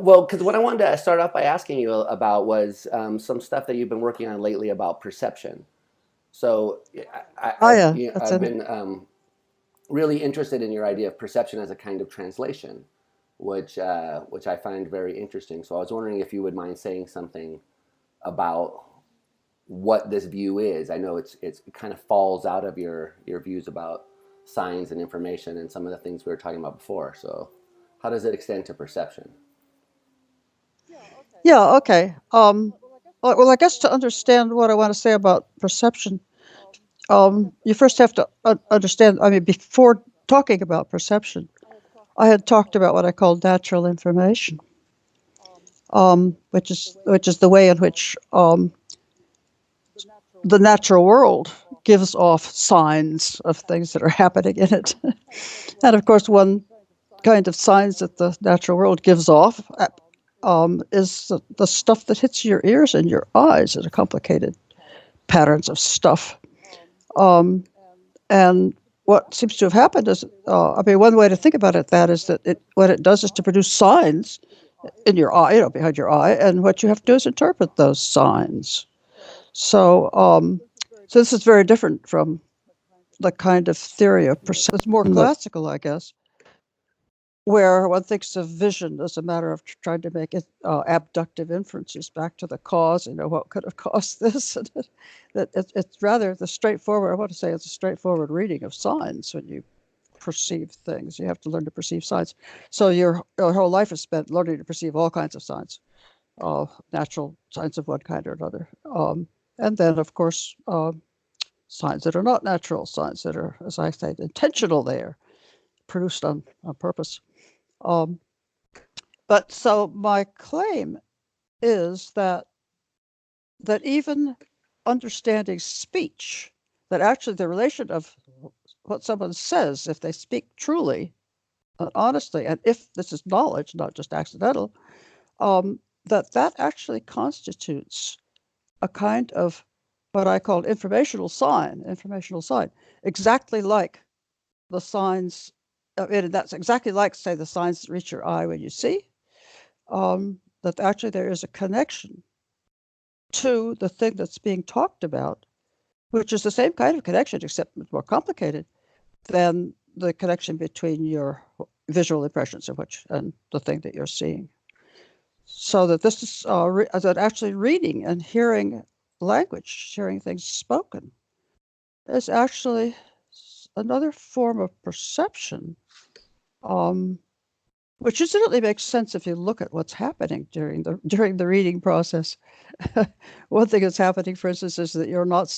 well, because what I wanted to start off by asking you about was some stuff that you've been working on lately about perception. So Oh yeah, that's I've it. been really interested in your idea of perception as a kind of translation, which I find very interesting. So I was wondering if you would mind saying something about what this view is. I know it kind of falls out of your views about signs and information and some of the things we were talking about before. So how does it extend to perception? Yeah, okay. Well, I guess to understand what I want to say about perception, you first have to understand. I mean, before talking about perception, I had talked about what I call natural information, which is the way in which the natural world gives off signs of things that are happening in it. And of course, one kind of signs that the natural world gives off is the stuff that hits your ears and your eyes, and complicated patterns of stuff. And what seems to have happened is, I mean, one way to think about it, that is that what it does is to produce signs in your eye, behind your eye, and what you have to do is interpret those signs. So this is very different from the kind of theory of perception. It's more classical, I guess, where one thinks of vision as a matter of trying to make it abductive inferences back to the cause. What could have caused this? It's rather the straightforward. I want to say it's a straightforward reading of signs when you perceive things. You have to learn to perceive signs. So your whole life is spent learning to perceive all kinds of signs, natural signs of one kind or another. And then, of course, signs that are not natural, signs that are, as I say, intentional. They are produced on purpose. But so my claim is that even understanding speech, that actually the relation of what someone says, if they speak truly and honestly, and if this is knowledge, not just accidental, that actually constitutes a kind of what I call informational sign, exactly like the signs. That's exactly like, say, the signs that reach your eye when you see. That actually there is a connection to the thing that's being talked about, which is the same kind of connection, except it's more complicated than the connection between your visual impressions and the thing that you're seeing. So that this is that actually reading and hearing language, hearing things spoken, is actually another form of perception, which incidentally makes sense if you look at what's happening during the reading process. One thing that's happening, for instance, is that you're not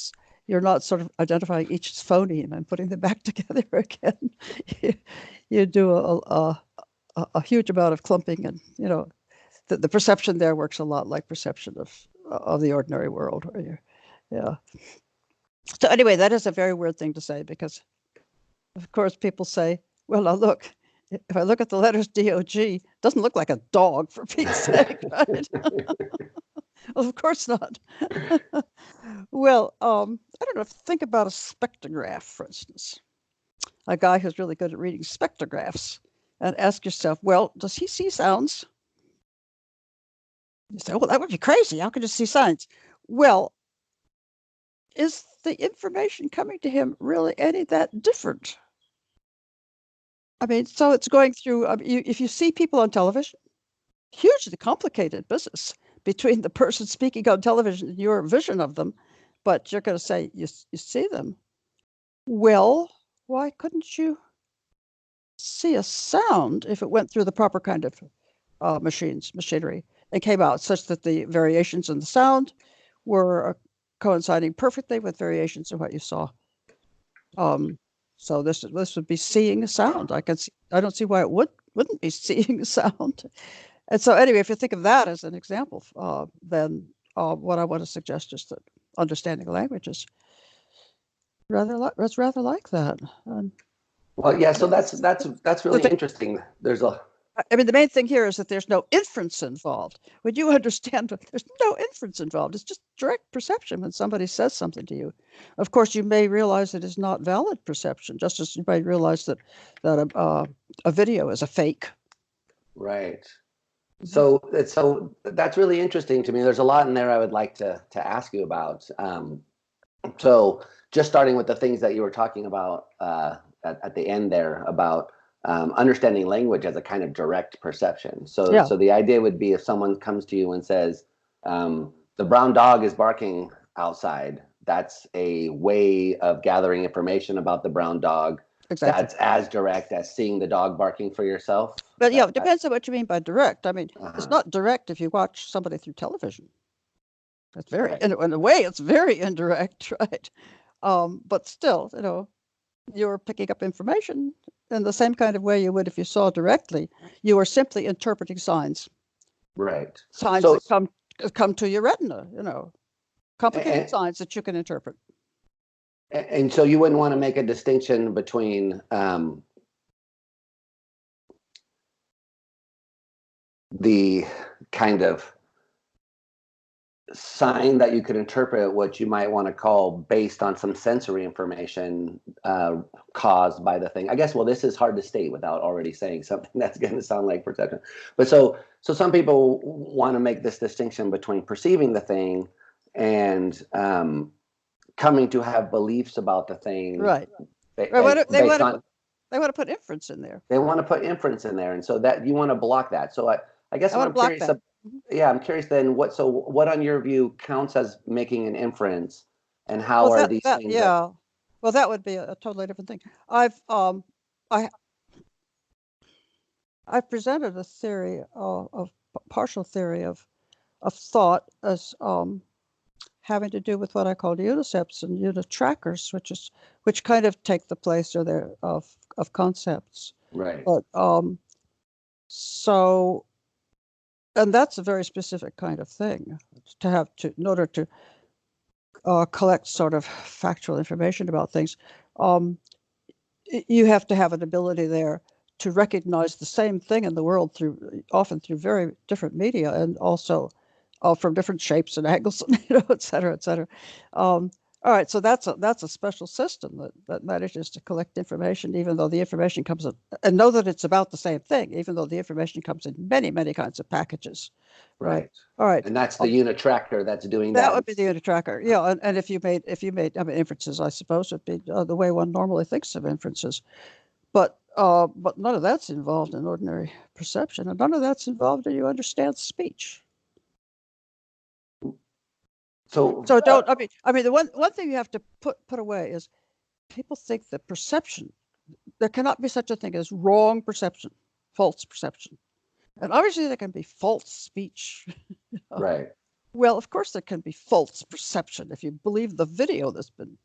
sort of identifying each phoneme and putting them back together again. you do a huge amount of clumping, and the perception there works a lot like perception of the ordinary world. Yeah. So anyway, that is a very weird thing to say, because, of course, people say, well, now look, if I look at the letters DOG, it doesn't look like a dog, for Pete's sake, right? Well, of course not. Well, I don't know, think about a spectrograph, for instance. A guy who's really good at reading spectrographs, and ask yourself, well, does he see sounds? You say, well, that would be crazy. How could you see signs? Well, is the information coming to him really any that different? I mean, so it's going through, if you see people on television, hugely complicated business between the person speaking on television and your vision of them, but you're going to say you see them. Well, why couldn't you see a sound if it went through the proper kind of machinery, and came out such that the variations in the sound were coinciding perfectly with variations in what you saw? So this would be seeing a sound. I don't see why it wouldn't be seeing a sound. And so anyway, if you think of that as an example, then what I want to suggest is that understanding language is rather like that. Well, yeah. So that's really interesting. I mean, the main thing here is that there's no inference involved. When you understand, there's no inference involved. It's just direct perception when somebody says something to you. Of course, you may realize it is not valid perception, just as you might realize that a video is a fake. Right. So that's really interesting to me. There's a lot in there I would like to ask you about. So just starting with the things that you were talking about at the end there about understanding language as a kind of direct perception. So Yeah, so the idea would be if someone comes to you and says, the brown dog is barking outside, that's a way of gathering information about the brown dog exactly. that's as direct as seeing the dog barking for yourself. But yeah, it depends on what you mean by direct. I mean, it's Uh-huh. not direct if you watch somebody through television. It's very, Right. in a way, it's very indirect, right? But still, you're picking up information in the same kind of way you would if you saw directly. You are simply interpreting signs, Right. signs So that come to your retina, complicated and, signs that you can interpret. and so you wouldn't want to make a distinction between the kind of sign that you could interpret what you might want to call based on some sensory information caused by the thing. I guess, well, this is hard to state without already saying something that's going to sound like perception. But so some people want to make this distinction between perceiving the thing and coming to have beliefs about the thing, Right. based on, They want to put inference in there. they want to put inference in there, and so that you want to block that. So I guess I what want to I'm block curious that. about, yeah, I'm curious then what on your view counts as making an inference, and how Well, are these things that, yeah. Well, that would be a totally different thing. I I've presented a theory of partial theory of thought as having to do with what I call unicepts and unitrackers, which kind of take the place of concepts. right? But so, and that's a very specific kind of thing to have to in order to collect sort of factual information about things. You have to have an ability there to recognize the same thing in the world often through very different media, and also from different shapes and angles, et cetera, et cetera. All right, so that's a special system that manages to collect information, even though the information comes in, and know that it's about the same thing, even though the information comes in many kinds of packages. Right. Right. All right. And that's the unit tracker that's doing That that. would be the unit tracker. Yeah, and if you made, I mean, inferences, I suppose, would be the way one normally thinks of inferences. But none of that's involved in ordinary perception, and none of that's involved in you understand speech. So So don't. I mean, the one thing you have to put away is people think that perception. There cannot be such a thing as wrong perception, false perception, and obviously there can be false speech. right. Well, of course there can be false perception if you believe the video that's been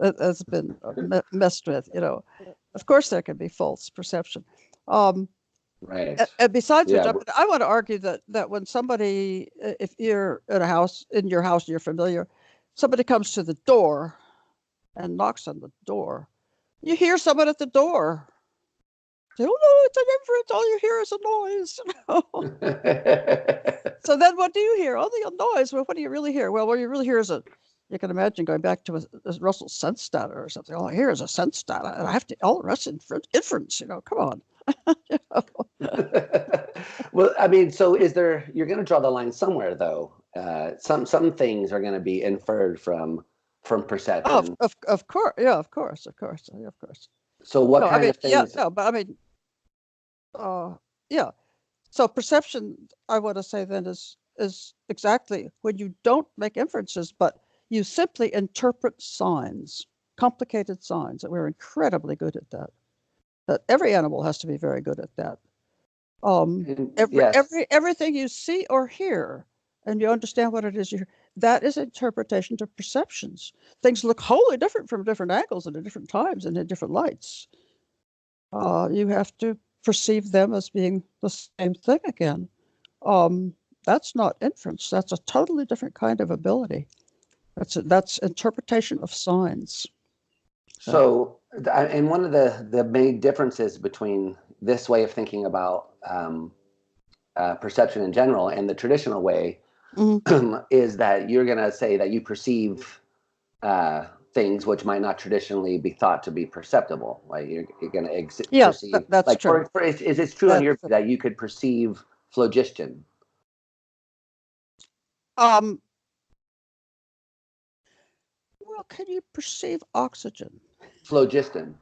has been messed with. Of course there can be false perception. Right. And besides which, Yeah. I want to argue that when somebody, if you're in your house, and you're familiar, somebody comes to the door and knocks on the door, you hear someone at the door. Say, oh no, it's an inference. All you hear is a noise. So then what do you hear? Oh, the noise. Well, what do you really hear? Well, what you really hear is you can imagine going back to a Russell sense data or something. All I hear is a sense data, and I have to, all the rest inference, come on. Well, I mean, so you're going to draw the line somewhere, though. Some things are going to be inferred from perception. Of course, yeah, of course. So what No, I kind mean, of things? yeah, no, but I mean, yeah. So perception, I want to say then is exactly when you don't make inferences, but you simply interpret signs, complicated signs. That we're incredibly good at that. That every animal has to be very good at that. Yes. Everything you see or hear, and you understand what it is you hear, that is interpretation to perceptions. Things look wholly different from different angles and at different times and in different lights. You have to perceive them as being the same thing again. That's not inference. That's a totally different kind of ability. That's interpretation of signs. So, and one of the main differences between this way of thinking about perception in general and the traditional way Mm-hmm. is that you're going to say that you perceive things which might not traditionally be thought to be perceptible. Like you're going to Yeah, perceive. that's like true. Is it true in your view that you could perceive phlogiston? Well, can you perceive oxygen? Phlogiston.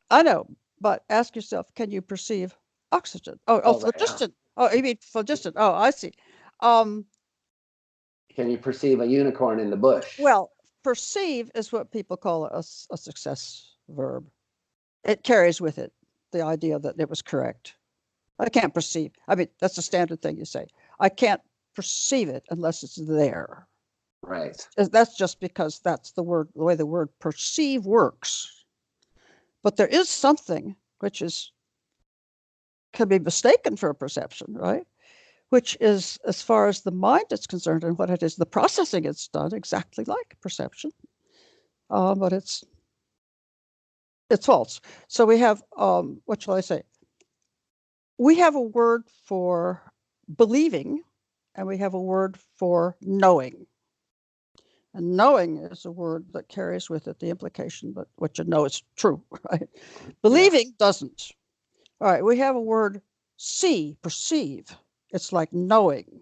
I know, but ask yourself, can you perceive oxygen? Phlogiston. Oh, you mean phlogiston. Oh, I see. Can you perceive a unicorn in the bush? Well, perceive is what people call a success verb. It carries with it the idea that it was correct. I can't perceive. I mean, that's the standard thing you say. I can't perceive it unless it's there. Right. That's just because that's the way the word perceive works. But there is something which can be mistaken for a perception, right? Which is, as far as the mind is concerned and what it is, the processing it's done exactly like perception, but it's false. So we have, what shall I say? We have a word for believing, and we have a word for knowing. And knowing is a word that carries with it the implication that what you know is true, right? Believing doesn't. All right, we have a word see, perceive. It's like knowing.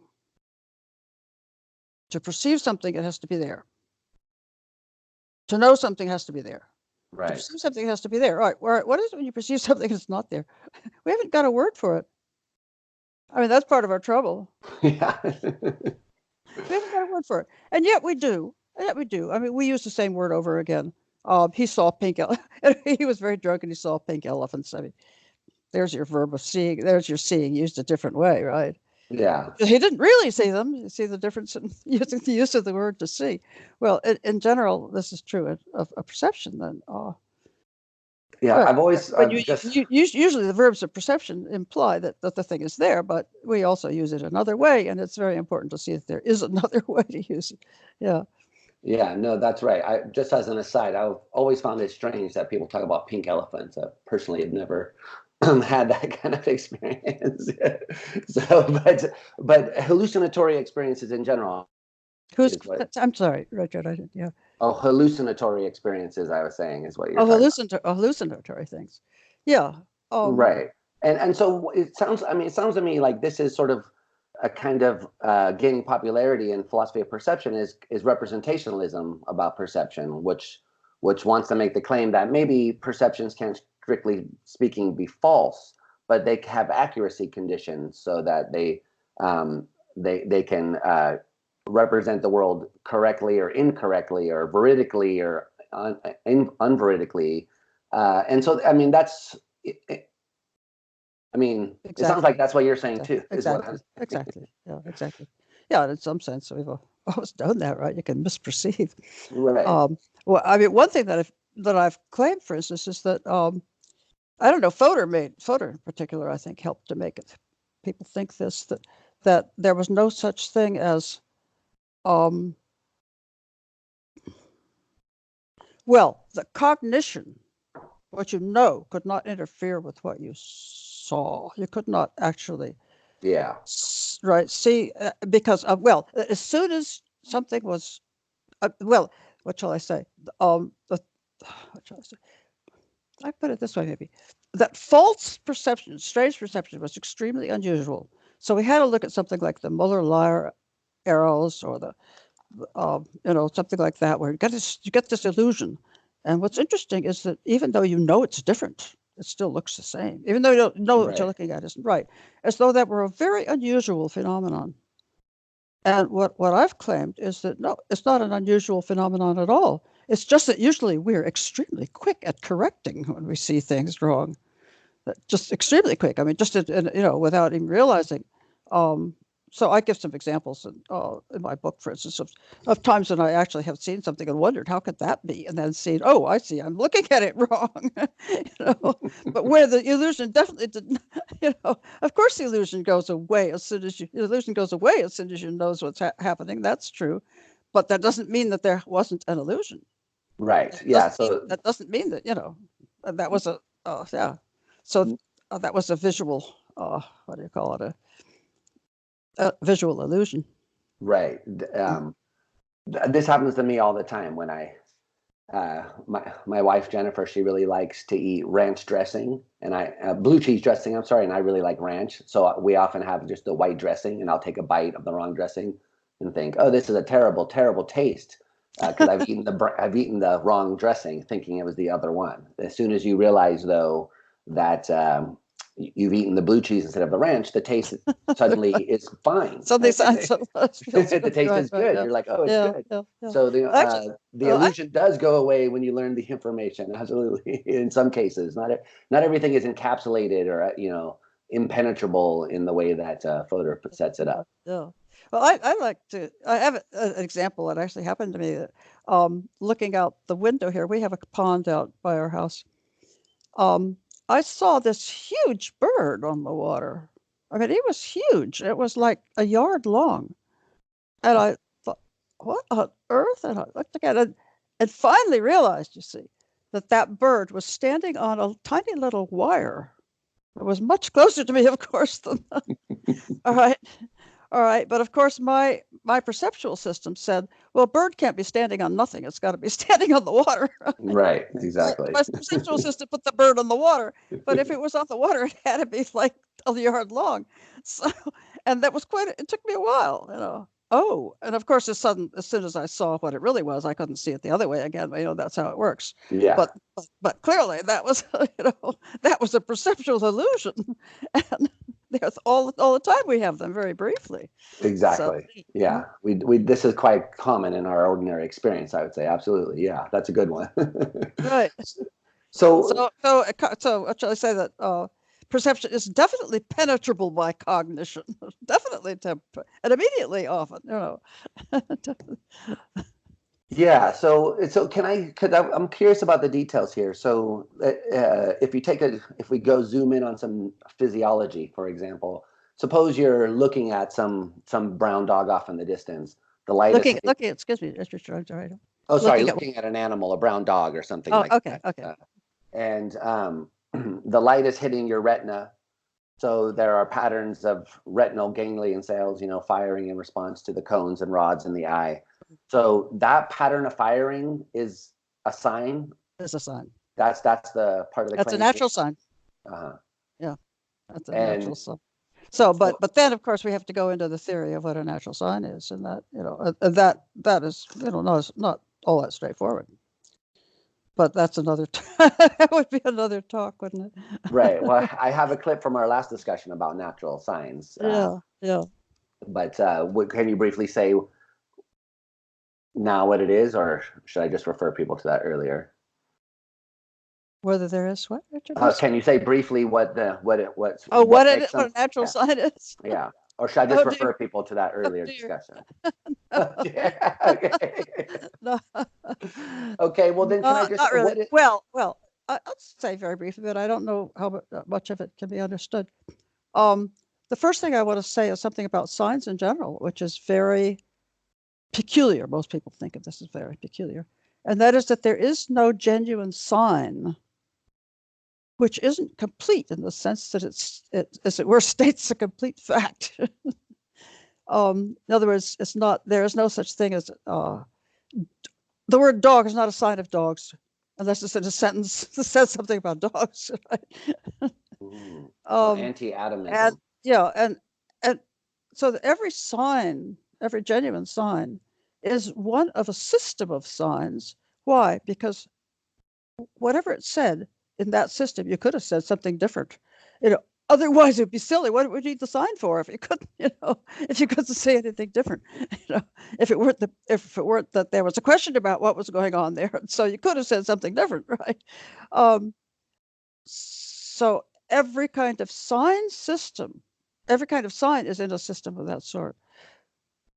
To perceive something, it has to be there. To know something has to be there. Right. To perceive something has to be there. All right, what is it when you perceive something that's not there? We haven't got a word for it. I mean, that's part of our trouble. Yeah. We haven't got a word for it. And yet we do. I mean, we use the same word over again. He saw pink he was very drunk and he saw pink elephants. I mean, there's your verb of seeing. There's your seeing used a different way, right? Yeah. He didn't really see them. You see the difference in using the use of the word to see. Well, in general, this is true of perception then. Yeah, right. I've always usually the verbs of perception imply that the thing is there, but we also use it another way, and it's very important to see that there is another way to use it. Yeah. Yeah, no, that's right. I just as an aside, I've always found it strange that people talk about pink elephants. I personally have never had that kind of experience. So, but hallucinatory experiences in general I'm sorry, Richard. I didn't. Yeah. Oh, hallucinatory experiences, I was saying, is what you're Oh, talking hallucinatory things. Yeah. Right. And so it sounds, I mean, it sounds to me like this is sort of a kind of gaining popularity in philosophy of perception is representationalism about perception, which wants to make the claim that maybe perceptions can't, strictly speaking, be false, but they have accuracy conditions so that they can represent the world correctly or incorrectly or veridically or unveridically. And so, I mean, exactly. It sounds like that's what you're saying too. Exactly. Yeah, exactly. Yeah, in some sense, we've always done that, right? You can misperceive. Right. Well, I mean, one thing that I've claimed, for instance, is that I don't know, Fodor in particular, I think, helped to make it. People think this that there was no such thing as the cognition, what you know, could not interfere with what you saw. You could not actually, right, see, because as soon as something was, what shall I say? What shall I say? I put it this way, maybe that false perception, strange perception, was extremely unusual. So we had to look at something like the Muller-Lyer arrows or the something like that, where you get this illusion. And what's interesting is that even though you know it's different, it still looks the same. Even though you don't know what you're looking at isn't right, as though that were a very unusual phenomenon. And what I've claimed is that no, it's not an unusual phenomenon at all. It's just that usually we're extremely quick at correcting when we see things wrong. Just extremely quick. I mean, just without even realizing. So I give some examples in my book, for instance, of times when I actually have seen something and wondered how could that be, and then seen, oh, I see, I'm looking at it wrong. But where the illusion definitely didn't. Of course the illusion goes away as soon as you know what's happening. That's true, but that doesn't mean that there wasn't an illusion. Right. That doesn't mean that that was a yeah. So that was a visual. What do you call it? A visual illusion. Right. This happens to me all the time when I my wife Jennifer, she really likes to eat ranch dressing, and blue cheese dressing. I'm sorry, and I really like ranch. So we often have just the white dressing, and I'll take a bite of the wrong dressing and think, oh, this is a terrible, terrible taste, because I've eaten the wrong dressing, thinking it was the other one. As soon as you realize, though, that you've eaten the blue cheese instead of the ranch, the taste suddenly is fine. Something sounds The taste is good. Yeah. You're like, oh, it's Yeah, good. yeah, yeah. So Actually, the illusion does go away when you learn the information. Absolutely, in some cases, not everything is encapsulated or impenetrable in the way that Fodor sets it up. Yeah. Well, I like to. I have an example that actually happened to me. That, looking out the window here, we have a pond out by our house. I saw this huge bird on the water. I mean, it was huge. It was like a yard long. And I thought, what on earth? And I looked at it and finally realized, you see, that bird was standing on a tiny little wire. It was much closer to me, of course, than all right. All right. But of course, my perceptual system said, well, a bird can't be standing on nothing. It's got to be standing on the water. Right. Exactly. My perceptual system put the bird on the water. But if it was on the water, it had to be like a yard long. So, and that was it took me a while, you know. Oh, and of course, as soon as I saw what it really was, I couldn't see it the other way again. But, you know, that's how it works. Yeah. But clearly, that was that was a perceptual illusion, and there's all the time we have them very briefly. Exactly. So, yeah. We this is quite common in our ordinary experience, I would say. Absolutely. Yeah. That's a good one. Right. So shall I say that perception is definitely penetrable by cognition, definitely and immediately often, you know. Yeah. So I'm curious about the details here. So if we go zoom in on some physiology, for example, suppose you're looking at some brown dog off in the distance. The light looking, excuse me, right. Oh, sorry, looking at an animal, a brown dog or something like that. Okay. And the light is hitting your retina. So there are patterns of retinal ganglion cells, firing in response to the cones and rods in the eye. So that pattern of firing is a sign. It's a sign. That's the part of the. That's a natural sign. Yeah, that's a natural sign. So, but then of course we have to go into the theory of what a natural sign is, and that that is not all that straightforward. But that's another. That would be another talk, wouldn't it? Right. Well, I have a clip from our last discussion about natural signs. Yeah. But can you briefly say now what it is, or should I just refer people to that earlier? Whether there is what, Richard? Can you say briefly what a natural sign is? Yeah. Or should I just refer people to that earlier discussion? Okay. No. Okay. Well, then can I just? Not really. Well, I'll say very briefly, but I don't know how much of it can be understood. The first thing I want to say is something about signs in general, which is very peculiar. Most people think of this as very peculiar, and that is that there is no genuine sign which isn't complete in the sense that it, as it were, states a complete fact. In other words, there is no such thing as the word dog is not a sign of dogs, unless it's in a sentence that says something about dogs. Right? Anti-atomism. And so every sign, every genuine sign, is one of a system of signs. Why? Because whatever it said in that system, you could have said something different. Otherwise it would be silly. What would you need the sign for if you couldn't, if you couldn't say anything different? If it weren't that there was a question about what was going on there, so you could have said something different, right? So every kind of sign system, every kind of sign is in a system of that sort.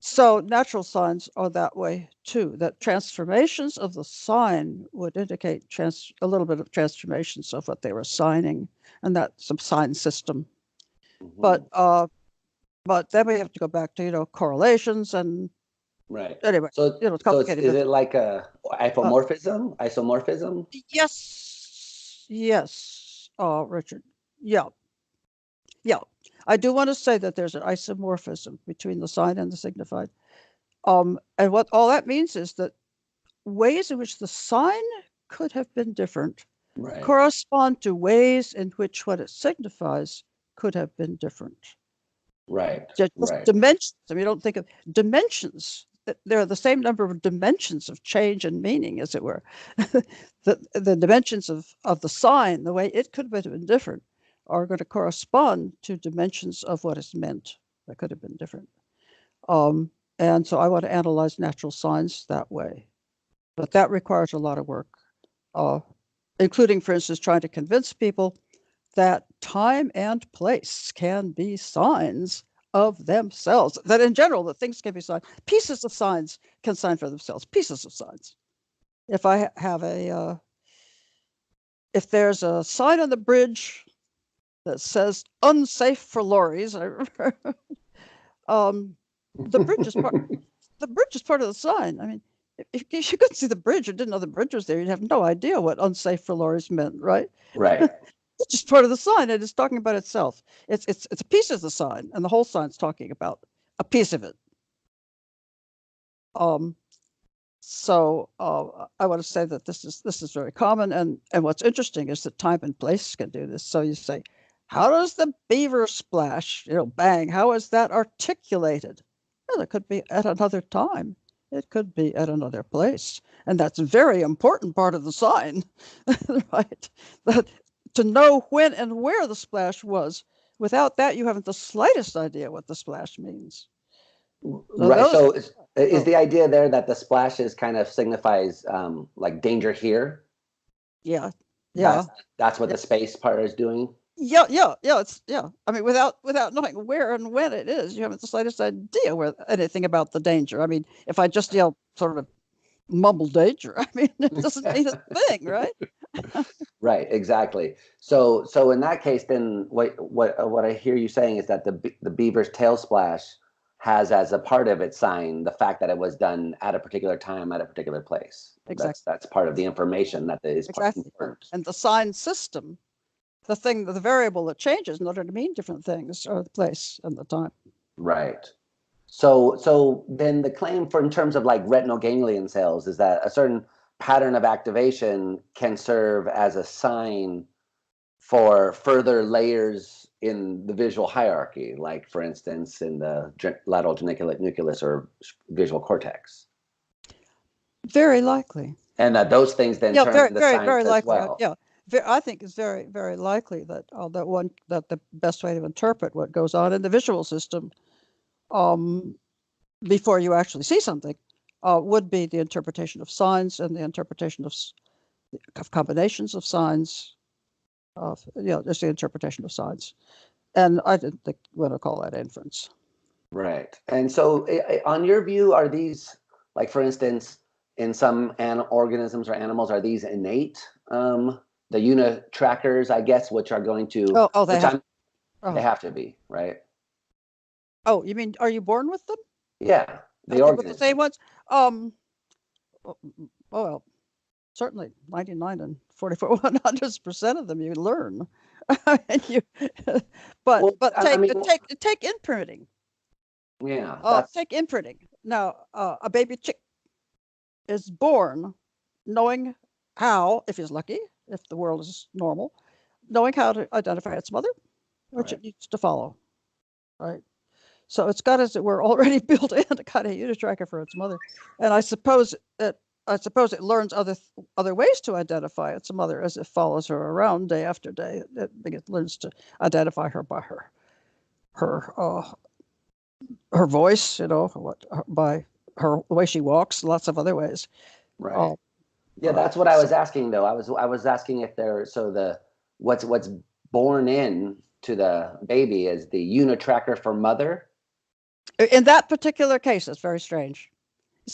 So natural signs are that way too, that transformations of the sign would indicate a little bit of transformations of what they were signing, and that's some sign system. Mm-hmm. But then we have to go back to, correlations and right. Anyway, so it's complicated. So is it like a isomorphism? Isomorphism? Yes, Richard. Yeah. I do want to say that there's an isomorphism between the sign and the signified. And what all that means is that ways in which the sign could have been different Right. correspond to ways in which what it signifies could have been different. Right. Just Right. dimensions. I mean, you don't think of dimensions. There are the same number of dimensions of change and meaning, as it were. the dimensions of the sign, the way it could have been different, are going to correspond to dimensions of what is meant that could have been different. And so I want to analyze natural signs that way. But that requires a lot of work, including, for instance, trying to convince people that time and place can be signs of themselves, that in general, that things can be signs. Pieces of signs can sign for themselves, pieces of signs. If I have if there's a sign on the bridge that says unsafe for lorries, the bridge is part of the sign. I mean, if you couldn't see the bridge or didn't know the bridge was there, you'd have no idea what unsafe for lorries meant, right? Right. It's just part of the sign. It is talking about itself. It's a piece of the sign, and the whole sign's talking about a piece of it. So I want to say that this is very common, and what's interesting is that time and place can do this. So you say, how does the beaver splash? Bang. How is that articulated? Well, it could be at another time. It could be at another place, and that's a very important part of the sign, right? That to know when and where the splash was. Without that, you haven't the slightest idea what the splash means. Right. So is the idea there that the splashes kind of signifies like danger here? Yeah. That's what the space part is doing? Yeah. I mean, without knowing where and when it is, you haven't the slightest idea where anything about the danger. I mean, if I just yell sort of mumble danger, I mean, it doesn't mean a thing, right? Right, exactly. So in that case, then what I hear you saying is that the beaver's tail splash has as a part of its sign the fact that it was done at a particular time at a particular place. Exactly. That's part of the information that is exactly. important. And the sign system, the variable that changes in order to mean different things, are the place and the time. Right. So then the claim in terms of like retinal ganglion cells is that a certain pattern of activation can serve as a sign for further layers in the visual hierarchy, like for instance in the lateral geniculate nucleus or visual cortex. Very likely. And that those things then turn into signs very as likely. well. Yeah, I think it's very, very likely that that the best way to interpret what goes on in the visual system, before you actually see something, would be the interpretation of signs and the interpretation of combinations of signs. Just the interpretation of signs, and I didn't think we want to call that inference. Right. And so, on your view, are these, like for instance, in some organisms or animals, are these innate? The unit trackers, I guess, which are going to they have to be, right? Oh, you mean, are you born with them? Yeah, the organisms. With the same ones. Well, certainly 99 and 44 100% of them you learn. Take imprinting. Yeah. Take imprinting. Now, a baby chick is born knowing how, if he's lucky, if the world is normal, knowing how to identify its mother, which it needs to follow, right? So it's got, as it were, already built in a kind of unit tracker for its mother, and I suppose it learns other ways to identify its mother as it follows her around day after day. It learns to identify her by her voice, by the way she walks, lots of other ways. Right. Yeah, that's what I was asking though. I was asking if what's born in to the baby is the unit tracker for mother. In that particular case, it's very strange.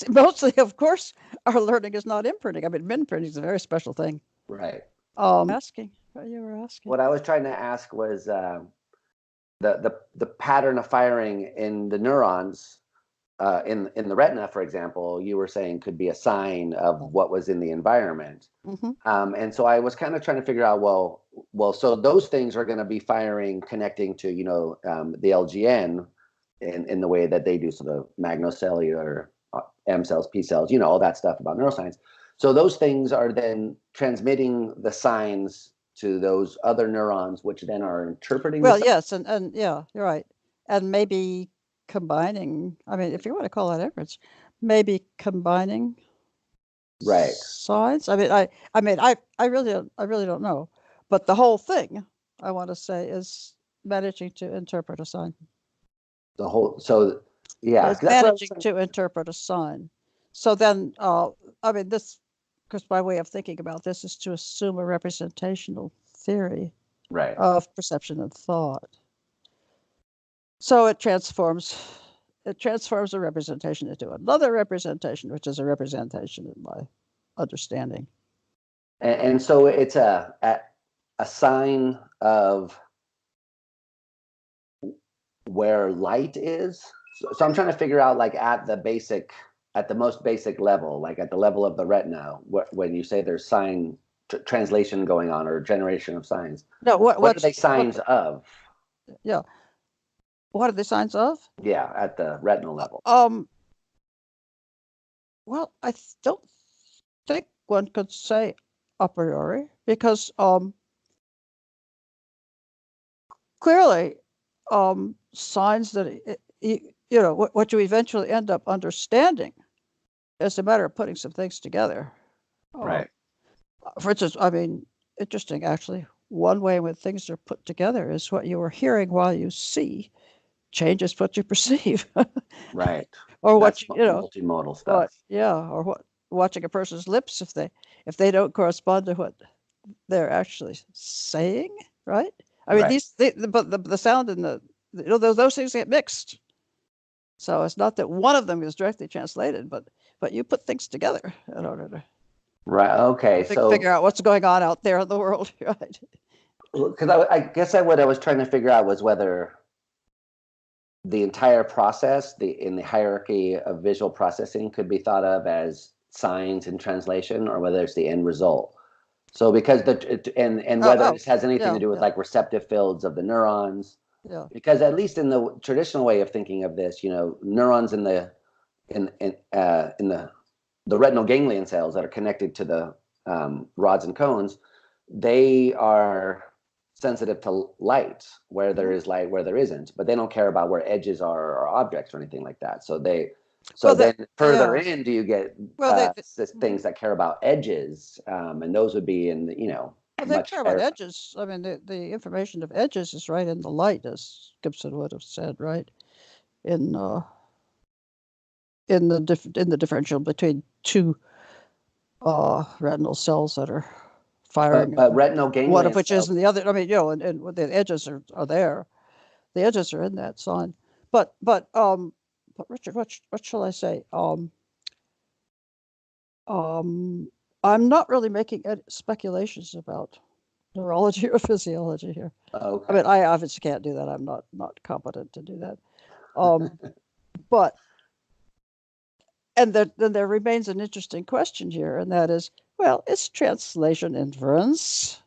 Mostly, of course, our learning is not imprinting. I mean, imprinting is a very special thing. Right. Asking what you were asking. What I was trying to ask was the pattern of firing in the neurons in the retina, for example. You were saying could be a sign of what was in the environment. Mm-hmm. And so I was kind of trying to figure out, well, so those things are going to be firing, connecting to the LGN in the way that they do, so the magnocellular M cells, P cells, all that stuff about neuroscience. So those things are then transmitting the signs to those other neurons, which then are interpreting. Well, yes, and yeah, you're right, and maybe combining. I mean, if you want to call that inference, maybe combining right signs. I mean, I really don't know, but the whole thing I want to say is managing to interpret a sign. The whole, so yeah, It's managing to interpret a sign. So then, I mean, this, because my way of thinking about this is to assume a representational theory right of perception and thought. So it transforms a representation into another representation, which is a representation in my understanding. And so it's a sign of where light is. So I'm trying to figure out, like, at the most basic level, like at the level of the retina, when you say there's sign translation going on or generation of signs. No, what are they signs of? Yeah. What are the signs of? Yeah, at the retinal level. Well, I don't think one could say a priori, because clearly signs that what you eventually end up understanding is a matter of putting some things together. Right. For instance, I mean, interesting actually. One way when things are put together is what you are hearing while you see changes what you perceive. Right. Or that's what multimodal stuff. Or what watching a person's lips, if they don't correspond to what they're actually saying, right? I mean, right. the sound and those things get mixed. So it's not that one of them is directly translated, but you put things together in order to okay. figure out what's going on out there in the world, right? Because I guess what I was trying to figure out was whether the entire process, in the hierarchy of visual processing, could be thought of as signs in translation, or whether it's the end result. So because whether this has anything to do with like receptive fields of the neurons. Yeah. Because at least in the traditional way of thinking of this, neurons in the retinal ganglion cells that are connected to the rods and cones, they are sensitive to light where there is light, where there isn't, but they don't care about where edges are or objects or anything like that. So then further in, do you get things that care about edges, and those would be in they care about edges. I mean, the information of edges is right in the light, as Gibson would have said, right? In the differential between two retinal cells that are firing, but retinal ganglion one of which cells, is in the other. I mean, and the edges are there. The edges are in that sign. But Richard, what shall I say? I'm not really making speculations about neurology or physiology here. okay. I mean, I obviously can't do that. I'm not competent to do that. But then there remains an interesting question here, and that is, well, is translation inference?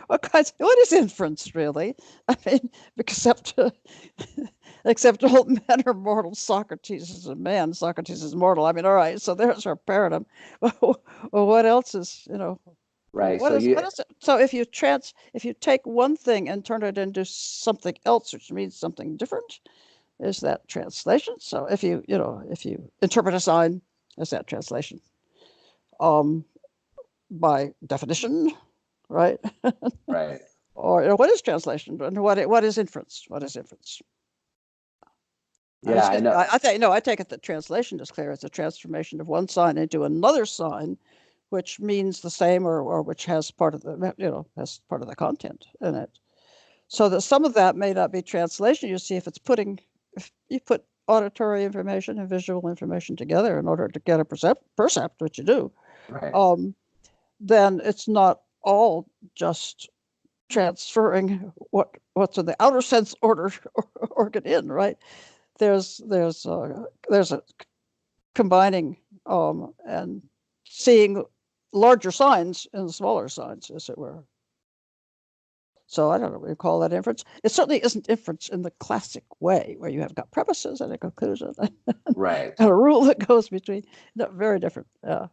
What is inference really? I mean, except all men are mortal, Socrates is a man, Socrates is mortal. I mean, all right, so there's our paradigm. Well, what else is, right? What is it? So if you take one thing and turn it into something else, which means something different, is that translation? So if you interpret a sign, is that translation? By definition, right? Right. Or what is translation? And what is inference? What is inference? Yeah, I know. I take it that translation is clear. It's a transformation of one sign into another sign, which means the same, or which has part of the content in it. So that some of that may not be translation. You see, if you put auditory information and visual information together in order to get a percept, which you do, right. Then it's not all just transferring what's in the outer sense organ in, right? There's a combining and seeing larger signs in smaller signs, as it were. So I don't know what you call that inference. It certainly isn't inference in the classic way, where you have got premises and a conclusion Right. and a rule that goes between. No, very different. Yeah.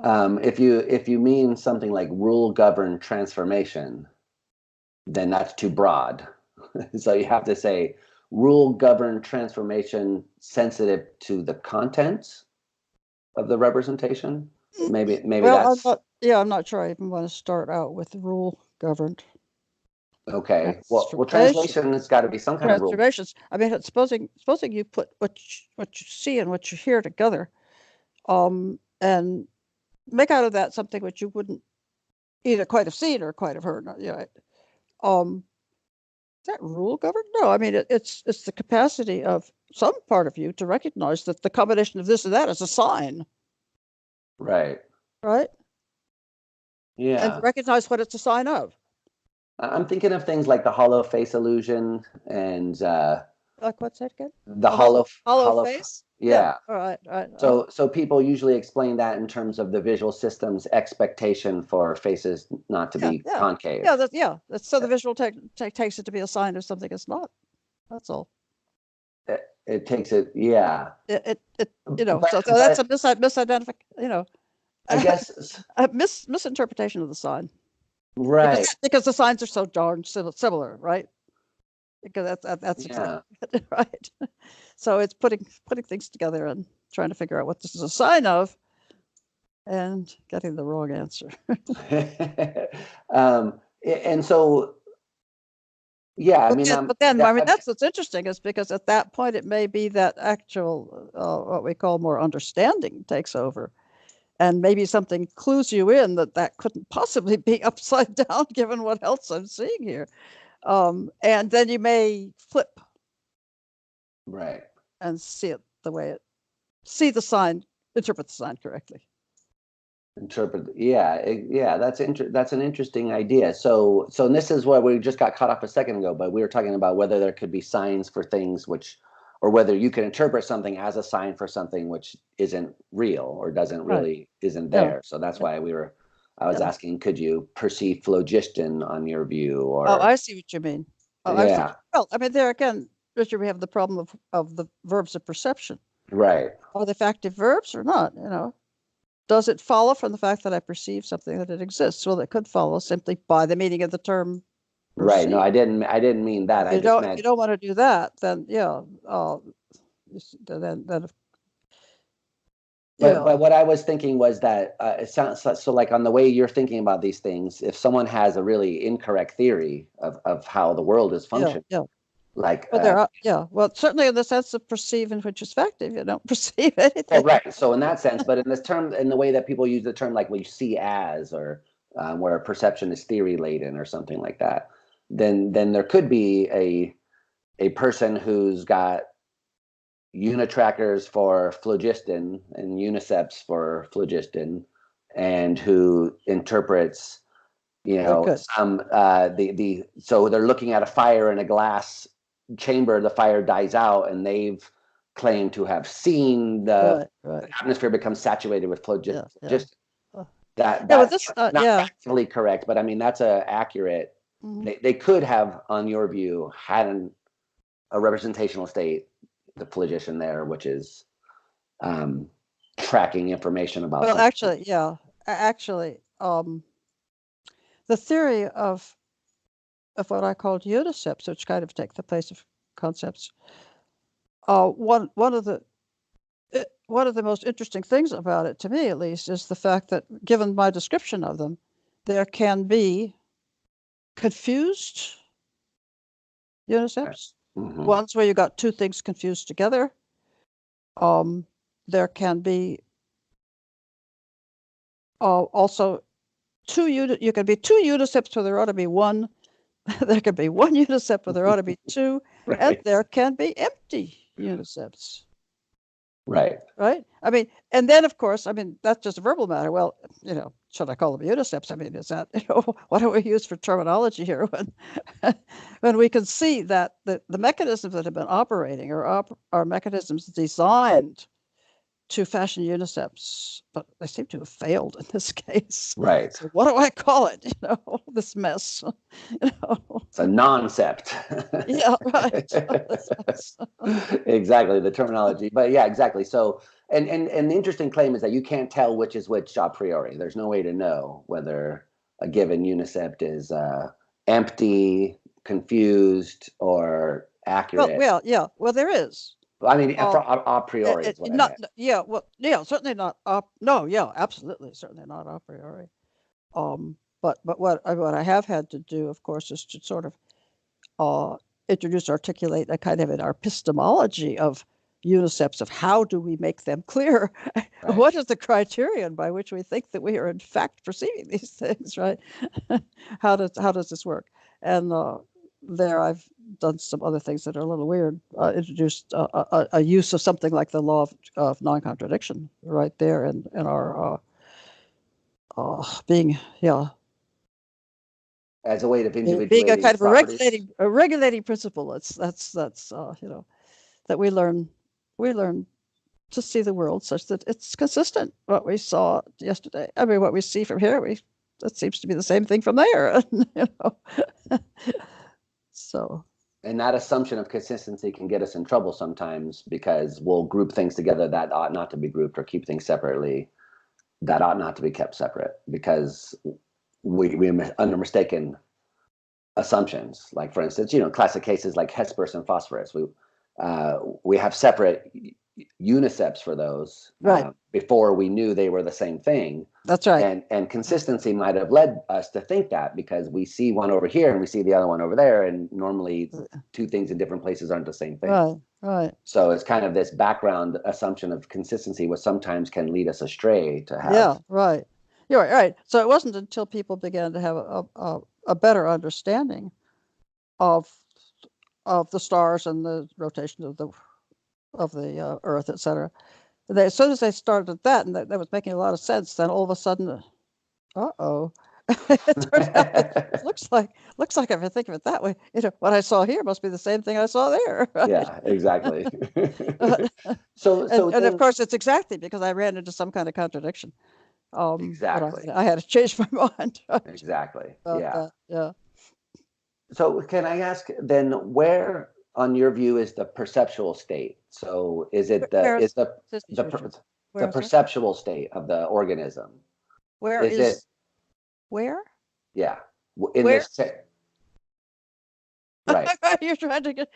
If you mean something like rule govern transformation, then that's too broad. So you have to say rule govern transformation sensitive to the content of the representation. Maybe Well, that's I'm not sure I even want to start out with rule governed okay. Well, transformation. translation has got to be some kind of rule. Transformations. I mean, supposing you put what you see and what you hear together, and make out of that something which you wouldn't either quite have seen or quite have heard. Yeah. Is that rule governed? No, I mean it's the capacity of some part of you to recognize that the combination of this and that is a sign. Right. Right. Yeah. And recognize what it's a sign of. I'm thinking of things like the hollow face illusion and Like what's that again? the hollow face. Yeah. All right. All right. So people usually explain that in terms of the visual system's expectation for faces not to be concave. So the visual takes it to be a sign of something it's not. That's all. It takes it. Yeah. It so that's a misidentification. I guess a misinterpretation of the sign. Right. Because the signs are so darn similar, right? Because that's exactly right. So it's putting things together and trying to figure out what this is a sign of, and getting the wrong answer. And so, yeah, but then that's what's interesting, is because at that point it may be that actual what we call more understanding takes over, and maybe something clues you in that couldn't possibly be upside down given what else I'm seeing here, and then you may flip, right, and see it the way interpret the sign correctly. That's an interesting idea. So this is what we just got caught off a second ago, but we were talking about whether there could be signs for things or whether you can interpret something as a sign for something which isn't real or isn't there. So that's why I was asking, could you perceive phlogiston on your view? Or I see what you mean. Well, I mean, there again, Richard, we have the problem of the verbs of perception. Right. Are they factive verbs or not? Does it follow from the fact that I perceive something that it exists? Well, it could follow simply by the meaning of the term perceive. Right. No, I didn't mean that. If you don't want to do that, then But what I was thinking was that it sounds so like, on the way you're thinking about these things, if someone has a really incorrect theory of how the world is functioning, like well, certainly in the sense of perceiving, which is factive, you don't perceive anything. Right. So in that sense, but in this term, in the way that people use the term, like we see as, or where perception is theory laden or something like that, then there could be a person who's got unitrackers for phlogiston and uniceps for phlogiston, and who interprets, so they're looking at a fire in a glass chamber, the fire dies out, and they've claimed to have seen the atmosphere become saturated with phlogiston. That's not factually correct, but I mean that's accurate. Mm-hmm. They could have, on your view, had a representational state, the phlogiston there, which is tracking information about. Well, something. Actually, the theory of what I called uniceps, which kind of take the place of concepts. One of the most interesting things about it, to me at least, is the fact that, given my description of them, there can be confused uniceps. Mm-hmm. Ones where you got two things confused together. There can be also you can be two uniceps where there ought to be one. There can be one unicept where there ought to be two, and there can be empty uniceps. Right. Right. I mean, and then of course, that's just a verbal matter. Well, should I call them uniceps? I mean, is that what do we use for terminology here when we can see that the mechanisms that have been operating are mechanisms designed to fashion unicepts, but they seem to have failed in this case. Right. So what do I call it? This mess. It's a noncept. Yeah, right. Exactly, the terminology. But yeah, exactly. So, and the interesting claim is that you can't tell which is which a priori. There's no way to know whether a given unicept is empty, confused, or accurate. Well, there is. I mean, a priori is what I meant. Certainly not. No, yeah, absolutely, certainly not a priori. But what I have had to do, of course, is to sort of articulate a kind of an epistemology of unicepts, of how do we make them clear? Right. What is the criterion by which we think that we are in fact perceiving these things, right? How does this work? And there I've done some other things that are a little weird. Introduced a use of something like the law of non-contradiction right there in our being, as a way of individuating being a kind of properties. a regulating principle. That's that we learn to see the world such that it's consistent. What we saw yesterday, I mean, what we see from here, that seems to be the same thing from there. So. And that assumption of consistency can get us in trouble sometimes, because we'll group things together that ought not to be grouped, or keep things separately that ought not to be kept separate, because we under mistaken assumptions. Like, for instance, classic cases like Hesperus and Phosphorus. We have separate unicepts for those, right, before we knew they were the same thing. That's right. And consistency might have led us to think that, because we see one over here and we see the other one over there, and normally two things in different places aren't the same thing. Right. So it's kind of this background assumption of consistency, which sometimes can lead us astray to have. Yeah, right. You're right. So it wasn't until people began to have a better understanding of the stars and the rotation of the Earth, etc. As soon as they started that, and that was making a lot of sense, then all of a sudden, it turned out it looks like if I think of it that way, what I saw here must be the same thing I saw there. Right? Yeah, exactly. So and of course, it's exactly because I ran into some kind of contradiction. Exactly. I had to change my mind. Right? Exactly. Yeah. So can I ask then, where on your view is the perceptual state? So is it the perceptual state of the organism? Where is it? Where? Yeah. In this. Right. You're trying to get.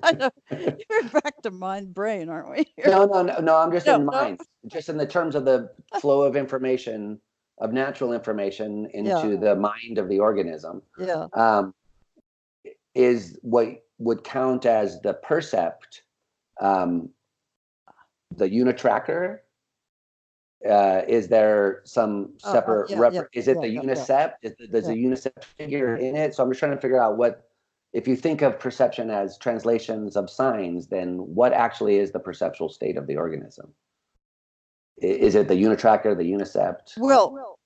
I know. You're back to mind brain, aren't we? No. I'm just in mind. Just in the terms of the flow of information, of natural information into the mind of the organism. Yeah. Is what would count as the percept, the unitracker? Is there some separate? Is it the unicept? There's a unicept figure in it. So I'm just trying to figure out what. If you think of perception as translations of signs, then what actually is the perceptual state of the organism? Is it the unitracker, the unicept? Well,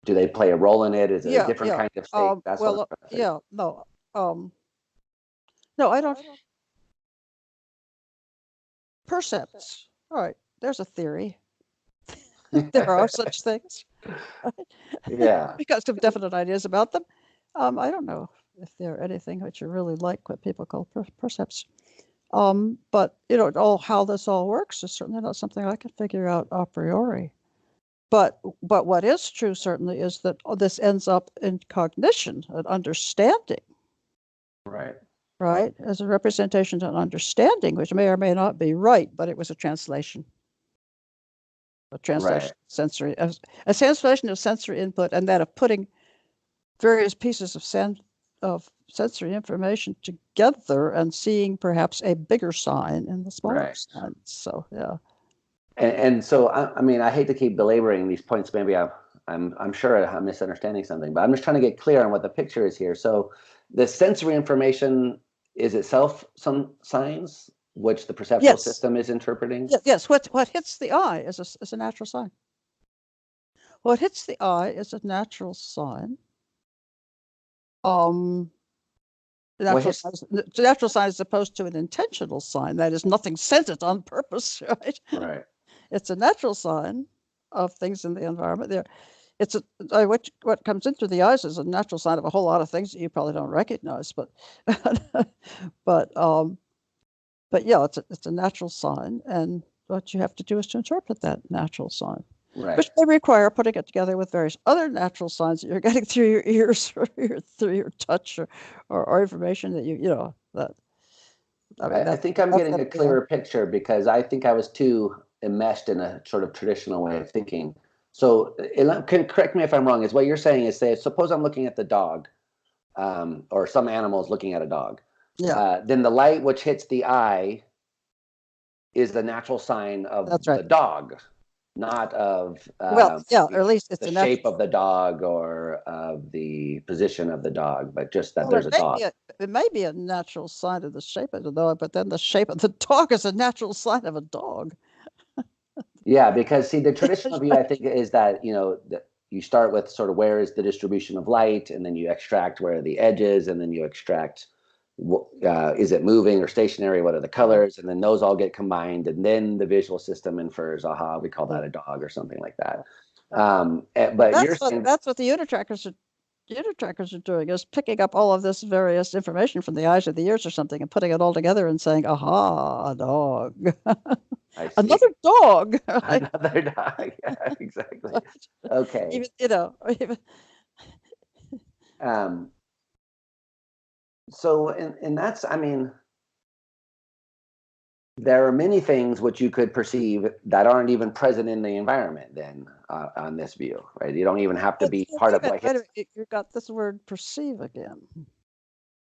do they play a role in it? Is it a different kind of state? That's no, I don't. Percepts. All right, there's a theory. There are such things. Yeah. Because of definite ideas about them. I don't know if they're anything which are really like what people call percepts. But how this all works is certainly not something I can figure out a priori. But what is true certainly is that this ends up in cognition, an understanding. Right. Right, as a representation and understanding, which may or may not be right, but it was a translation. A translation of sensory, a translation of sensory input, and that of putting various pieces of sensory information together and seeing perhaps a bigger sign in the smaller sign. So yeah. And so I mean, I hate to keep belaboring these points. Maybe I'm sure I'm misunderstanding something, but I'm just trying to get clear on what the picture is here. So the sensory information is itself some signs which the perceptual system is interpreting? Yes. What hits the eye is a natural sign. What hits the eye is a natural sign. Natural sign as opposed to an intentional sign. That is, nothing sent it on purpose, right? Right. it's a natural sign of things in the environment. What comes into the eyes is a natural sign of a whole lot of things that you probably don't recognize, but but yeah, it's a natural sign, and what you have to do is to interpret that natural sign, Right. which may require putting it together with various other natural signs that you're getting through your ears or through your touch or information that you know that. I think I'm getting a clearer picture because I think I was too enmeshed in a sort of traditional way of thinking. So, correct me if I'm wrong. Is what you're saying is, say, suppose I'm looking at the dog, or some animal is looking at a dog. Yeah. Then the light which hits the eye is the natural sign of the dog, not of or at least it's the shape of the dog or of the position of the dog, but just that there's a dog. It may be a natural sign of the shape of the dog, but then the shape of the dog is a natural sign of a dog. Yeah, because see, the traditional view, I think, is that, that you start with sort of where is the distribution of light, and then you extract where are the edges, and then you extract is it moving or stationary, what are the colors, and then those all get combined, and then the visual system infers, aha, we call that a dog or something like that. But that's what the unit trackers are doing, is picking up all of this various information from the eyes or the ears or something and putting it all together and saying, aha, a dog. Another dog. Another dog. Yeah, exactly. Okay. So, and that's, I mean, there are many things which you could perceive that aren't even present in the environment then, on this view, right? You don't even have to be part of like you got this word perceive again.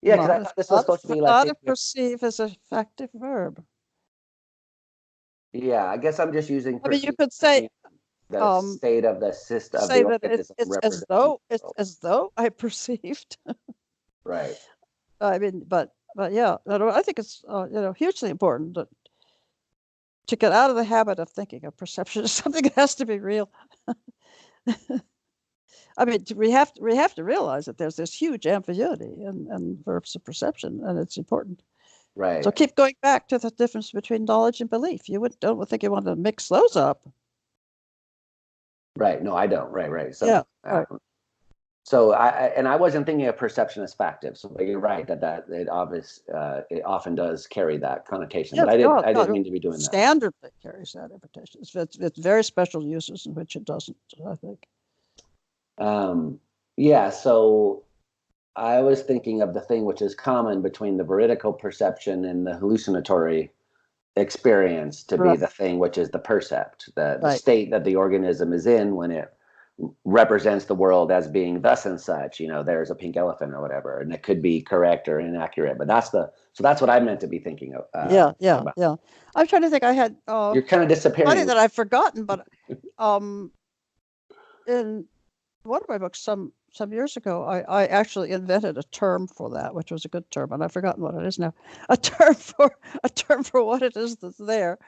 Yeah, because I thought this was supposed to be like perceive is an effective verb. Yeah, I guess I'm just using. I mean, you could say the state of the system. Say that it's as though I perceived. Right. I mean, but yeah, I think it's hugely important to get out of the habit of thinking of perception as something that has to be real. I mean, we have to realize that there's this huge ambiguity in verbs of perception, and it's important. Right. So keep going back to the difference between knowledge and belief. You don't think you want to mix those up. Right. No, I don't. Right. So yeah. Right. So I wasn't thinking of perception as factive. So you're right that it often does carry that connotation. But I didn't mean to be doing that. Standardly carries that invitation. It's very special uses in which it doesn't, I think. Yeah. So I was thinking of the thing which is common between the veridical perception and the hallucinatory experience to be the thing which is the percept, the state that the organism is in when it represents the world as being thus and such. There's a pink elephant or whatever, and it could be correct or inaccurate, but that's what I meant to be thinking of. Yeah. I'm trying to think. I had you're kind of disappearing. Funny that I've forgotten, but in one of my books some years ago, I actually invented a term for that, which was a good term, and I've forgotten what it is now. A term for what it is that's there.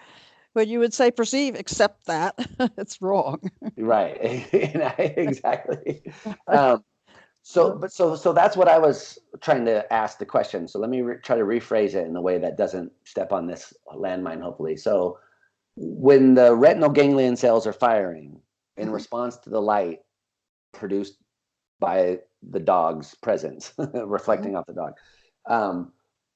When you would say perceive, except that it's wrong. Right. Exactly. So that's what I was trying to ask the question. So let me try to rephrase it in a way that doesn't step on this landmine, hopefully. So when the retinal ganglion cells are firing in response to the light produced by the dog's presence, reflecting off the dog,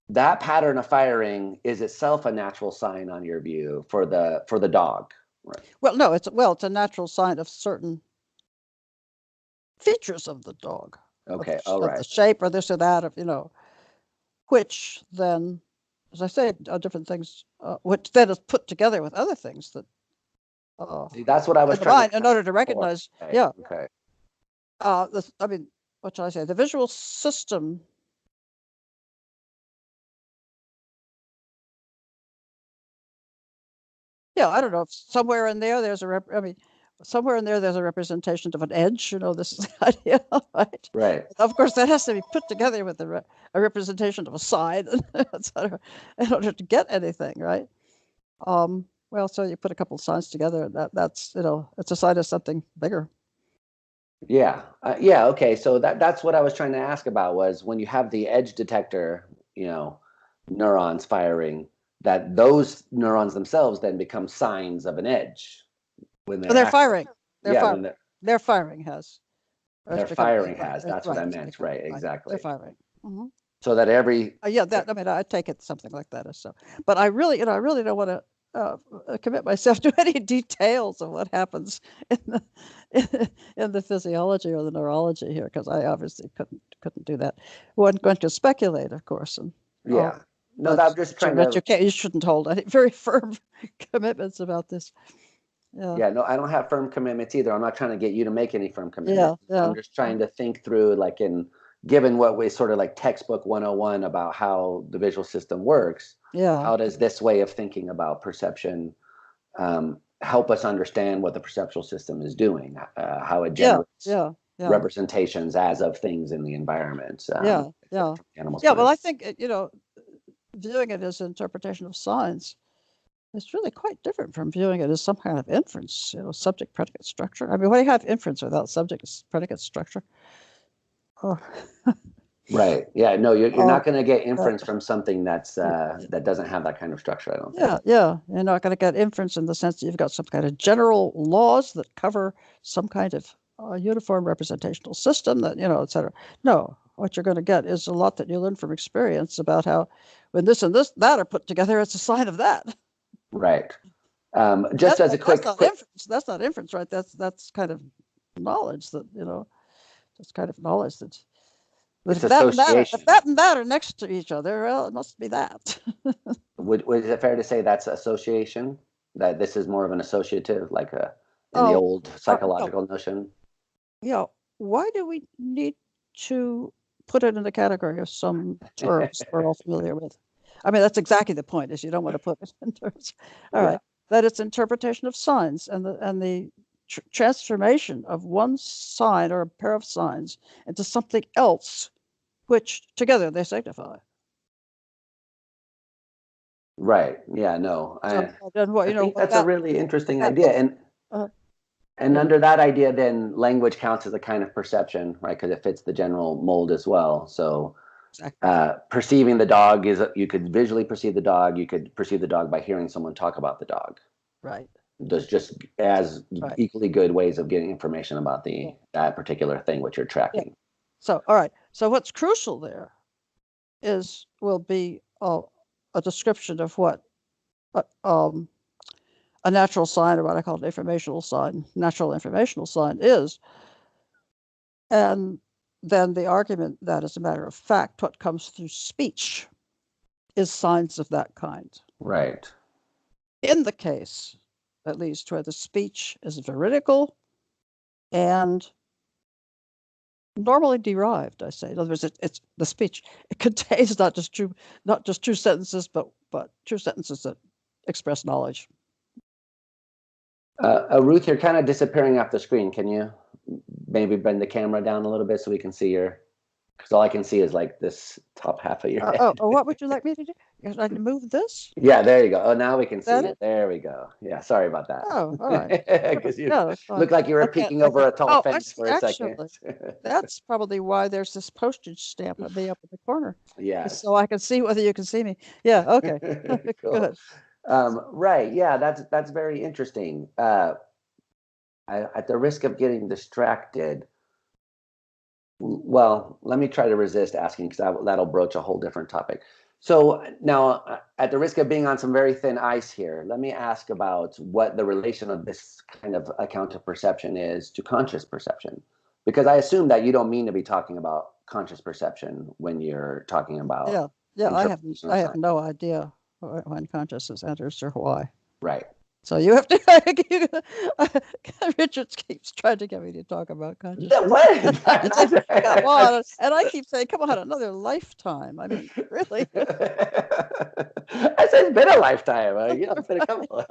that pattern of firing is itself a natural sign on your view for the dog, right? Well, no, it's a natural sign of certain features of the dog. Okay, all right. The shape or this or that of which then, as I say, are different things, which then is put together with other things that. See, that's what I was trying in order to recognize. Okay. Yeah. Okay. I mean, what shall I say? The visual system. Yeah, I don't know if somewhere in there there's somewhere in there there's a representation of an edge. This is the idea, right? Right. Of course, that has to be put together with a representation of a side, etc., in order to get anything, right? Well, so you put a couple of signs together, that's it's a sign of something bigger. Yeah. Yeah. Okay. So that's what I was trying to ask about, was when you have the edge detector, neurons firing, that those neurons themselves then become signs of an edge when they're They're active. firing. They're Yeah, firing. when Their firing has. their firing has. That's what I meant. Right, exactly. They're firing. Mm-hmm. So that every Yeah, that I mean, I take it something like that or so. But I really, I really don't want to commit myself to any details of what happens in the physiology or the neurology here, because I obviously couldn't do that. One going to speculate, of course, and yeah. No, but I'm just trying to. you shouldn't hold any very firm commitments about this. Yeah. Yeah, no, I don't have firm commitments either. I'm not trying to get you to make any firm commitments. Yeah. I'm just trying to think through, like, given what we sort of like textbook 101 about how the visual system works, Yeah. how does this way of thinking about perception help us understand what the perceptual system is doing, how it generates representations as of things in the environment. Animals. Yeah, well, I think, viewing it as interpretation of signs, it's really quite different from viewing it as some kind of inference, subject predicate structure. I mean, when you have inference without subject predicate structure. Oh. Right. Yeah. No, you're not going to get inference from something that's that doesn't have that kind of structure, I don't think. Yeah. You're not going to get inference in the sense that you've got some kind of general laws that cover some kind of uniform representational system that, et cetera. No, what you're going to get is a lot that you learn from experience about how when this and that are put together, it's a sign of that. Right. Just as a quick, inference. That's not inference, right? That's kind of knowledge that, that's kind of knowledge that. But if that and that are next to each other, well, it must be that. Is it fair to say that's association? That this is more of an associative, like in the old psychological notion? Yeah. Why do we need to put it in the category of some terms we're all familiar with? I mean, that's exactly the point, is you don't want to put it in terms. All right. That it's interpretation of signs and the transformation of one sign or a pair of signs into something else, which together they signify. Right. Yeah. No. I think that's a really interesting idea, and under that idea, then language counts as a kind of perception, right? Because it fits the general mold as well. So. Perceiving the dog you could visually perceive the dog. You could perceive the dog by hearing someone talk about the dog. Right. There's just as equally good ways of getting information about that particular thing which you're tracking. Yeah. So, all right. So what's crucial there will be a description of what a natural sign, or what I call an informational sign, natural informational sign is. And then the argument that, as a matter of fact, what comes through speech is signs of that kind. Right. In the case, at least, where the speech is veridical and normally derived, I say. In other words, it's the speech. It contains not just true sentences, but true sentences that express knowledge. Ruth, you're kind of disappearing off the screen. Can you maybe bend the camera down a little bit so we can see because all I can see is like this top half of your head. What would you like me to do? Should I move this? Yeah, there you go. Oh, now we can see it. There we go. Yeah, sorry about that. Oh, all right. Because you look like you were peeking over a tall fence for a second. That's probably why there's this postage stamp of me up in the corner. Yeah. So I can see whether you can see me. Yeah. Okay. Cool. Good. Right. Yeah. That's very interesting. At the risk of getting distracted, well, let me try to resist asking, because that'll broach a whole different topic. So now, at the risk of being on some very thin ice here, let me ask about what the relation of this kind of account of perception is to conscious perception, because I assume that you don't mean to be talking about conscious perception when you're talking about. Yeah. I have no idea when consciousness enters or why. Right. So you have to. Richard keeps trying to get me to talk about consciousness. What? Come on, and I keep saying, "Come on, another lifetime." I mean, really. I said it's been a lifetime. It's been a couple.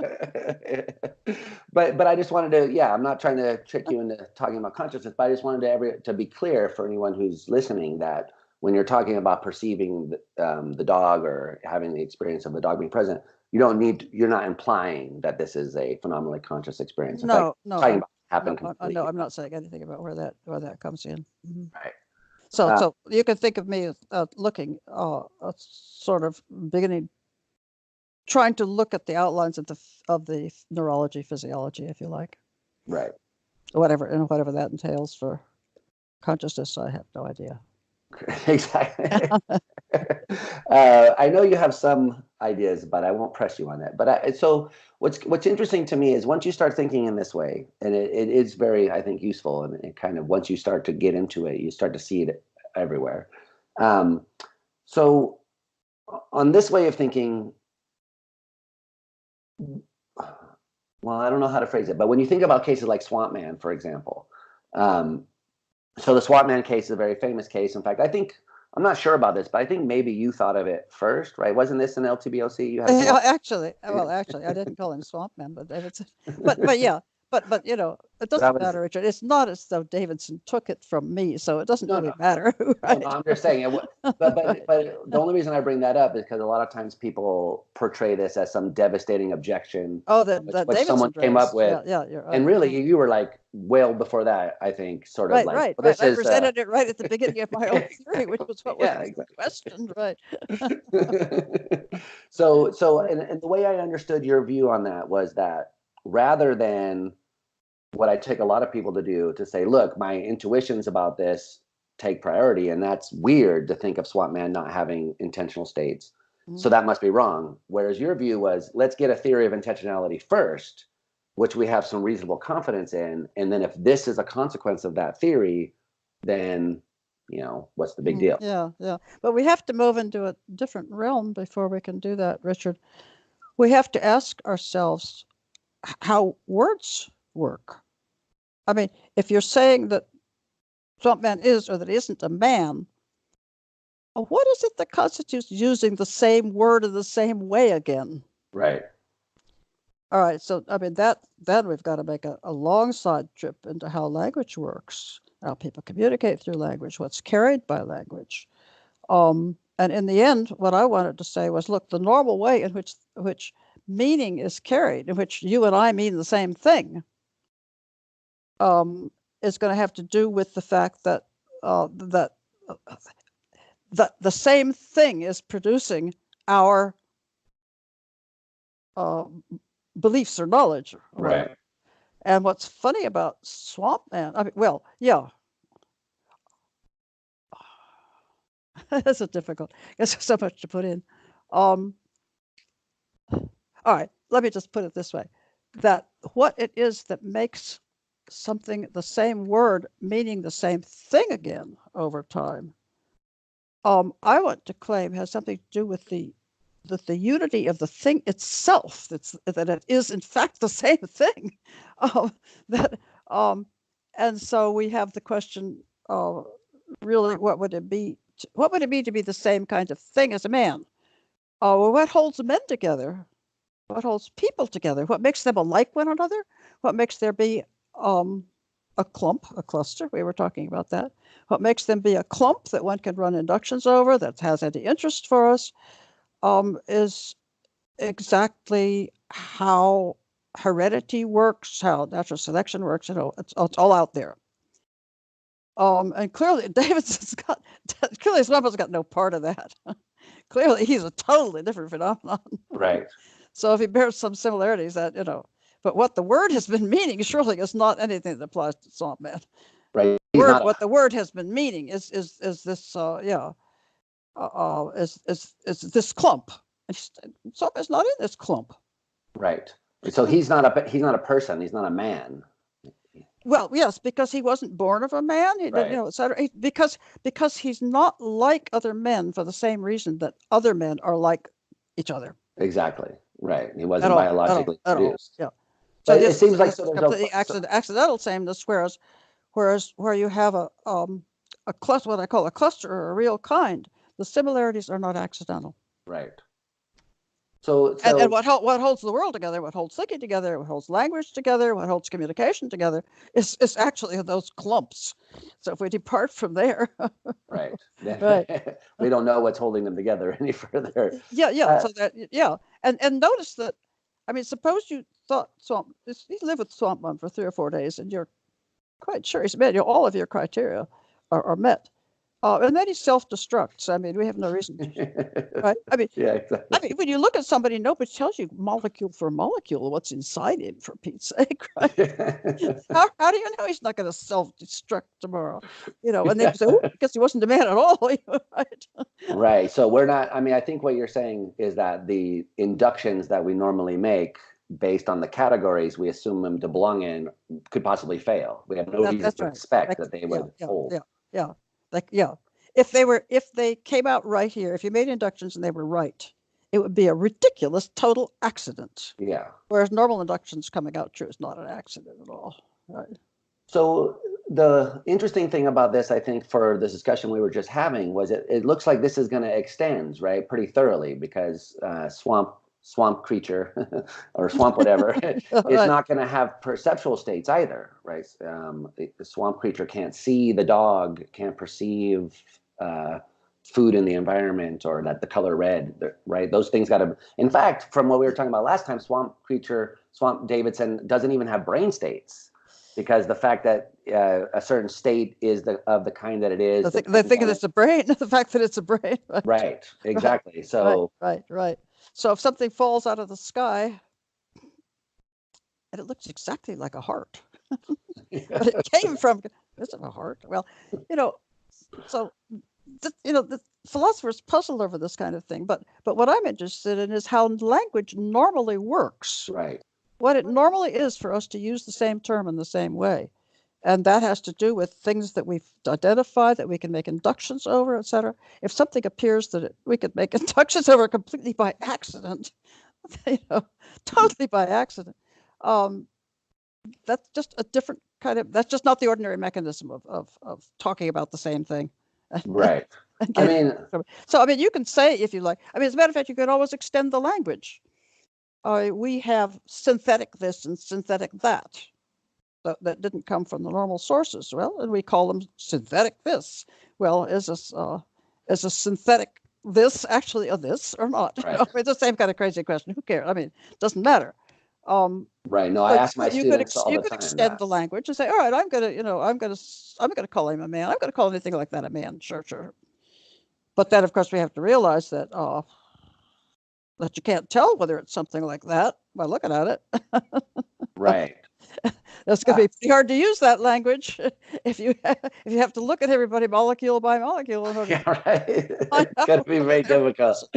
But I just wanted to. Yeah, I'm not trying to trick you into talking about consciousness, but I just wanted to be clear for anyone who's listening that when you're talking about perceiving the dog or having the experience of the dog being present, you're not implying that this is a phenomenally conscious experience. No. I'm not saying anything about where that comes in. Mm-hmm. Right. So you can think of me as looking sort of beginning trying to look at the outlines of the neurology, physiology, if you like. Right. Whatever that entails for consciousness, I have no idea. Exactly. I know you have some ideas, but I won't press you on that. But so what's interesting to me is once you start thinking in this way, and it is very, I think, useful, and it kind of once you start to get into it, you start to see it everywhere. So on this way of thinking, well, I don't know how to phrase it, but when you think about cases like Swamp Man, for example, so the Swamp Man case is a very famous case. In fact, I'm not sure about this, but I think maybe you thought of it first, right? Wasn't this an LTBOC? You had actually, I didn't call him Swamp Man, but yeah, but it doesn't matter, Richard. It's not as though Davidson took it from me, so it doesn't really matter. Right? No, I'm just saying it. But the only reason I bring that up is because a lot of times people portray this as some devastating objection. Oh, that someone came up with. Yeah, you're right. And really, you were like well before that, I think, sort of right. Well, I presented it right at the beginning of my own theory, which was what was exactly. questioned, right? So, and the way I understood your view on that was that rather than what I take a lot of people to do to say, look, my intuitions about this take priority, and that's weird to think of Swamp Man not having intentional states. Mm-hmm. So that must be wrong. Whereas your view was, let's get a theory of intentionality first, which we have some reasonable confidence in. And then if this is a consequence of that theory, then, what's the big deal? Yeah. But we have to move into a different realm before we can do that, Richard. We have to ask ourselves how words work. I mean, if you're saying that Swamp Man is or that isn't a man, what is it that constitutes using the same word in the same way again? Right. All right. So, I mean, then we've got to make a long side trip into how language works, how people communicate through language, what's carried by language. And in the end, what I wanted to say was, look, the normal way in which meaning is carried, in which you and I mean the same thing, is going to have to do with the fact that the same thing is producing our beliefs or knowledge. Right. And what's funny about Swamp Man, yeah. That's a difficult. There's so much to put in. All right, let me just put it this way: that what it is that makes something the same word meaning the same thing again over time, I want to claim has something to do with the unity of the thing itself. That it is in fact the same thing. And so we have the question: really, what would it be? What would it be to be the same kind of thing as a man? Well, what holds men together? What holds people together? What makes them alike one another? What makes there be a clump, a cluster? We were talking about that. What makes them be a clump that one can run inductions over, that has any interest for us, is exactly how heredity works, how natural selection works. It's all out there. And clearly, clearly Swampman's got no part of that. Clearly, he's a totally different phenomenon. Right. So if he bears some similarities, but what the word has been meaning surely is not anything that applies to Swamp Man. Right. What the word has been meaning is this is this clump. Swamp Man's not in this clump. Right. So he's not a person. He's not a man. Well, yes, because he wasn't born of a man, etc. Because he's not like other men for the same reason that other men are like each other. Exactly. Right. He wasn't biologically produced. Yeah. So it seems like so completely accidental sameness, whereas where you have a cluster, what I call a cluster or a real kind, the similarities are not accidental. Right. So and what holds the world together, what holds thinking together, what holds language together, what holds communication together is actually those clumps. So if we depart from there, right, right, we don't know what's holding them together any further. Yeah. And notice that. I mean, suppose you thought you live with Swamp Man for 3 or 4 days, and you're quite sure he's met all of your criteria are met. And then he self-destructs. I mean, we have no reason to, right? I mean, Yeah, exactly. I mean, when you look at somebody, nobody tells you molecule for molecule what's inside him, for Pete's sake, right? How do you know he's not going to self-destruct tomorrow? And they say, oh, because he wasn't a man at all, right? Right. So we're not, I mean, I think what you're saying is that the inductions that we normally make based on the categories we assume them to belong in could possibly fail. We have no reason That's to right. expect that they would hold. Yeah. If they came out right here, if you made inductions and they were right, it would be a ridiculous total accident. Yeah. Whereas normal inductions coming out true is not an accident at all. Right. So the interesting thing about this, I think, for this discussion we were just having was it looks like this is going to extend, right, pretty thoroughly, because swamp creature or swamp whatever is not going to have perceptual states either, right? The swamp creature can't see the dog, can't perceive food in the environment, or that the color red, right? Those things got to, in fact, from what we were talking about last time, swamp Davidson doesn't even have brain states, because the fact that a certain state is of the kind that it is. They think it's a brain, the fact that it's a brain. Right, exactly. Right. So right. So if something falls out of the sky and it looks exactly like a heart, but it came from, is it a heart? Well, so the philosophers puzzle over this kind of thing. But what I'm interested in is how language normally works. Right. What it normally is for us to use the same term in the same way. And that has to do with things that we've identified that we can make inductions over, et cetera. If something appears that we could make inductions over completely by accident, totally by accident, that's just a different kind of, that's just not the ordinary mechanism of talking about the same thing. Right. I mean, you can say, if you like, as a matter of fact, you can always extend the language. We have synthetic this and synthetic that. That didn't come from the normal sources. Well, and we call them synthetic this. Well, is a synthetic this actually a this or not? Right. It's the same kind of crazy question. Who cares? It doesn't matter. Right. No, I ask my students all the time. You could extend the language and say, all right, I'm gonna call him a man. I'm gonna call anything like that a man. Sure. But then, of course, we have to realize that that you can't tell whether it's something like that by looking at it. Right. It's going to be pretty hard to use that language if you have to look at everybody molecule by molecule. Yeah, right. It's going to be very difficult.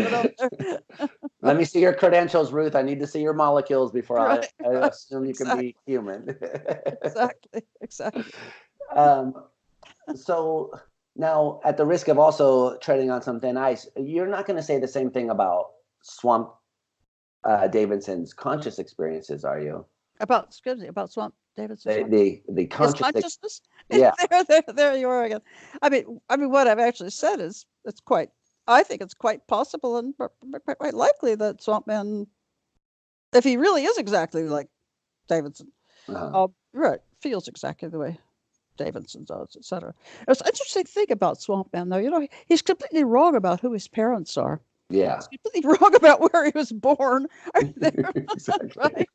Let me see your credentials, Ruth. I need to see your molecules before I assume you can be human. Exactly. So now, at the risk of also treading on some thin ice, you're not going to say the same thing about Swamp Davidson's conscious experiences, are you? About Swamp Davidson. The consciousness. Yeah. there you are again. What I've actually said is I think it's quite possible and quite likely that Swamp Man, if he really is exactly like Davidson, right, feels exactly the way Davidson does, etc. It's an interesting thing about Swamp Man, though. He's completely wrong about who his parents are. Yeah. He's completely wrong about where he was born. Exactly. Right?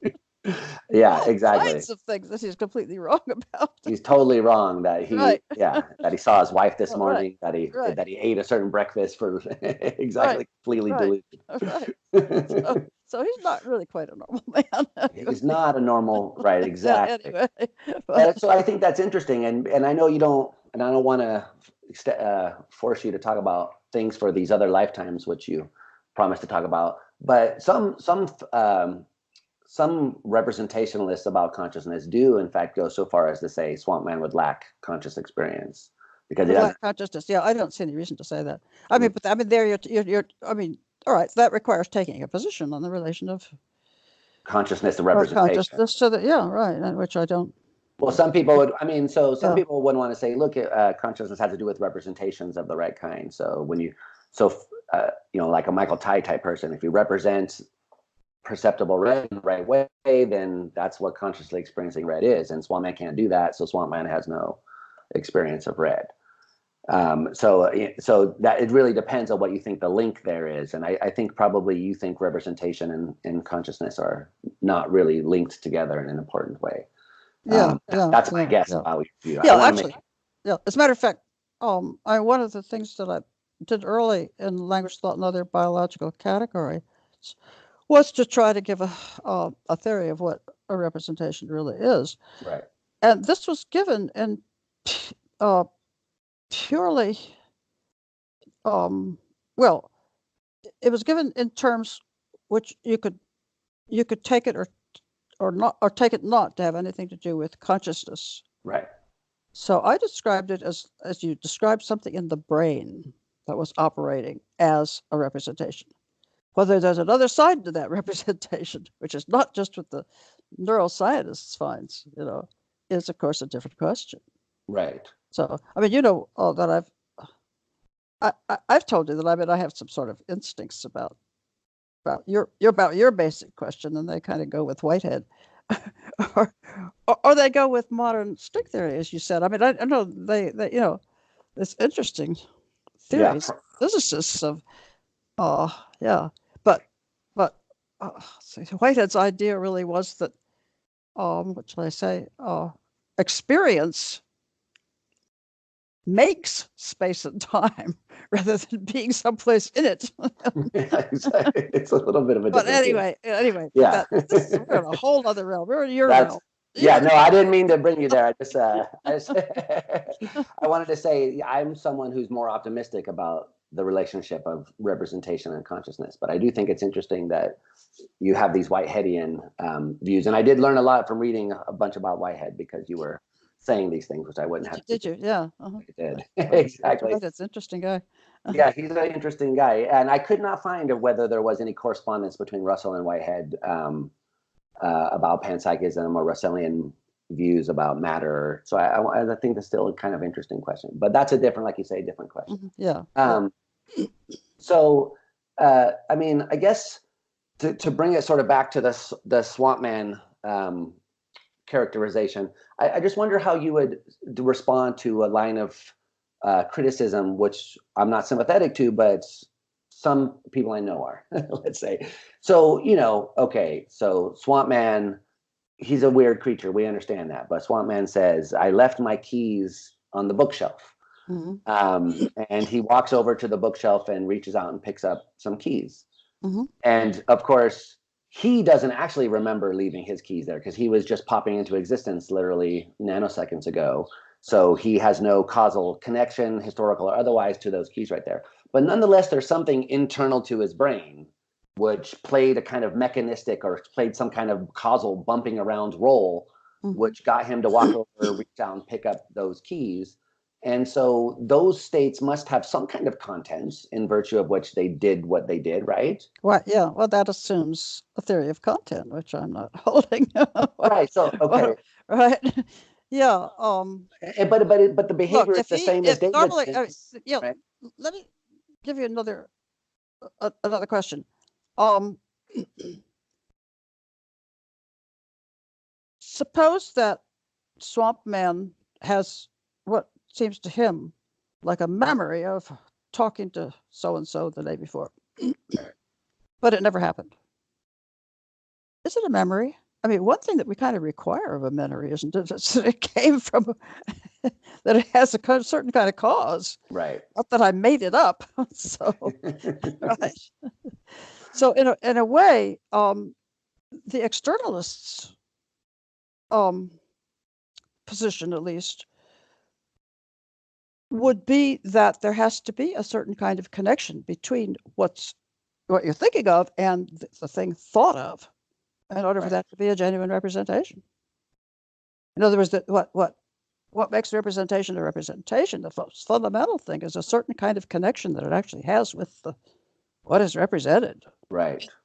Yeah, exactly. Kinds of things that he's completely wrong about. He's totally wrong that he that he saw his wife this morning, that he ate a certain breakfast for exactly completely delusional. Right. So he's not really quite a normal man. He's not a normal, right? Exactly. Anyway, so I think that's interesting, and I know you don't, and I don't want to force you to talk about things for these other lifetimes, which you promised to talk about. But some representationalists about consciousness do, in fact, go so far as to say Swamp Man would lack conscious experience because he doesn't. Consciousness. Yeah, I don't see any reason to say that. There you're. All right. That requires taking a position on the relation of consciousness to representation. Consciousness to right, which I don't. Well, some people would. Some people would want to say, look, consciousness has to do with representations of the right kind. So when like a Michael Tai type person, if you represent perceptible red in the right way, then that's what consciously experiencing red is. And Swamp Man can't do that, so Swamp Man has no experience of red. So that it really depends on what you think the link there is. And I think probably you think representation and consciousness are not really linked together in an important way. That's my guess about your view. Yeah, actually. As a matter of fact, one of the things that I did early in language thought and other biological categories was to try to give a theory of what a representation really is. Right. And this was given in purely, well, it was given in terms which you could take it or not, or take it not to have anything to do with consciousness. Right. So I described it as you described something in the brain that was operating as a representation. Whether there's another side to that representation, which is not just what the neuroscientists finds, is of course a different question. Right. So I mean, that I've told you that I have some sort of instincts about your basic question, and they kind of go with Whitehead, or they go with modern string theory, as you said. I mean, I know they it's interesting theories, Yeah. physicists of, but Whitehead's idea really was that, what shall I say, experience makes space and time rather than being someplace in it. Yeah, exactly. It's a little bit of a. But anyway, yeah, we're in a whole other realm. We're in your realm. Yeah, no, I didn't mean to bring you there. I just I wanted to say I'm someone who's more optimistic about the relationship of representation and consciousness, but I do think it's interesting that you have these Whiteheadian views, and I did learn a lot from reading a bunch about Whitehead because you were saying these things, which I wouldn't have. Did you? Yeah. I did. Exactly. That's an interesting guy. Yeah, he's an interesting guy, and I could not find whether there was any correspondence between Russell and Whitehead about panpsychism or Russellian views about matter. So I think that's still a kind of interesting question, but that's a different, like you say, different question. Yeah. So, I mean, I guess to bring it sort of back to the swamp man characterization, I just wonder how you would respond to a line of criticism, which I'm not sympathetic to, but some people I know are, let's say. So, okay, so Swamp Man, he's a weird creature. We understand that. But Swamp Man says, I left my keys on the bookshelf. Mm-hmm. And he walks over to the bookshelf and reaches out and picks up some keys. Mm-hmm. And of course, he doesn't actually remember leaving his keys there because he was just popping into existence literally nanoseconds ago. So he has no causal connection, historical or otherwise, to those keys right there. But nonetheless, there's something internal to his brain which played a kind of mechanistic or played some kind of causal bumping around role, mm-hmm. which got him to walk over, reach out and pick up those keys. And so those states must have some kind of contents in virtue of which they did what they did, right? Right. Yeah. Well, that assumes a theory of content, which I'm not holding. Right. So, okay. Right. Yeah. But the behavior is the same as David's. Normally, right? Let me give you another question. Suppose that Swamp Man has what seems to him like a memory of talking to so-and-so the day before, but it never happened. Is it a memory? I mean, one thing that we kind of require of a memory, isn't it? It's that it came from, that it has a certain kind of cause. Right. Not that I made it up. So, right. So in a way, the externalists' position, at least, would be that there has to be a certain kind of connection between what you're thinking of and the thing thought of, in order for that to be a genuine representation. In other words, that what makes representation a representation, the fundamental thing, is a certain kind of connection that it actually has with what is represented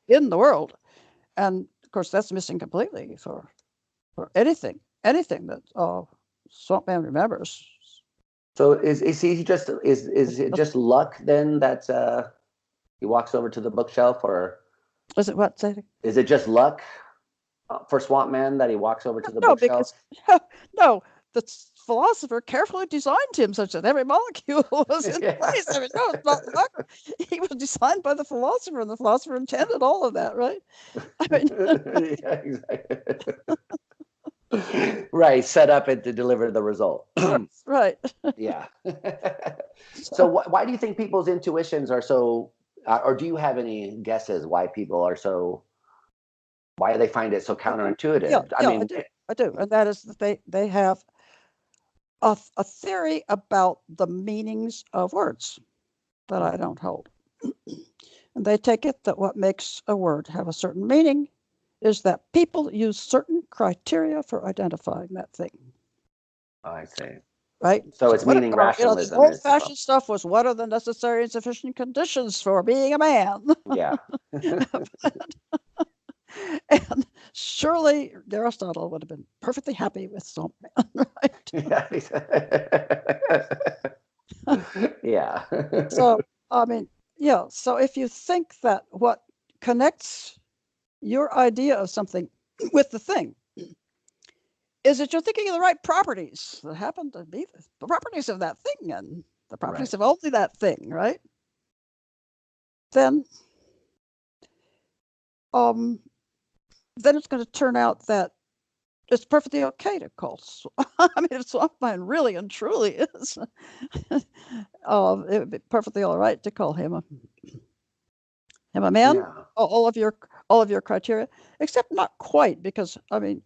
in the world. And of course, that's missing completely for anything that Swamp Man remembers. So is it just luck then that he walks over to the bookshelf, or is it what? Is it just luck for Swamp Man that he walks over to the bookshelf? No, the philosopher carefully designed him such that every molecule was in place. I mean, no, it's not luck. He was designed by the philosopher, and the philosopher intended all of that, right? I mean, yeah, exactly. Right, set up and to deliver the result. Right. Yeah. So why do you think people's intuitions are so, or do you have any guesses why people are so, why they find it so Yeah, counterintuitive? I yeah, mean, I do, and that is that they have a theory about the meanings of words that I don't hold. And they take it that what makes a word have a certain meaning is that people use certain criteria for identifying that thing. I see. Right? So So it's meaning the rationalism is the old-fashioned stuff was what are the necessary and sufficient conditions for being a man? yeah. And surely Aristotle would have been perfectly happy with some man, right? Yeah. So, I mean, yeah. So if you think that what connects your idea of something with the thing is that you're thinking of the right properties that happen to be the properties of that thing and the properties Right. of only that thing, right? Then, then it's going to turn out that it's perfectly okay to call. I mean, if swamp man really and truly is, it would be perfectly all right to call him a man. Yeah. All of your criteria, except not quite, because I mean,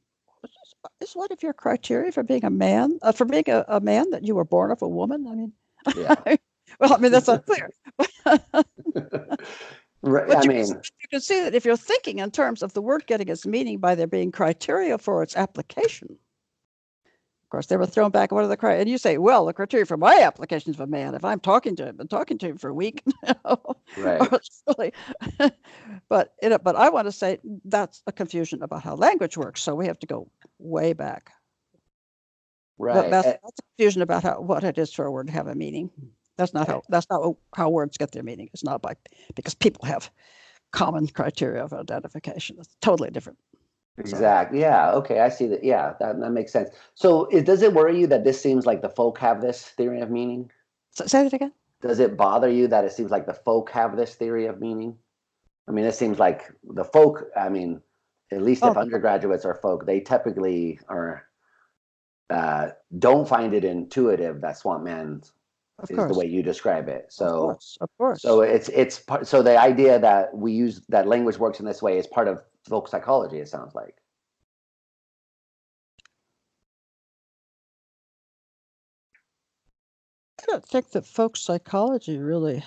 is one of your criteria for being a man, for being a man, that you were born of a woman? I mean, Yeah. well, I mean that's unclear. Right. But I you mean, can see that if you're thinking in terms of the word getting its meaning by there being criteria for its application. Of course, they were thrown back. What are the criteria? And you say, well, the criteria for my application of a man, if I'm talking to him, been talking to him for a week, right. really, but I want to say that's a confusion about how language works. So we have to go way back. Right. That's a confusion about what it is for a word to have a meaning. That's not how words get their meaning. It's not because people have common criteria of identification. It's totally different. Exactly. Yeah. Okay. I see that. Yeah, that makes sense. So, does it worry you that this seems like the folk have this theory of meaning? So say it again. Does it bother you that it seems like the folk have this theory of meaning? I mean, it seems like the folk. I mean, at least if undergraduates are folk, they typically are don't find it intuitive that swamp man is the way you describe it. So, of course. So so the idea that we use that language works in this way is part of folk psychology. It sounds like. I don't think that folk psychology really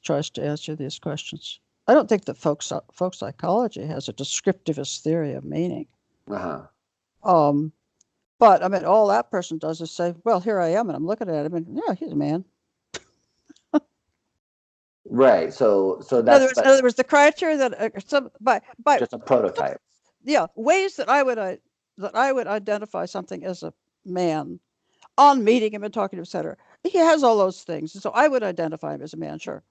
tries to answer these questions. I don't think that folk psychology has a descriptivist theory of meaning. But I mean, all that person does is say, "Well, here I am, and I'm looking at him, and yeah, he's a man." Right. So in other words, the criteria that by just a prototype. Yeah, ways that I would identify something as a man on meeting him and talking to him, etc. He has all those things, so I would identify him as a man, sure.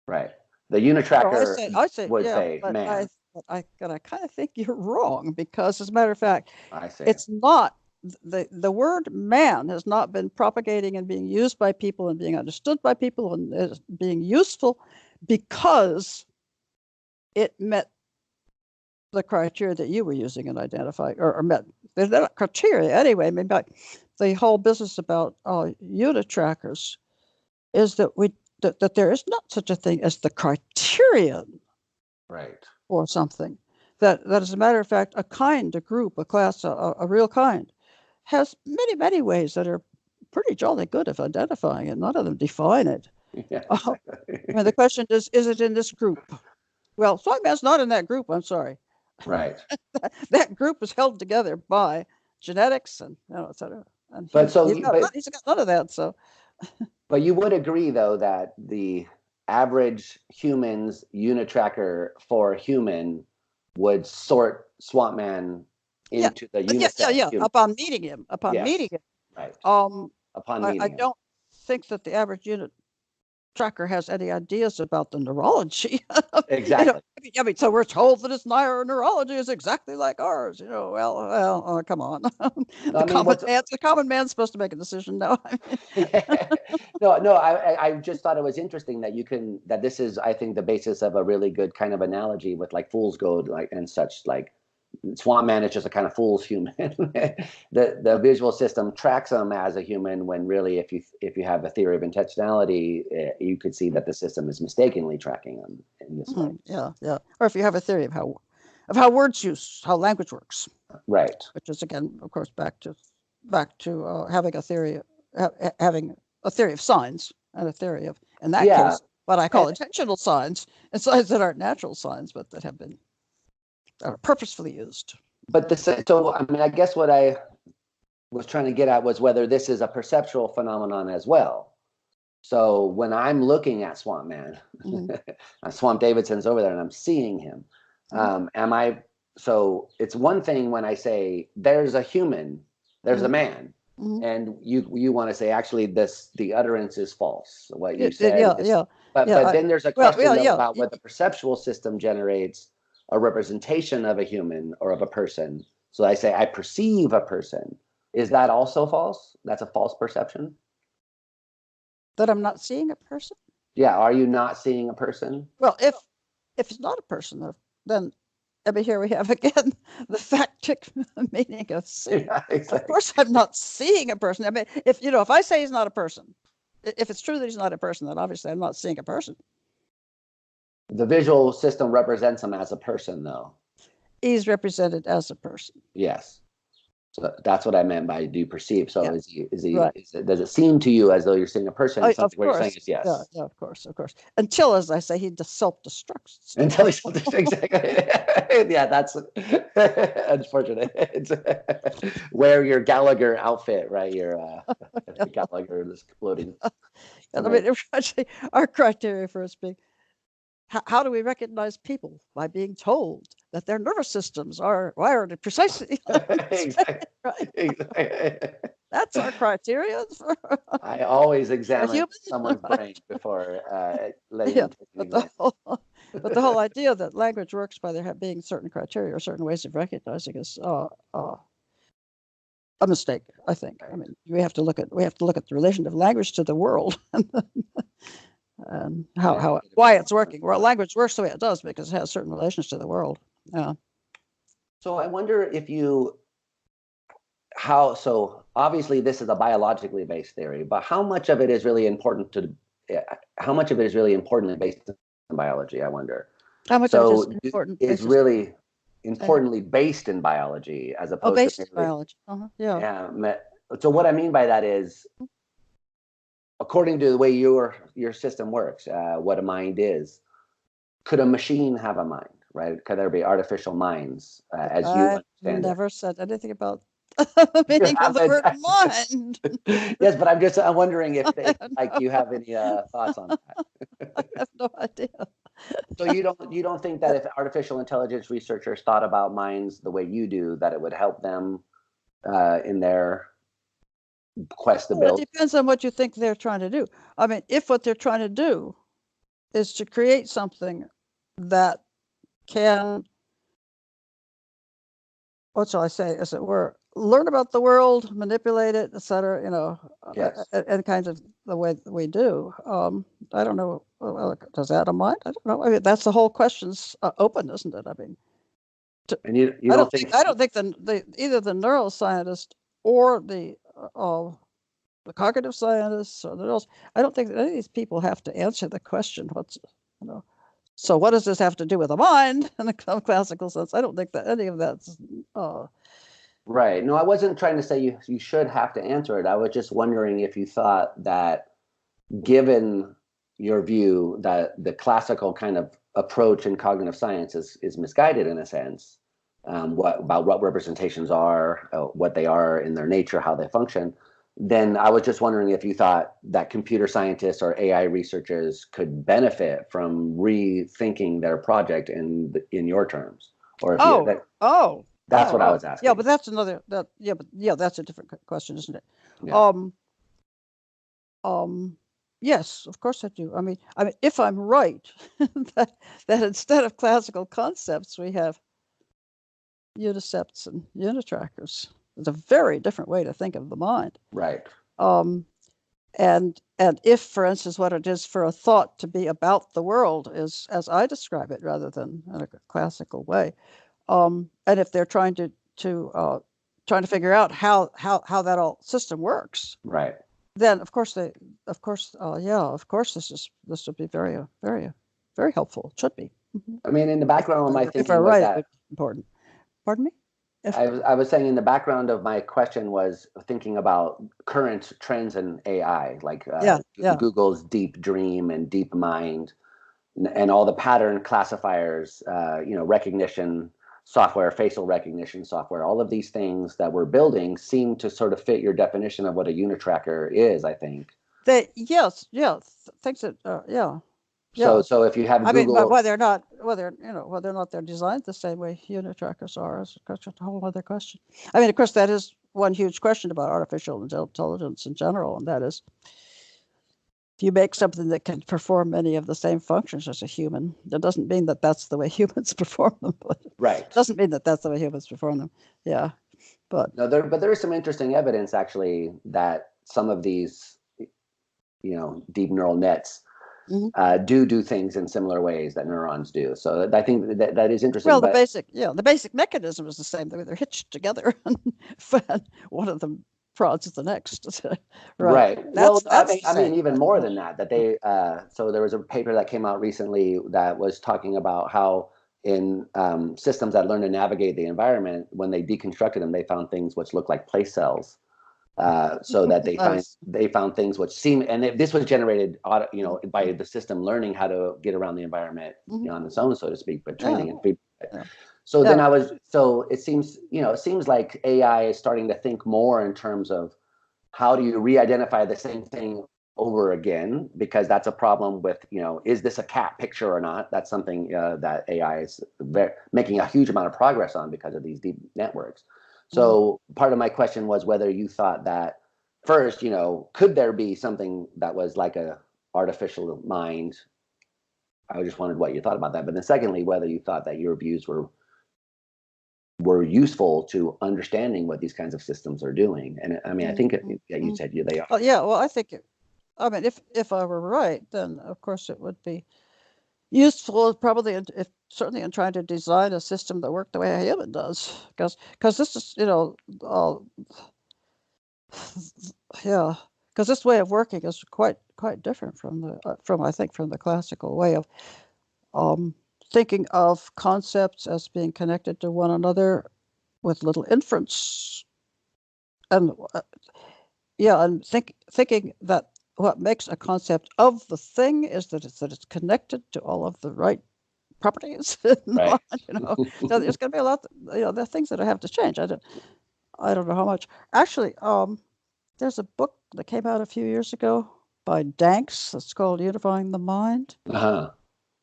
Right. The unitracker would yeah, say but man. I kind of think you're wrong, because as a matter of fact, I see. It's not the word man has not been propagating and being used by people and being understood by people and is being useful because it met the criteria that you were using and identifying, or met. They're not criteria anyway. I mean, but the whole business about unitrackers is that that there is not such a thing as the criterion, right, for something. That as a matter of fact, a kind, a group, a class, a real kind, has many ways that are pretty jolly good of identifying it. None of them define it. Yeah. I mean, the question is it in this group? Well, swamp man's not in that group. I'm sorry. Right. That group is held together by genetics and et cetera. And but he's got none of that. So. But you would agree, though, that the average human's unitracker for human would sort swamp man into the unisex. Yeah. Upon meeting him. Right. Upon meeting him. I don't think that the average unit tracker has any ideas about the neurology. Exactly. I mean, so we're told that his neurology is exactly like ours. Well, come on. The common man's supposed to make a decision now. No. I just thought it was interesting that this is, I think, the basis of a really good kind of analogy with like fool's gold, like and such, like Swamp Man is just a kind of fool's human. The visual system tracks him as a human when really, if you have a theory of intentionality, you could see that the system is mistakenly tracking him in this way. Yeah. Or if you have a theory of how words use, how language works. Right. Which is again, of course, back to having a theory of signs and a theory of, in that case, what I call intentional signs, and signs that aren't natural signs, but that are purposefully used. But so I mean, I guess what I was trying to get at was whether this is a perceptual phenomenon as well. So when I'm looking at Swamp Man, Swamp Davidson's over there, and I'm seeing him. So it's one thing when I say there's a human, there's a man, and you want to say actually the utterance is false. What you said, but then there's a question about what the perceptual system generates a representation of a human or of a person. So I say I perceive a person. Is that also false? That's a false perception. That I'm not seeing a person? Yeah, are you not seeing a person? Well, if it's not a person, then here we have again the factic meaning of seeing. Yeah, exactly. Of course, I'm not seeing a person. I mean, if I say he's not a person, if it's true that he's not a person, then obviously I'm not seeing a person. The visual system represents him as a person, though. He's represented as a person. Yes. So that's what I meant by do you perceive. So is he right. Does it seem to you as though you're seeing a person? Of course. What you're saying is yes. Yeah, of course. Until, as I say, he self-destructs. Until he self-destructs, exactly. Yeah, that's unfortunate. It's wear your Gallagher outfit, right? Your Gallagher is exploding. I mean, actually, our criteria for us being, how do we recognize people? By being told that their nervous systems are wired precisely. Exactly. Right? Exactly. That's our criteria. I always examine someone's brain before letting them take the but the whole idea that language works by there being certain criteria or certain ways of recognizing is a mistake, I think. I mean, we have to look at the relation of language to the world. And why it's working. Well, language works the way it does because it has certain relations to the world. Yeah. So I wonder so obviously this is a biologically based theory, but how much of it is really important and based in biology, I wonder. How much of it is important? It's really importantly based in biology as opposed based to in biology. Yeah. So what I mean by that is, according to the way your system works, what a mind is, could a machine have a mind, right? Could there be artificial minds as you understand it? I never said anything about the meaning of the word mind. Yes, but I'm wondering if you have any thoughts on that. I have no idea. So you don't think that if artificial intelligence researchers thought about minds the way you do, that it would help them in their quest to build? It depends on what you think they're trying to do. I mean, if what they're trying to do is to create something that can, what shall I say, as it were, learn about the world, manipulate it, etc. Yes. And kind of the way that we do. I don't know. Does that a mind? I don't know. I mean, that's the whole question's open, isn't it? I mean, and you don't think I don't think either the neuroscientist or the cognitive scientists or the neurals, I don't think that any of these people have to answer the question. So what does this have to do with the mind in the classical sense? I don't think that any of that's. Right. No, I wasn't trying to say you should have to answer it. I was just wondering if you thought that, given your view that the classical kind of approach in cognitive science is misguided in a sense, about what representations are, what they are in their nature, how they function, then I was just wondering if you thought that computer scientists or AI researchers could benefit from rethinking their project in your terms, or if that's what I was asking. Yeah, but that's another. That's a different question, isn't it? Yeah. Yes, of course I do. I mean, if I'm right, that instead of classical concepts, we have unicepts and unitrackers. It's a very different way to think of the mind. Right. And if, for instance, what it is for a thought to be about the world is as I describe it, rather than in a classical way, And if they're trying to figure out how that all system works, Right. then of course this would be very helpful. It should be. I mean, in the background of my If thinking I was write it, that would be important. Pardon me? If, I was saying in the background of my question was thinking about current trends in AI, like yeah. Google's Deep Dream and Deep Mind, and all the pattern classifiers, recognition software, facial recognition software, all of these things that we're building seem to sort of fit your definition of what a unitracker is, I think. Things that So if you have I mean, but Google, whether or not they're designed the same way unitrackers are is a whole other question. I mean, of course, that is one huge question about artificial intelligence in general, and that is, if you make something that can perform many of the same functions as a human, that doesn't mean that that's the way humans perform them. right? It doesn't mean that that's the way humans perform them. Yeah, but No, but there is some interesting evidence actually that some of these, deep neural nets do things in similar ways that neurons do. So I think that is interesting. Well, but the basic mechanism is the same. They're hitched together, and one of them prods the next. Right. Well, I mean, even more than Yeah. that. That they so there was a paper that came out recently that was talking about how in systems that learn to navigate the environment, when they deconstructed them, they found things which look like place cells. So that they found things which seem, and this was generated, by the system learning how to get around the environment on its own, so to speak, but training and feedback. Yeah. So then it seems like AI is starting to think more in terms of how do you re-identify the same thing over again, because that's a problem with, is this a cat picture or not? That's something that AI is making a huge amount of progress on because of these deep networks. So part of my question was whether you thought that first, could there be something that was like a artificial mind? I just wondered what you thought about that. But then secondly, whether you thought that your views were useful to understanding what these kinds of systems are doing. And I mean, I think you said they are. Oh, yeah. Well, I think, I mean, if I were right, then of course it would be useful, probably, certainly in trying to design a system that worked the way a human does, because this is, because this way of working is quite different from the classical way of thinking of concepts as being connected to one another with little inference, and thinking that what makes a concept of the thing is that it's connected to all of the right properties. Right. So there's going to be a lot. There are things that I have to change. I don't know how much. Actually, there's a book that came out a few years ago by Danks. It's called Unifying the Mind.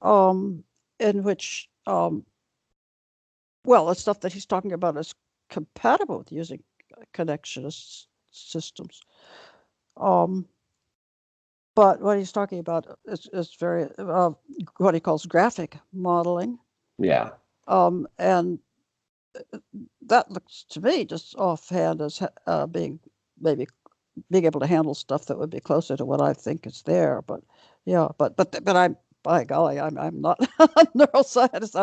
In which, the stuff that he's talking about is compatible with using connectionist systems. But what he's talking about is very what he calls graphic modeling. Yeah. And that looks to me just offhand as being able to handle stuff that would be closer to what I think is there. But yeah, but I'm, by golly, I'm not a neuroscientist.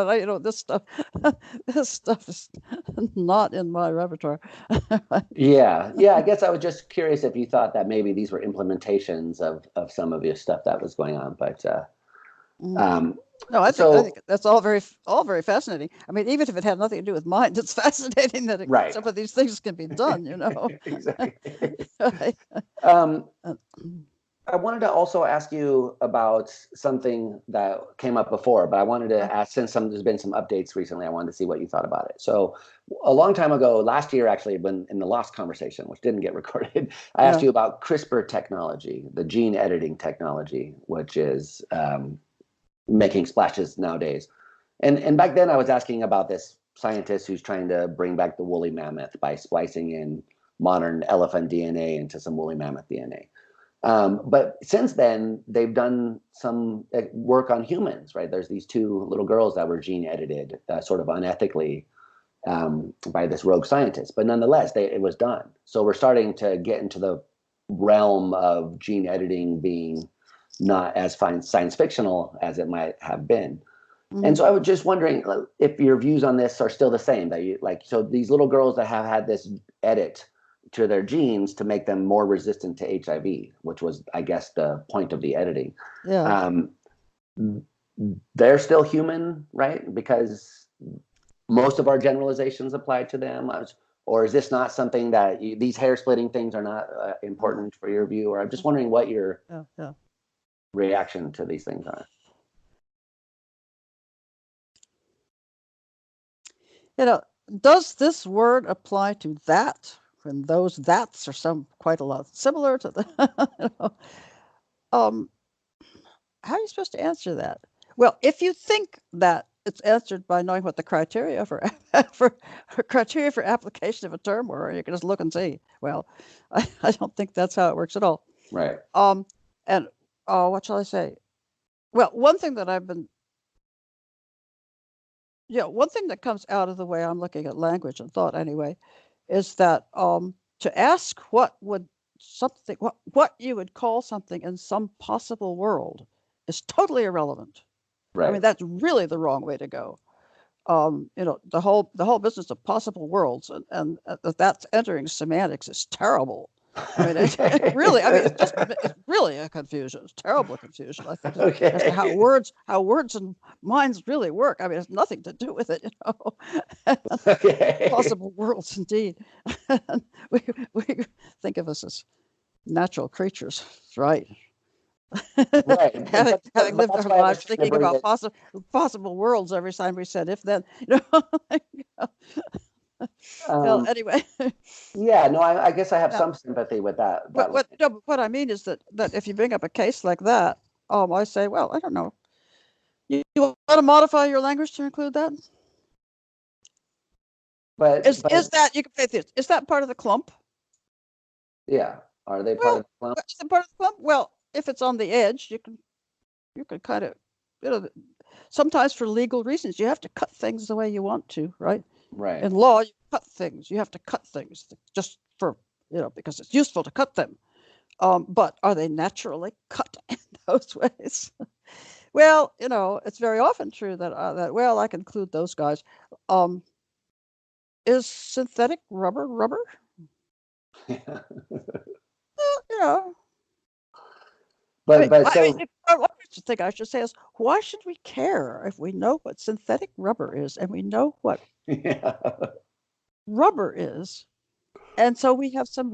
This stuff is not in my repertoire. Yeah. I guess I was just curious if you thought that maybe these were implementations of some of your stuff that was going on, but no, I think that's all very fascinating. I mean, even if it had nothing to do with mind, it's fascinating that some of these things can be done. Exactly. I wanted to also ask you about something that came up before, but I wanted to ask, since there's been some updates recently, I wanted to see what you thought about it. So a long time ago, last year, actually, when in the Lost conversation, which didn't get recorded, I asked you about CRISPR technology, the gene editing technology, which is making splashes nowadays. And back then I was asking about this scientist who's trying to bring back the woolly mammoth by splicing in modern elephant DNA into some woolly mammoth DNA. But since then, they've done some work on humans, right? There's these two little girls that were gene edited sort of unethically by this rogue scientist. But nonetheless, it was done. So we're starting to get into the realm of gene editing being not as science fictional as it might have been. And so I was just wondering if your views on this are still the same. That you like, so these little girls that have had this edit to their genes to make them more resistant to HIV, which was, I guess, the point of the editing. Yeah. Um, they're still human, right? Because most of our generalizations apply to them. Or is this not something that these hair splitting things are not important for your view? Or I'm just wondering what your reaction to these things are. Does this word apply to that? And those that's are quite a lot similar to the. How are you supposed to answer that? Well, if you think that it's answered by knowing what the criteria for criteria for application of a term were, you can just look and see. Well, I don't think that's how it works at all. Right. And what shall I say? Well, one thing that one thing that comes out of the way I'm looking at language and thought anyway, is that to ask what you would call something in some possible world is totally irrelevant. Right. I mean, that's really the wrong way to go. The whole business of possible worlds and that's entering semantics is terrible. I mean, it's really a confusion. It's terrible confusion, I think, as to how words and minds really work. I mean, it's nothing to do with it, Possible worlds, indeed. we think of us as natural creatures, right? Right. having lived our lives thinking about possible worlds every time we said if then, well, anyway. Yeah, no, I guess I have some sympathy with that. What I mean is that if you bring up a case like that, I say, well, I don't know. You want to modify your language to include that? But is that, you can say this, is that part of the clump? Yeah. Are they part of the clump? Is it part of the clump? Well, if it's on the edge, you can kind of, sometimes for legal reasons, you have to cut things the way you want to, right? Right. In law, you cut things. You have to cut things just for, because it's useful to cut them. But are they naturally cut in those ways? Well, it's very often true that I can include those guys. Is synthetic rubber? Well, But what I should say is, why should we care if we know what synthetic rubber is and we know what rubber is, and so we have some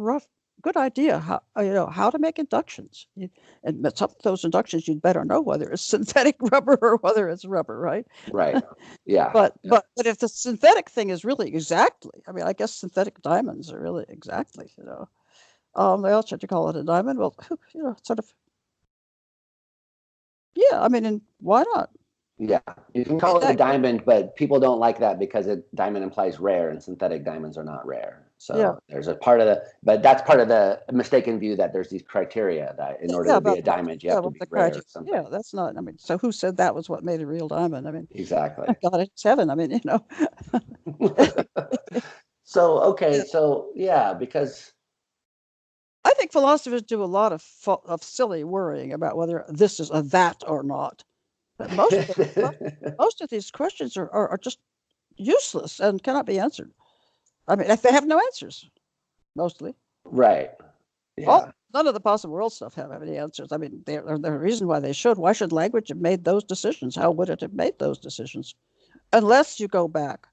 good idea how to make inductions. And some of those inductions, you'd better know whether it's synthetic rubber or whether it's rubber, right? Right. Yeah. But if the synthetic thing is really exactly, I mean, I guess synthetic diamonds are really exactly, they all try to call it a diamond. Well, sort of. Yeah, I mean, and why not? Yeah, you can call it a diamond, but people don't like that because diamond implies rare, and synthetic diamonds are not rare. So there's a part of but that's part of the mistaken view that there's these criteria that in order to be a diamond, you have to be rare or something. Yeah, that's not. I mean, so who said that was what made a real diamond? I mean, exactly. God, it's heaven. I mean, So okay, so yeah, because I think philosophers do a lot of silly worrying about whether this is a that or not. But most of these questions are just useless and cannot be answered. I mean, they have no answers, mostly. Right. Yeah. None of the possible world stuff have any answers. I mean, there's a reason why they should. Why should language have made those decisions? How would it have made those decisions? Unless you go back.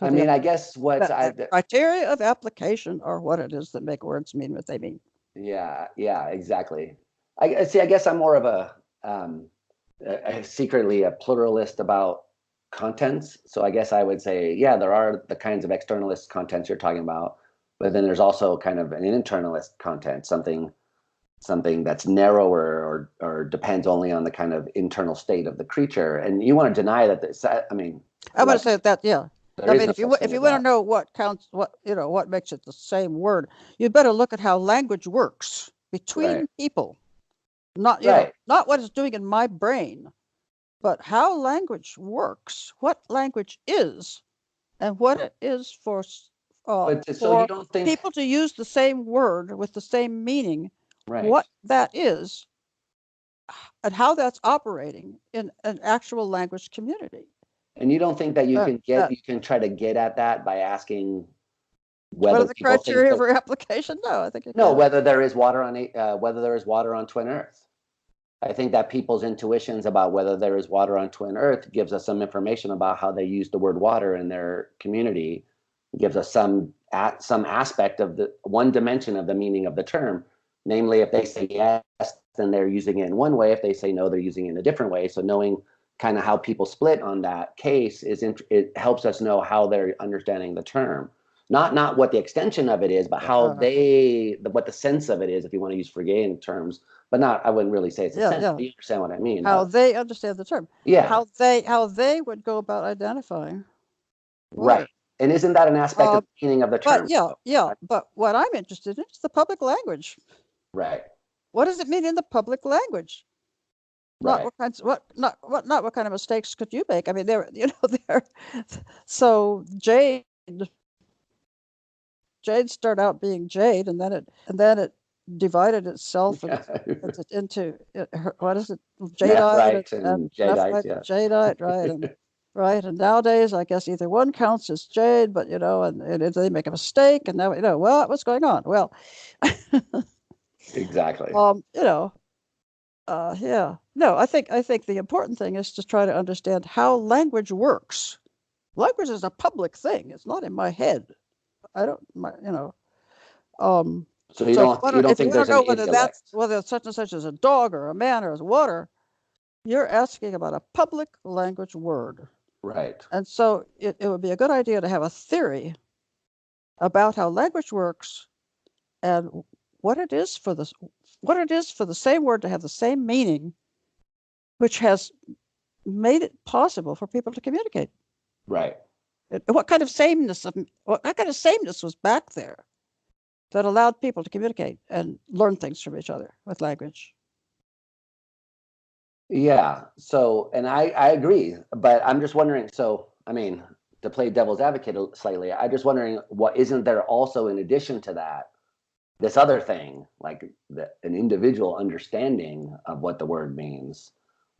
I guess the criteria of application are what it is that make words mean what they mean. Yeah, exactly. I guess I'm more of a secretly a pluralist about contents. So I guess I would say, yeah, there are the kinds of externalist contents you're talking about, but then there's also kind of an internalist content, something that's narrower or depends only on the kind of internal state of the creature. And you want to deny that this, I mean, I want to say that, yeah. I mean, if you want to know what counts, what makes it the same word, you better look at how language works between people, not not what it's doing in my brain, but how language works, what language is, and what it is for you don't think people to use the same word with the same meaning. Right. What that is and how that's operating in an actual language community. And you don't think that you can try to get at that by asking whether what are the people think criteria for application? No, I think whether there is water on Twin Earth. I think that people's intuitions about whether there is water on Twin Earth gives us some information about how they use the word water in their community. It gives us some aspect of the one dimension of the meaning of the term. Namely, if they say yes, then they're using it in one way. If they say no, they're using it in a different way. So knowing kind of how people split on that case it helps us know how they're understanding the term. Not what the extension of it is, but how what the sense of it is, if you want to use Freudian terms, but I wouldn't really say it's a sense. You understand what I mean? How they understand the term. Yeah. How they would go about identifying. Right. And isn't that an aspect of the meaning of the term? But But what I'm interested in is the public language. Right. What does it mean in the public language? Right. Not what kind of mistakes could you make? I mean, so jade started out being jade, and then it divided itself into what is it? Jadeite and jadeite, jadeite, right? And right, and nowadays I guess either one counts as jade, but and if they make a mistake, and now what's going on? Well, exactly. No, I think the important thing is to try to understand how language works. Language is a public thing. It's not in my head. I don't, So you don't think there's an idiolect? Whether such and such is a dog or a man or is water, you're asking about a public language word. Right. And so it would be a good idea to have a theory about how language works and what it is for the same word to have the same meaning, which has made it possible for people to communicate. Right. What kind of sameness was back there that allowed people to communicate and learn things from each other with language? Yeah. So, and I agree, but I'm just wondering. So, I mean, to play devil's advocate slightly, I'm just wondering, what isn't there also in addition to that, this other thing, like an individual understanding of what the word means,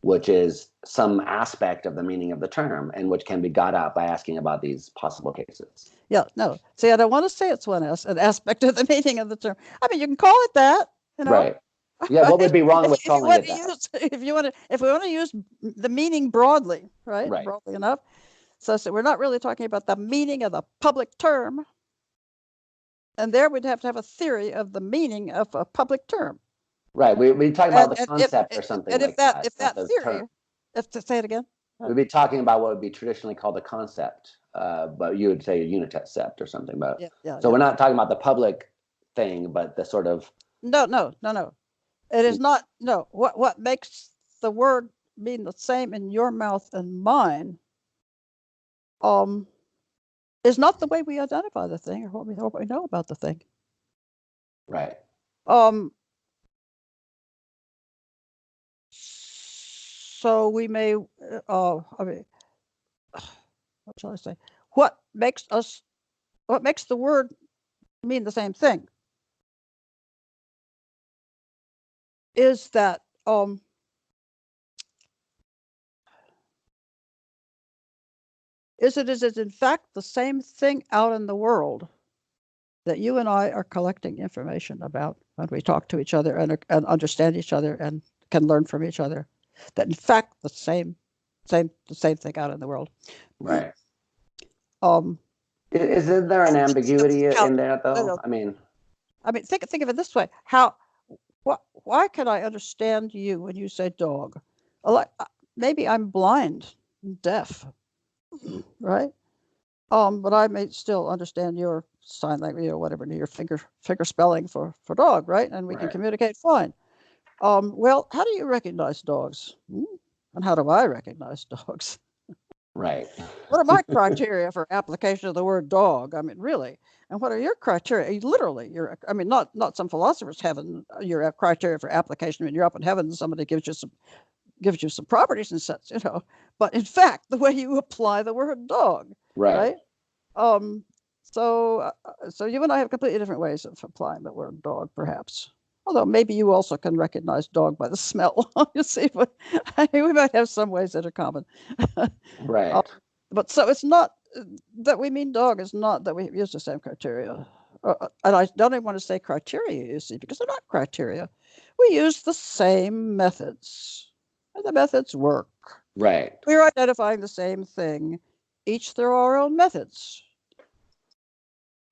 which is some aspect of the meaning of the term, and which can be got at by asking about these possible cases. Yeah, no. See, I don't want to say it's an aspect of the meaning of the term. I mean, you can call it that, Right. Yeah, what would be wrong with calling it that? If we want to use the meaning broadly, right? Broadly enough. So we're not really talking about the meaning of the public term. And there we'd have to have a theory of the meaning of a public term. Right. We'd talk about the concept or something like that. Say it again. We'd be talking about what would be traditionally called a concept, but you would say a unitecept or something. But we're not talking about the public thing, but the sort of No. It is not. No. What makes the word mean the same in your mouth and mine is not the way we identify the thing or what we know about the thing. Right. So we may, I mean, what shall I say? What makes the word mean the same thing is that is it in fact the same thing out in the world that you and I are collecting information about when we talk to each other and understand each other and can learn from each other. That in fact the same thing out in the world. Right. Isn't there an ambiguity in there though? I mean, think of it this way. Why can I understand you when you say dog? Maybe I'm blind, deaf, right? But I may still understand your sign language or whatever, your finger spelling for dog, right? And we can communicate fine. Well, how do you recognize dogs? And how do I recognize dogs? Right. What are my criteria for application of the word dog? I mean, really. And what are your criteria? Literally, not some philosopher's heaven, your criteria for application. I mean, you're up in heaven and somebody gives you some properties and such, But in fact, the way you apply the word dog. Right? So you and I have completely different ways of applying the word dog, perhaps. Although maybe you also can recognize dog by the smell. You see, but we might have some ways that are common. Right. But so it's not that we mean dog is not that we use the same criteria. And I don't even want to say criteria, you see, because they're not criteria. We use the same methods, and the methods work. Right. We're identifying the same thing, each through our own methods.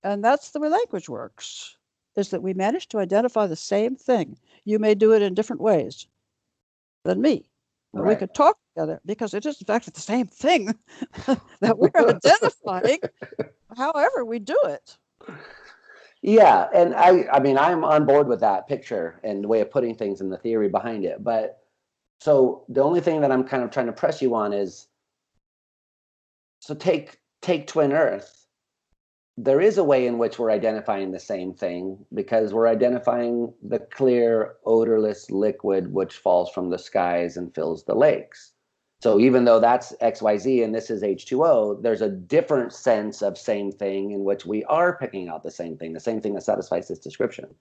And that's the way language works, is that we manage to identify the same thing. You may do it in different ways than me. But we could talk together because it is, in fact, the same thing that we're identifying, however we do it. Yeah, and I mean, I'm on board with that picture and the way of putting things and the theory behind it. But so the only thing that I'm kind of trying to press you on is, so take Twin Earth. There is a way in which we're identifying the same thing because we're identifying the clear, odorless liquid which falls from the skies and fills the lakes. So even though that's XYZ and this is H2O, there's a different sense of same thing in which we are picking out the same thing that satisfies this description.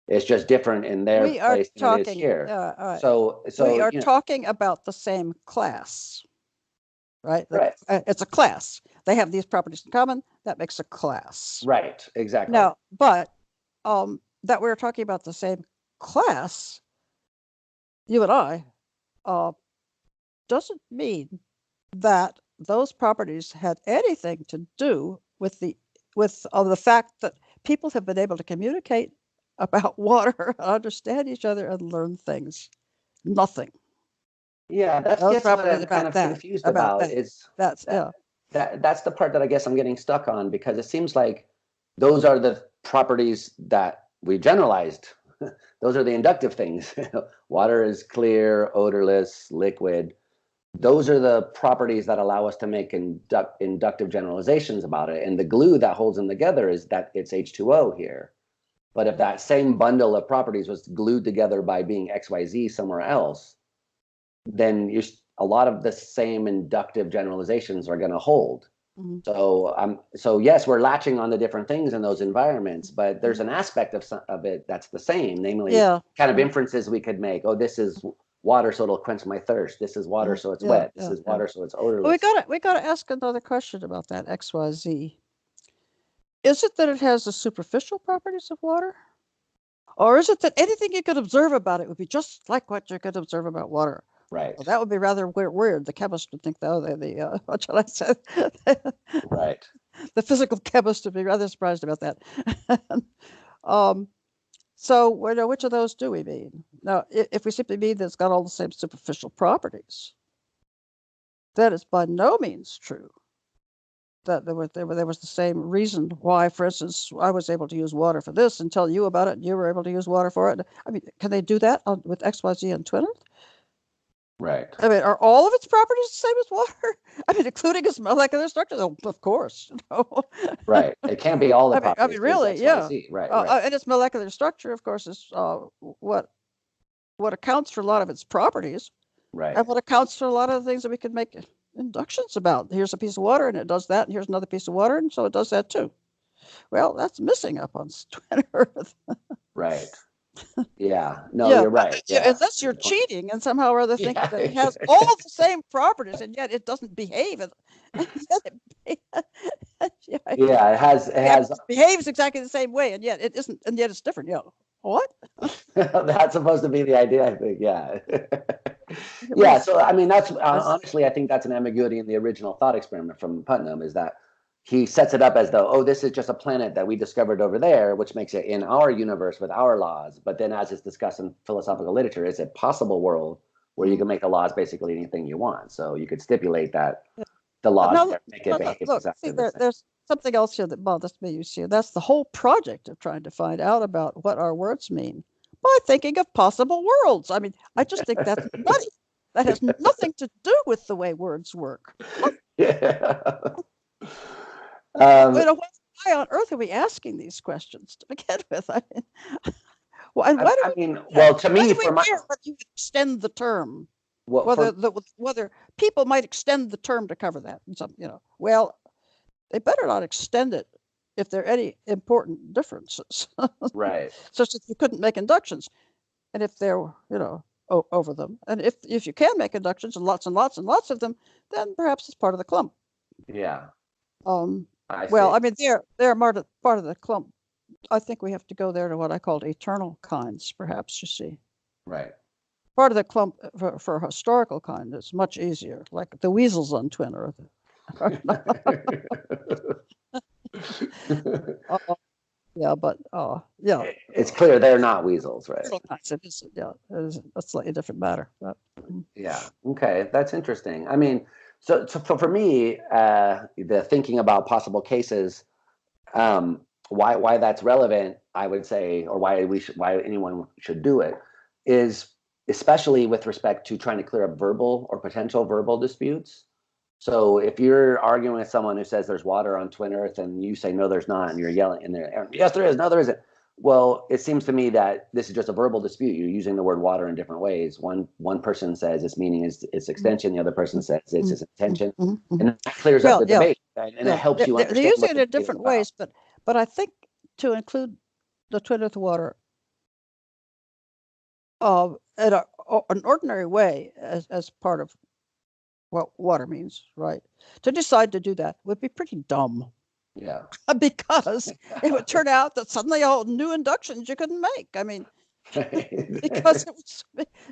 It's just different in their place than it is here. So we are talking about the same class, right? Right. It's a class. They have these properties in common. That makes a class. Right. Exactly. Now, but that we're talking about the same class, you and I, doesn't mean that those properties had anything to do with the fact that people have been able to communicate about water, understand each other, and learn things. Nothing. Yeah, that's what I'm kind of confused about. That's the part that I guess I'm getting stuck on, because it seems like those are the properties that we generalized. Those are the inductive things. Water is clear, odorless, liquid. Those are the properties that allow us to make inductive generalizations about it. And the glue that holds them together is that it's H2O here. But if that same bundle of properties was glued together by being XYZ somewhere else, then a lot of the same inductive generalizations are going to hold. Mm-hmm. So yes, we're latching on to different things in those environments, but there's an aspect of it that's the same, namely kind of inferences we could make. Oh, this is water, so it'll quench my thirst. This is water, so it's wet. This is water, so it's odorless. Well, we got to ask another question about that XYZ. Is it that it has the superficial properties of water? Or is it that anything you could observe about it would be just like what you could observe about water? Right. Well, that would be rather weird. The chemist would think, what shall I say? Right. The physical chemist would be rather surprised about that. So, which of those do we mean? Now, if we simply mean that it's got all the same superficial properties, that is by no means true. That there was the same reason why, for instance, I was able to use water for this and tell you about it, and you were able to use water for it. I mean, can they do that with XYZ and Twin Earth? Right. I mean, are all of its properties the same as water? I mean, including its molecular structure? Oh, of course. Right. It can't be all the properties. I mean, really, yeah. Right. And its molecular structure, of course, is what accounts for a lot of its properties. Right. And what accounts for a lot of the things that we could make inductions about. Here's a piece of water, and it does that, and here's another piece of water, and so it does that too. Well, that's missing up on Twin Earth. Right. Yeah. No, you're right. Yeah. Unless you're cheating and somehow or other think that it has all the same properties and yet it doesn't behave. It behaves exactly the same way, and yet it isn't, and yet it's different. Yeah. What? That's supposed to be the idea, I think. Yeah. Yeah. So I mean, that's honestly, I think that's an ambiguity in the original thought experiment from Putnam, is that he sets it up as though, oh, this is just a planet that we discovered over there, which makes it in our universe with our laws. But then, as is discussed in philosophical literature, it's a possible world where you can make the laws basically anything you want. So you could stipulate that the laws make it behave exactly the same. There's something else here that bothers me, you see. That's the whole project of trying to find out about what our words mean by thinking of possible worlds. I mean, I just think that's nutty. That has nothing to do with the way words work. Yeah. Why on earth are we asking these questions to begin with? I mean, to me, whether you extend the term, whether people might extend the term to cover that, and well, they better not extend it if there are any important differences, Right. such that you couldn't make inductions, and if there were, over them, and if you can make inductions and lots and lots and lots of them, then perhaps it's part of the clump. Yeah. I see. mean, they're part of the clump. I think we have to go there to what I called eternal kinds, perhaps, you see. Right. Part of the clump for historical kind is much easier, like the weasels on Twin Earth. Yeah, but yeah. It's clear they're not weasels, right? It is, yeah, it is a slightly different matter. But, yeah. Okay, that's interesting. I mean, so for me, the thinking about possible cases, why that's relevant, I would say, or why anyone should do it, is especially with respect to trying to clear up verbal or potential verbal disputes. So if you're arguing with someone who says there's water on Twin Earth and you say no, there's not, and you're yelling in there, yes, there is, no, there isn't. Well, it seems to me that this is just a verbal dispute. You're using the word water in different ways. One person says its meaning is its extension. The other person says it's its intention, and that clears up the debate, and it helps you understand. They're using it in different ways, but I think to include the Twin Earth water in an ordinary way as part of what water means, right? To decide to do that would be pretty dumb. Yeah. Because it would turn out that suddenly all new inductions you couldn't make. I mean, because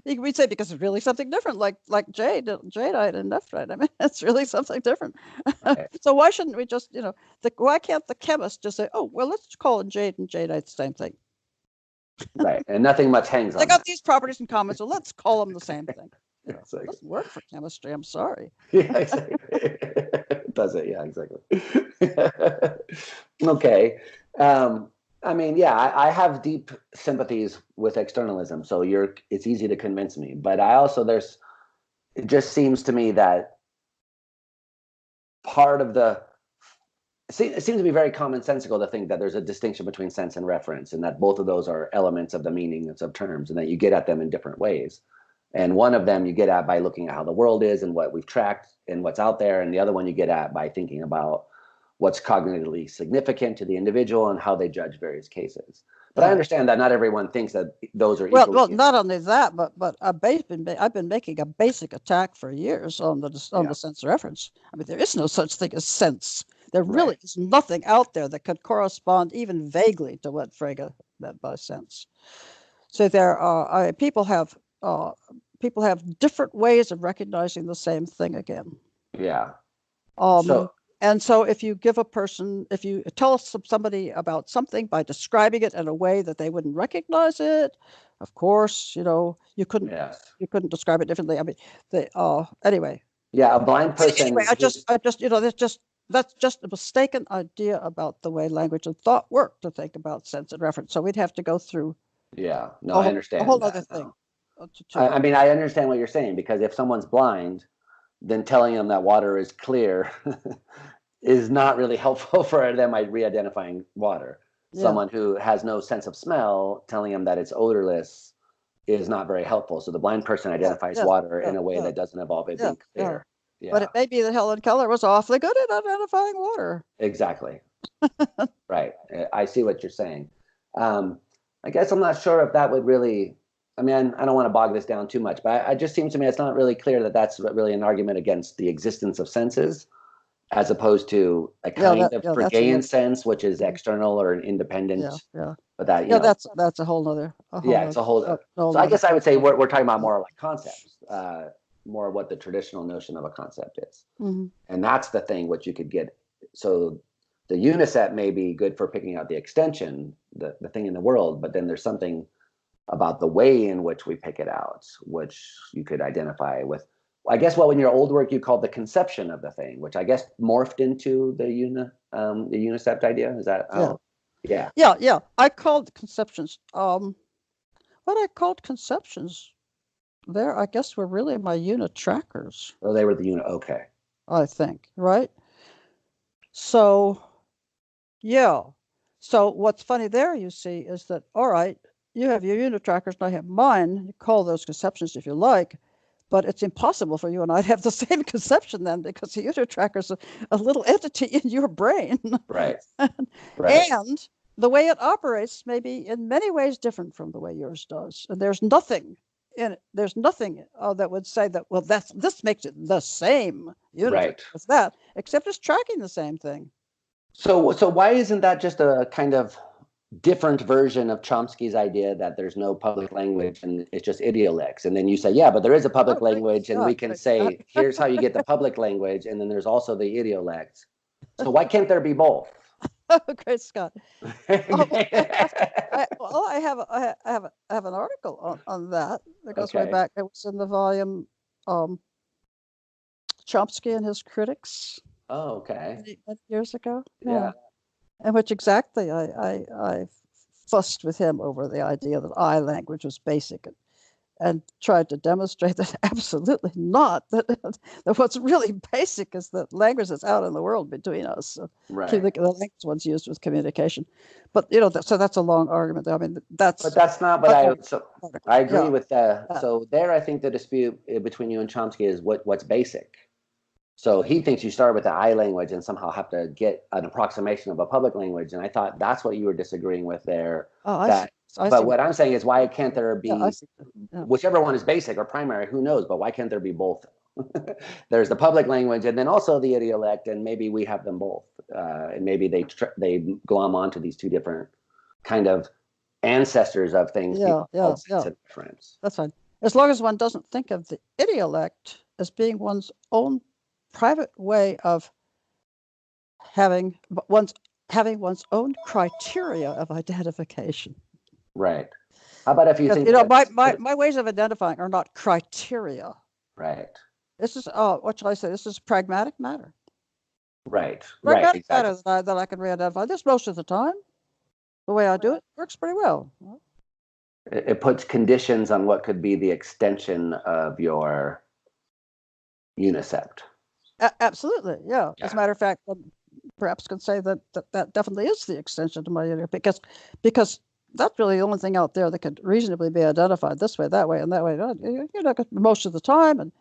we'd say because it's really something different, like jadeite and nephrite. I mean, it's really something different. Right. So why shouldn't we just, why can't the chemist just say, oh, well, let's call it jade and jadeite the same thing? Right, and nothing much hangs on. They got these properties in common, so let's call them the same thing. Exactly. It doesn't work for chemistry. I'm sorry. Yeah, exactly. Does it? Yeah, exactly. Okay. I mean, yeah, I have deep sympathies with externalism, so it's easy to convince me. But I also it just seems to me that part of it seems to be very commonsensical to think that there's a distinction between sense and reference, and that both of those are elements of the meanings of terms, and that you get at them in different ways. And one of them you get at by looking at how the world is and what we've tracked and what's out there. And the other one you get at by thinking about what's cognitively significant to the individual and how they judge various cases. But I understand that not everyone thinks that those are equally. Well, not only that, but I've been making a basic attack for years on the sense reference. I mean, there is no such thing as sense. There really is nothing out there that could correspond even vaguely to what Frege meant by sense. So there are people have different ways of recognizing the same thing again. Yeah. And so if you tell somebody about something by describing it in a way that they wouldn't recognize it, of course, you couldn't describe it differently. I mean, anyway. Yeah, a blind person. Anyway, that's just a mistaken idea about the way language and thought work to think about sense and reference. So we'd have to go through. Yeah, no, I understand. A whole other thing. I mean, I understand what you're saying, because if someone's blind, then telling them that water is clear is not really helpful for them re-identifying water. Yeah. Someone who has no sense of smell, telling them that it's odorless is not very helpful. So the blind person identifies water in a way that doesn't involve it being clear. Yeah. But it may be that Helen Keller was awfully good at identifying water. Exactly. Right. I see what you're saying. I guess I'm not sure if that would really, I mean, I don't want to bog this down too much, but it just seems to me it's not really clear that that's really an argument against the existence of senses, as opposed to a kind of Fregean sense, which is external or independent. Yeah. But that, that's a whole other. It's a whole other. So I guess I would say we're talking about more like concepts, more what the traditional notion of a concept is. Mm-hmm. And that's the thing which you could get. So the uniset may be good for picking out the extension, the thing in the world, but then there's something about the way in which we pick it out, which you could identify with, I guess, what in your old work you called the conception of the thing, which I guess morphed into the unicept idea. Is that? Yeah. I called conceptions. What I called conceptions there, I guess, were really my unit trackers. Oh, they were the unit. Okay. I think, right? So, yeah. So what's funny there, you see, is that, all right, you have your unit trackers and I have mine. You call those conceptions if you like. But it's impossible for you and I to have the same conception then, because the unit tracker is a little entity in your brain. Right. Right. And the way it operates may be in many ways different from the way yours does. And there's nothing in it. There's nothing that would say that, well, this makes it the same unit Right. as that, except it's tracking the same thing. So why isn't that just a kind of different version of Chomsky's idea that there's no public language and it's just idiolects? And then you say, yeah, but there is a public language, and we can say, here's how you get the public language, and then there's also the idiolects. So why can't there be both? Oh, great Scott! I have an article on that goes way back. It was in the volume Chomsky and His Critics. Oh, okay. Years ago. Yeah. In which exactly I fussed with him over the idea that I language was basic, and tried to demonstrate that absolutely not. That what's really basic is the language that's out in the world between us. Right. The language one's used with communication. But so that's a long argument. I mean, that's. But that's not. But I agree with that. So there, I think the dispute between you and Chomsky is what's basic. So he thinks you start with the I language and somehow have to get an approximation of a public language. And I thought that's what you were disagreeing with there. Oh, I see. But what I'm saying is, why can't there be whichever one is basic or primary? Who knows? But why can't there be both? There's the public language, and then also the idiolect, and maybe we have them both, and maybe they glom onto these two different kind of ancestors of things. Difference. That's fine, as long as one doesn't think of the idiolect as being one's own private way of having one's own criteria of identification. Right. How about if you think my ways of identifying are not criteria. Right. This is what shall I say? This is pragmatic matter. Right. Pragmatic matter that I can re-identify. This most of the time, the way I do it works pretty well. It puts conditions on what could be the extension of your unicept. Absolutely, yeah. As a matter of fact, perhaps can say that definitely is the extension to my unicept, because that's really the only thing out there that could reasonably be identified this way, that way, and that way. Most of the time, and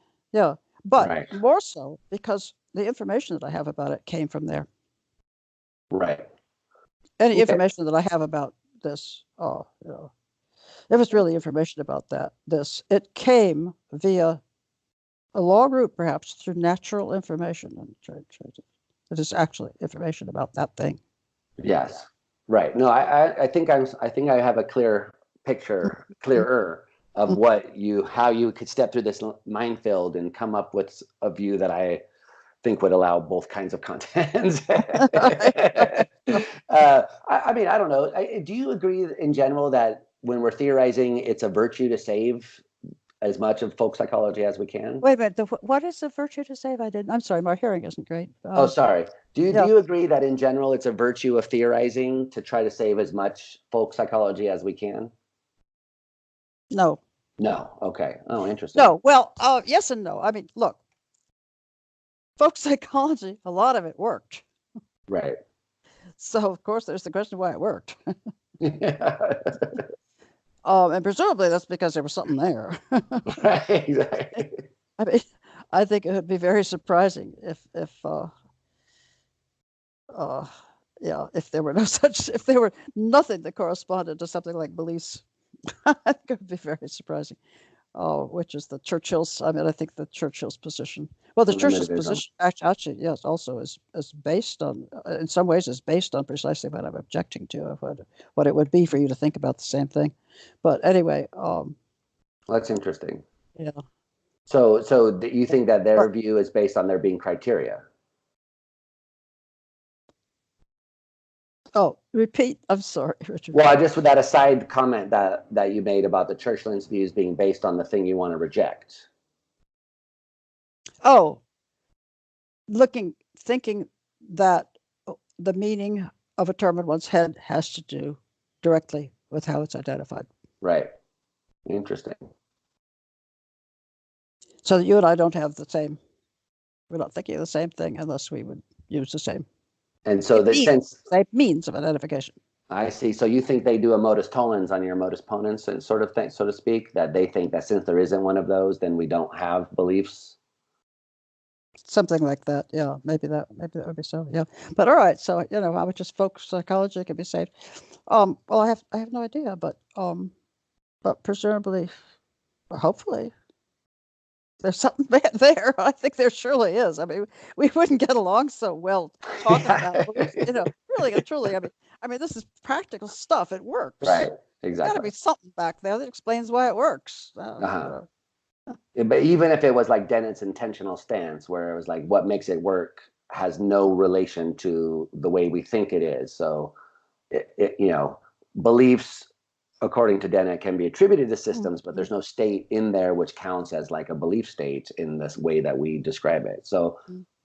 but more so because the information that I have about it came from there. Right. Any information that I have about this, if it's really information about this, it came via a long route, perhaps through natural information, and it is actually information about that thing. Yes. Right. No, I think I have a clearer of how you could step through this minefield and come up with a view that I think would allow both kinds of content. I mean, I don't know. Do you agree in general that when we're theorizing, it's a virtue to save as much of folk psychology as we can? Wait a minute. What is a virtue to save? I'm sorry, my hearing isn't great. Sorry. Do you agree that in general it's a virtue of theorizing to try to save as much folk psychology as we can? No. No. Okay. Oh, interesting. No. Well, yes and no. I mean, look, folk psychology, a lot of it worked. Right. So of course there's the question of why it worked. And presumably that's because there was something there. Right, exactly. I mean, I think it would be very surprising if there were nothing that corresponded to something like beliefs. I think it would be very surprising. Which is the Churchill's. I mean, I think the Churchill's position. Well, the Churchill's position actually, yes, also is based on, in some ways, is based on precisely what I'm objecting to, what it would be for you to think about the same thing. But anyway, that's interesting. Yeah. So do you think that their view is based on there being criteria? Oh, repeat. I'm sorry, Richard. Well, just with that aside comment that you made about the Churchland's views being based on the thing you want to reject. Oh, thinking that the meaning of a term in one's head has to do directly with how it's identified. Right. Interesting. So you and I don't have the same. We're not thinking of the same thing unless we would use the same. And so the sense same means of identification. I see. So you think they do a modus tollens on your modus ponens and sort of thing, so to speak, that they think that since there isn't one of those, then we don't have beliefs? Something like that. Yeah, maybe that would be so. Yeah, but all right. So I would just folk psychology could be saved. Well, I have no idea, but presumably, hopefully, there's something bad there. I think there surely is. I mean, we wouldn't get along so well talking about beliefs. Really and truly. I mean, this is practical stuff. It works. Right, There's got to exactly. be something back there that explains why it works. Uh-huh. But even if it was like Dennett's intentional stance, where it was like what makes it work has no relation to the way we think it is. So, beliefs, according to Dennett, can be attributed to systems, but there's no state in there which counts as like a belief state in this way that we describe it. So,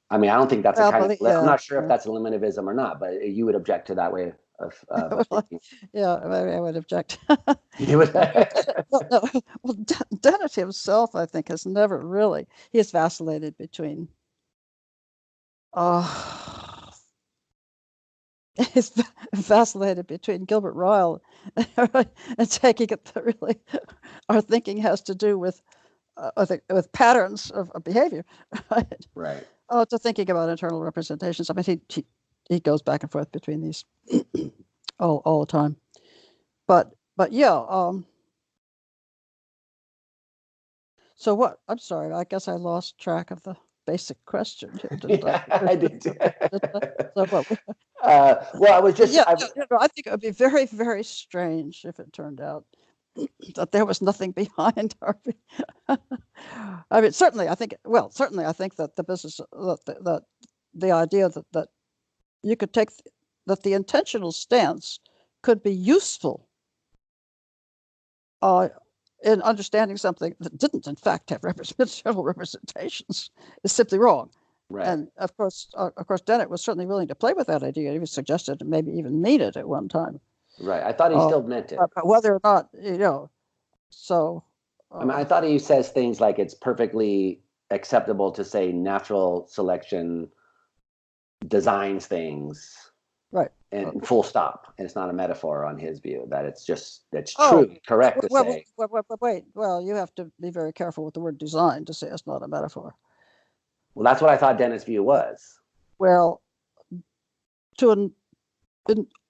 I mean, I don't think that's a Well, kind of, I'm yeah, not sure if that's eliminativism or not, but you would object to that way of well, thinking. yeah, I would object. You would. No, well, Dennett himself, I think, has never really. He has vacillated between. Uh, he's vacillated between Gilbert Ryle and taking it that really our thinking has to do with, I think, with patterns of behavior, right? Right. To thinking about internal representations. I mean, he goes back and forth between these all the time. But yeah. So what? I'm sorry. I guess I lost track of the basic question here, didn't I? Yeah, I did too. So what? Well, I was just, Yeah, I think it would be very, very strange if it turned out that there was nothing behind our. I mean, certainly, I think. Well, certainly, I think that the business, that the idea that you could take that the intentional stance could be useful in understanding something that didn't, in fact, have representational representations is simply wrong. right. And of course, Dennett was certainly willing to play with that idea. He was suggested to maybe even mean it at one time. Right. I thought he still meant it. But whether or not, so. I mean, I thought he says things like it's perfectly acceptable to say natural selection designs things Right. and full stop. And it's not a metaphor on his view, that it's just, it's Oh, true, correct to say. wait. Well, you have to be very careful with the word design to say it's not a metaphor. Well, that's what I thought Dennis' view was. Well, in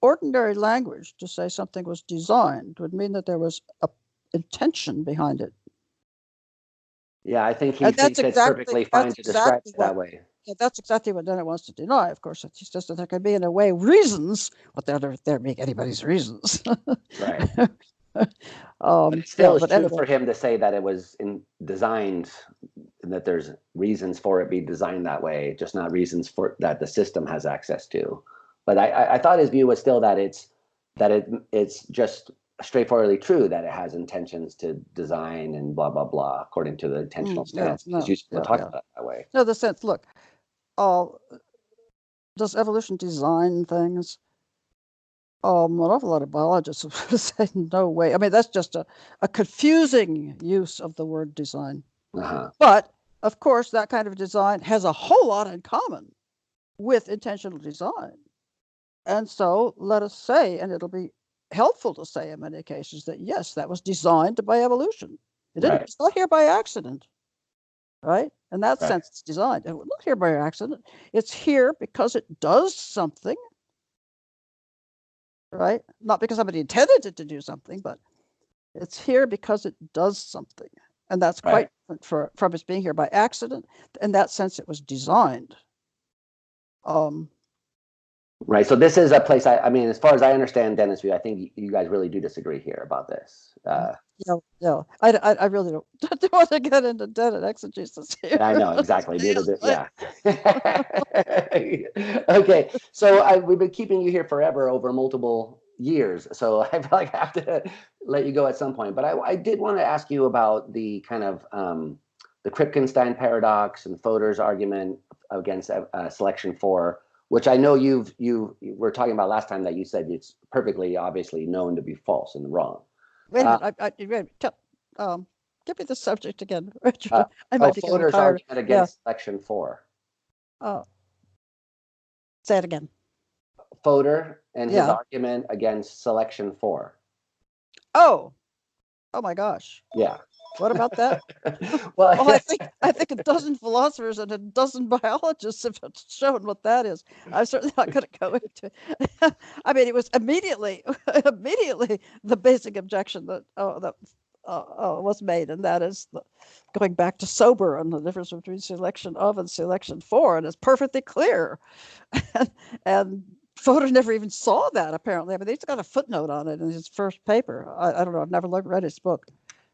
ordinary language, to say something was designed would mean that there was a intention behind it. Yeah, I think he thinks it's perfectly fine to describe it that way. Yeah, that's exactly what Dennett wants to deny. Of course, he says that there can be, in a way, reasons, but they're being anybody's reasons. Right. But it still is true for him to say that it was designed, and that there's reasons for it be designed that way, just not reasons for that the system has access to. But I thought his view was still that it's just straightforwardly true that it has intentions to design and blah blah blah according to the intentional stance. He's used to talk about it that way. No, the sense. Look, does evolution design things? An awful lot of biologists would say no way. I mean, that's just a confusing use of the word design. But of course, that kind of design has a whole lot in common with intentional design. And so let us say, and it'll be helpful to say in many cases, that yes, that was designed by evolution. It's not here by accident, right? In that sense, it's designed. It's not here by accident. It's here because it does something, right? Not because somebody intended it to do something, but it's here because it does something. And that's quite different from its being here by accident. In that sense, it was designed. Right. So this is a place, I mean, as far as I understand Dennis' view, I think you guys really do disagree here about this. Yeah. I really don't want to get into Dennett exegesis here. I know, exactly. Yeah. Okay. So we've been keeping you here forever over multiple years. So I feel like I have to let you go at some point. But I did want to ask you about the kind of the Kripkenstein paradox and Fodor's argument against selection for, which I know you were talking about last time, that you said it's perfectly obviously known to be false and wrong. Wait a minute. Give me the subject again, Richard. I might be Fodor's argument against selection for. Say it again. Fodor and his argument against selection 4. Oh my gosh. Yeah. What about that? Well, I think a dozen philosophers and a dozen biologists have shown what that is. I'm certainly not going to go into it. I mean, it was immediately the basic objection that was made, and that is going back to sober and the difference between selection of and selection for, and it's perfectly clear. and Fodor never even saw that, apparently. I mean, he's got a footnote on it in his first paper. I don't know. I've never read his book.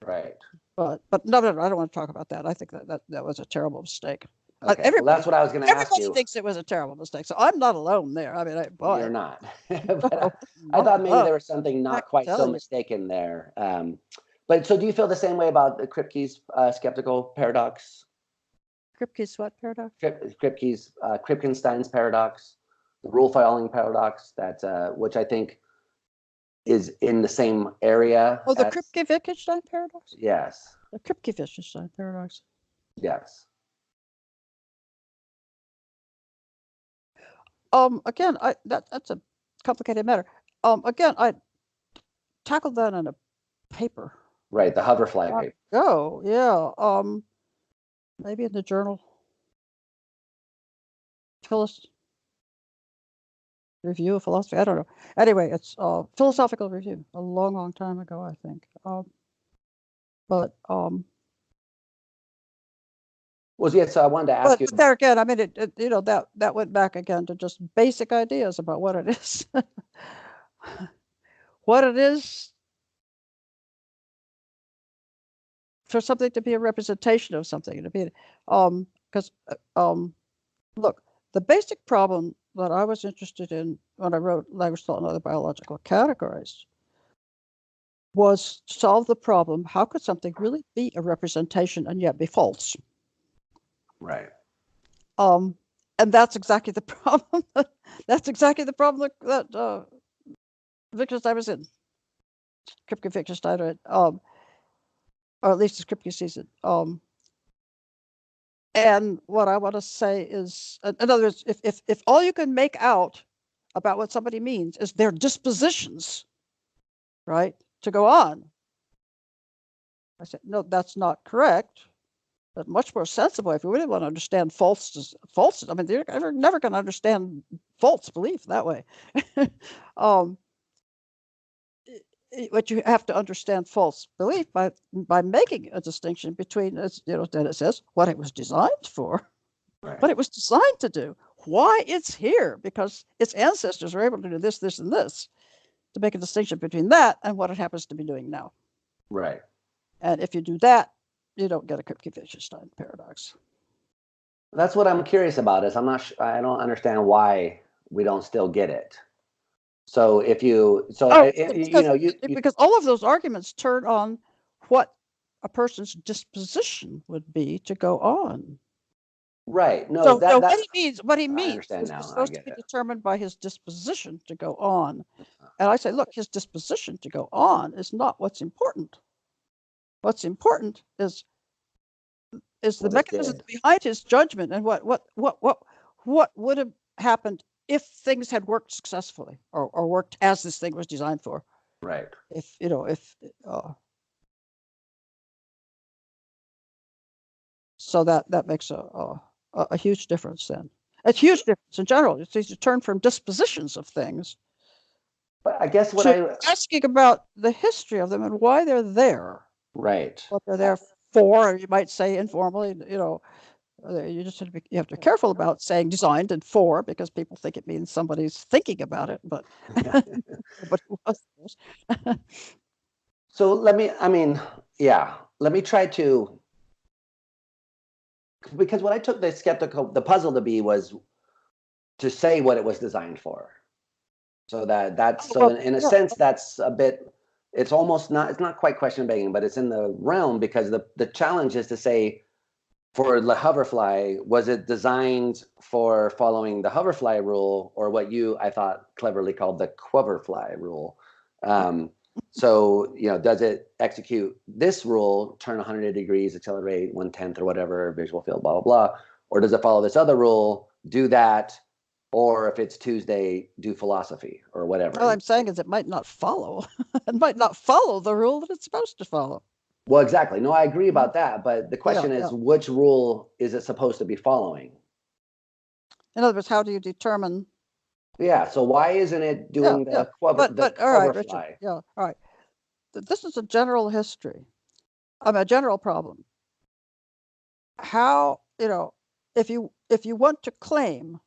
Right. But no, I don't want to talk about that. I think that was a terrible mistake. Okay. Well, that's what I was going to ask you. Everybody thinks it was a terrible mistake, so I'm not alone there. I mean, you're not. But I thought maybe there was something not quite so mistaken there. But so do you feel the same way about the Kripke's skeptical paradox? Kripke's what paradox? Kripke's Kripkenstein's paradox, the rule following paradox, that which I think is in the same area. Oh, the Kripke-Wittgenstein paradox? Yes. The Kripke-Wittgenstein paradox. Yes. Again, that's a complicated matter. Again, I tackled that in a paper. Right, the hoverfly paper. Oh, yeah. Maybe in the journal. Review of Philosophy. I don't know. Anyway, it's Philosophical Review, a long time ago, I think. Well, yeah, so I wanted to ask you. But there again, I mean, that went back again to just basic ideas about what it is. What it is for something to be a representation of something, to be, because look, the basic problem that I was interested in when I wrote Language, Thought, and Other Biological Categories was to solve the problem: how could something really be a representation and yet be false? Right. And that's exactly the problem. That's exactly the problem that Wittgenstein was in. Kripke Wittgenstein, or at least as Kripke sees it. And what I want to say is, in other words, if all you can make out about what somebody means is their dispositions, right, to go on, I said, no, that's not correct. But much more sensible, if you really want to understand false, I mean, you're never going to understand false belief that way. But you have to understand false belief by making a distinction between, that it says what it was designed for, right, what it was designed to do, why it's here, because its ancestors were able to do this, this, and this, to make a distinction between that and what it happens to be doing now. Right. And if you do that, you don't get a Kripke-Wittgenstein paradox. That's what I'm curious about. Is I don't understand why we don't still get it. So if you, because all of those arguments turn on what a person's disposition would be to go on. Right. No. So what he means is supposed to be determined by his disposition to go on. And I say, look, his disposition to go on is not what's important. What's important is the mechanism behind his judgment, and what would have happened if things had worked successfully or worked as this thing was designed for. Right. So that makes a huge difference then. A huge difference in general. It's to turn from dispositions of things. But I guess asking about the history of them and why they're there. Right. What they're there for, you might say informally, you just have to be careful about saying designed and for, because people think it means somebody's thinking about it, but So let me try to, because what I took the puzzle to be was to say what it was designed for. So in a sense, that's a bit, it's not quite question begging, but it's in the realm, because the challenge is to say, for the hoverfly, was it designed for following the hoverfly rule, or what I thought cleverly called the quoverfly rule? So, does it execute this rule, turn 180 degrees, accelerate 1/10 or whatever, visual field, blah, blah, blah, or does it follow this other rule, do that, Or if it's Tuesday, do philosophy or whatever. All I'm saying is it might not follow. It might not follow the rule that it's supposed to follow. Well, exactly. No, I agree about that. But the question is, which rule is it supposed to be following? In other words, how do you determine? Yeah. So why isn't it doing the cover, but all right, Richard. fly? Yeah. All right. This is a general history. A general problem. How, if you want to claim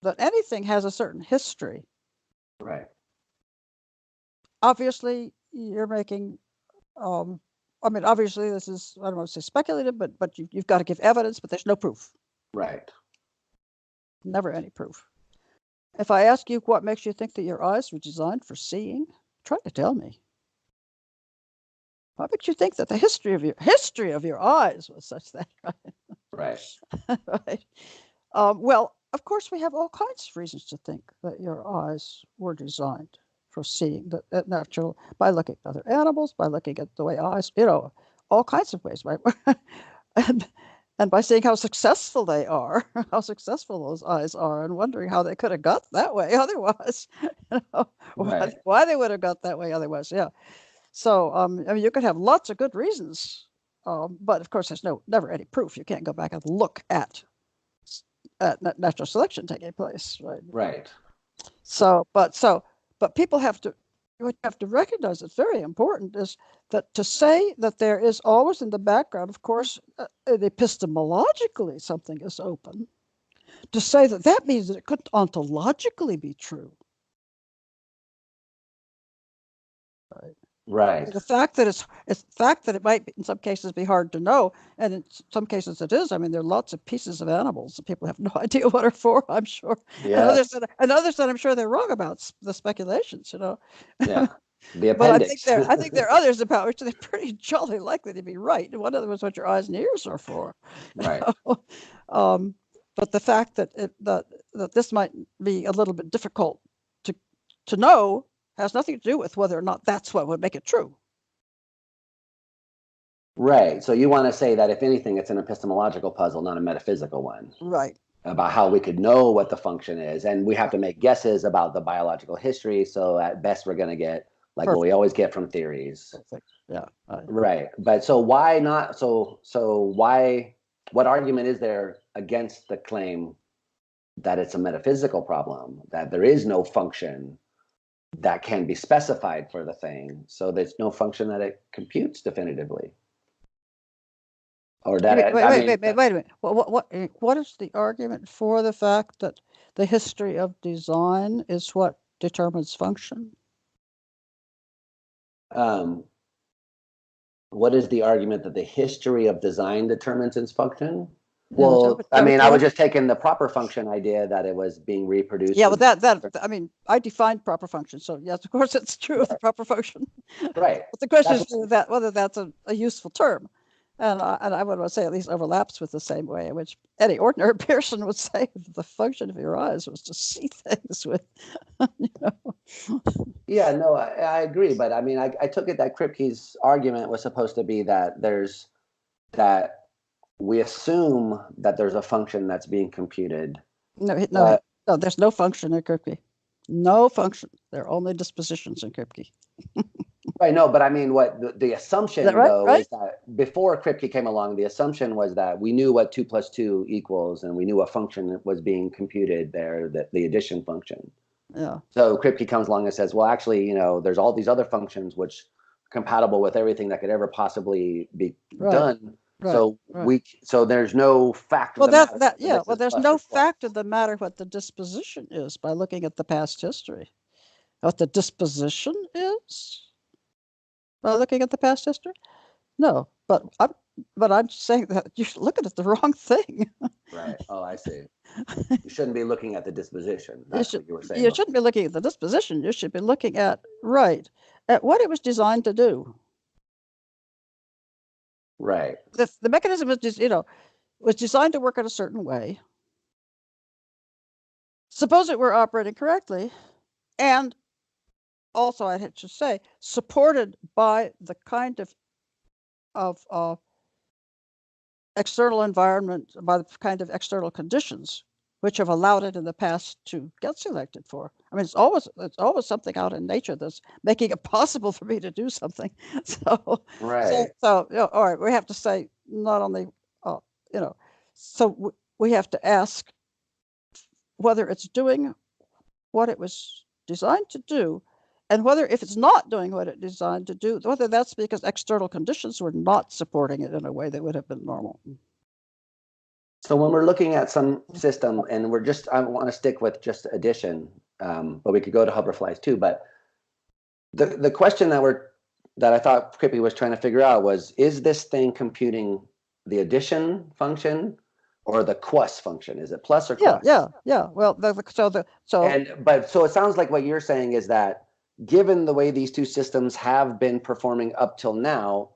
that anything has a certain history, right? Obviously, you're making. Obviously, this is, I don't want to say speculative, but you've got to give evidence, but there's no proof. Right. Never any proof. If I ask you what makes you think that your eyes were designed for seeing, try to tell me. What makes you think that the history of your eyes was such that, right? Right. Well, of course, we have all kinds of reasons to think that your eyes were designed for seeing, that natural, by looking at other animals, by looking at the way eyes, all kinds of ways, right? and by seeing how successful they are, how successful those eyes are, and wondering how they could have got that way otherwise, right. why they would have got that way otherwise, yeah. So, you could have lots of good reasons, but of course, there's never any proof. You can't go back and look at natural selection taking place, right? Right. But people have to, what you have to recognize that's very important is that to say that there is always in the background, of course, epistemologically something is open. To say that means that it couldn't ontologically be true. Right. Right. The fact that it might in some cases be hard to know, and in some cases it is. I mean, there are lots of pieces of animals that people have no idea what are for, I'm sure. Yeah. And others that I'm sure they're wrong about the speculations, Yeah. The But appendix. I think there are others about which they're pretty jolly likely to be right. And one of them is what your eyes and ears are for. Right. But the fact that that this might be a little bit difficult to know has nothing to do with whether or not that's what would make it true. Right. So you want to say that if anything, it's an epistemological puzzle, not a metaphysical one. Right. About how we could know what the function is. And we have to make guesses about the biological history. So at best, we're going to get like Perfect. What we always get from theories. Perfect. Yeah. Right. But so why not? So why, what argument is there against the claim that it's a metaphysical problem, that there is no function that can be specified for the thing, so there's no function that it computes definitively? Or that wait a minute. What is the argument for the fact that the history of design is what determines function? What is the argument that the history of design determines its function? Well, I mean, I was just taking the proper function idea that it was being reproduced. Yeah, well, I mean, I defined proper function, so yes, of course, it's true of the proper function. Right. But the question is whether that's a useful term, and I would say at least overlaps with the same way in which any ordinary person would say that the function of your eyes was to see things with, Yeah, no, I agree, but I mean, I took it that Kripke's argument was supposed to be that we assume that there's a function that's being computed. No, there's no function in Kripke. No function. There are only dispositions in Kripke. Right, no, but I mean, what the assumption, right? though, is that before Kripke came along, the assumption was that we knew what 2 + 2 equals, and we knew a function was being computed there, that the addition function. Yeah. So Kripke comes along and says, well, actually, there's all these other functions which are compatible with everything that could ever possibly be done. Right, so there's no fact. Well, there's no fact of the matter what the disposition is by looking at the past history. What the disposition is by looking at the past history? No, but I'm saying that you're looking at the wrong thing. Right. Oh, I see. You shouldn't be looking at the disposition. That's what you were saying. You shouldn't be looking at the disposition. You should be looking at what it was designed to do. Right. The mechanism was just, was designed to work in a certain way. Suppose it were operating correctly, and also I had to say supported by the kind of external environment, by the kind of external conditions which have allowed it in the past to get selected for. I mean, it's always something out in nature that's making it possible for me to do something. Right. So all right, we have to say not only, so we have to ask whether it's doing what it was designed to do, and whether if it's not doing what it's designed to do, whether that's because external conditions were not supporting it in a way that would have been normal. So when we're looking at some system, and I want to stick with just addition, but we could go to hoverflies too. But the question that I thought Cryptic was trying to figure out was, is this thing computing the addition function or the quus function? Is it plus or quus? Yeah. Well, so it sounds like what you're saying is that given the way these two systems have been performing up till now,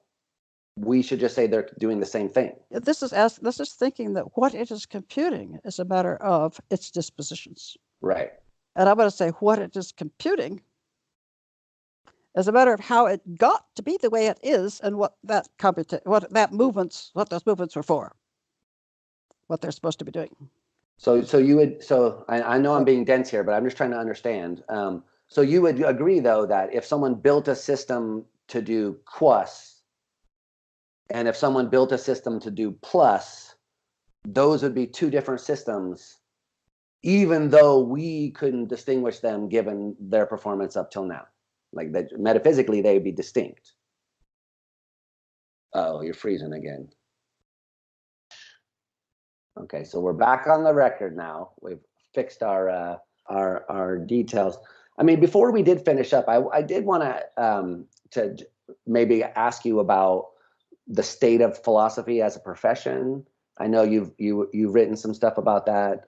we should just say they're doing the same thing. This is thinking that what it is computing is a matter of its dispositions. Right. And I'm going to say what it is computing is a matter of how it got to be the way it is, and what those movements were for, what they're supposed to be doing. So I know I'm being dense here, but I'm just trying to understand. So you would agree, though, that if someone built a system to do quus, and if someone built a system to do plus, those would be two different systems, even though we couldn't distinguish them given their performance up till now. Like that, metaphysically, they would be distinct. Oh, you're freezing again. Okay, so we're back on the record now. We've fixed our details. I mean, before we did finish up, I did want to maybe ask you about the state of philosophy as a profession. I know you've written some stuff about that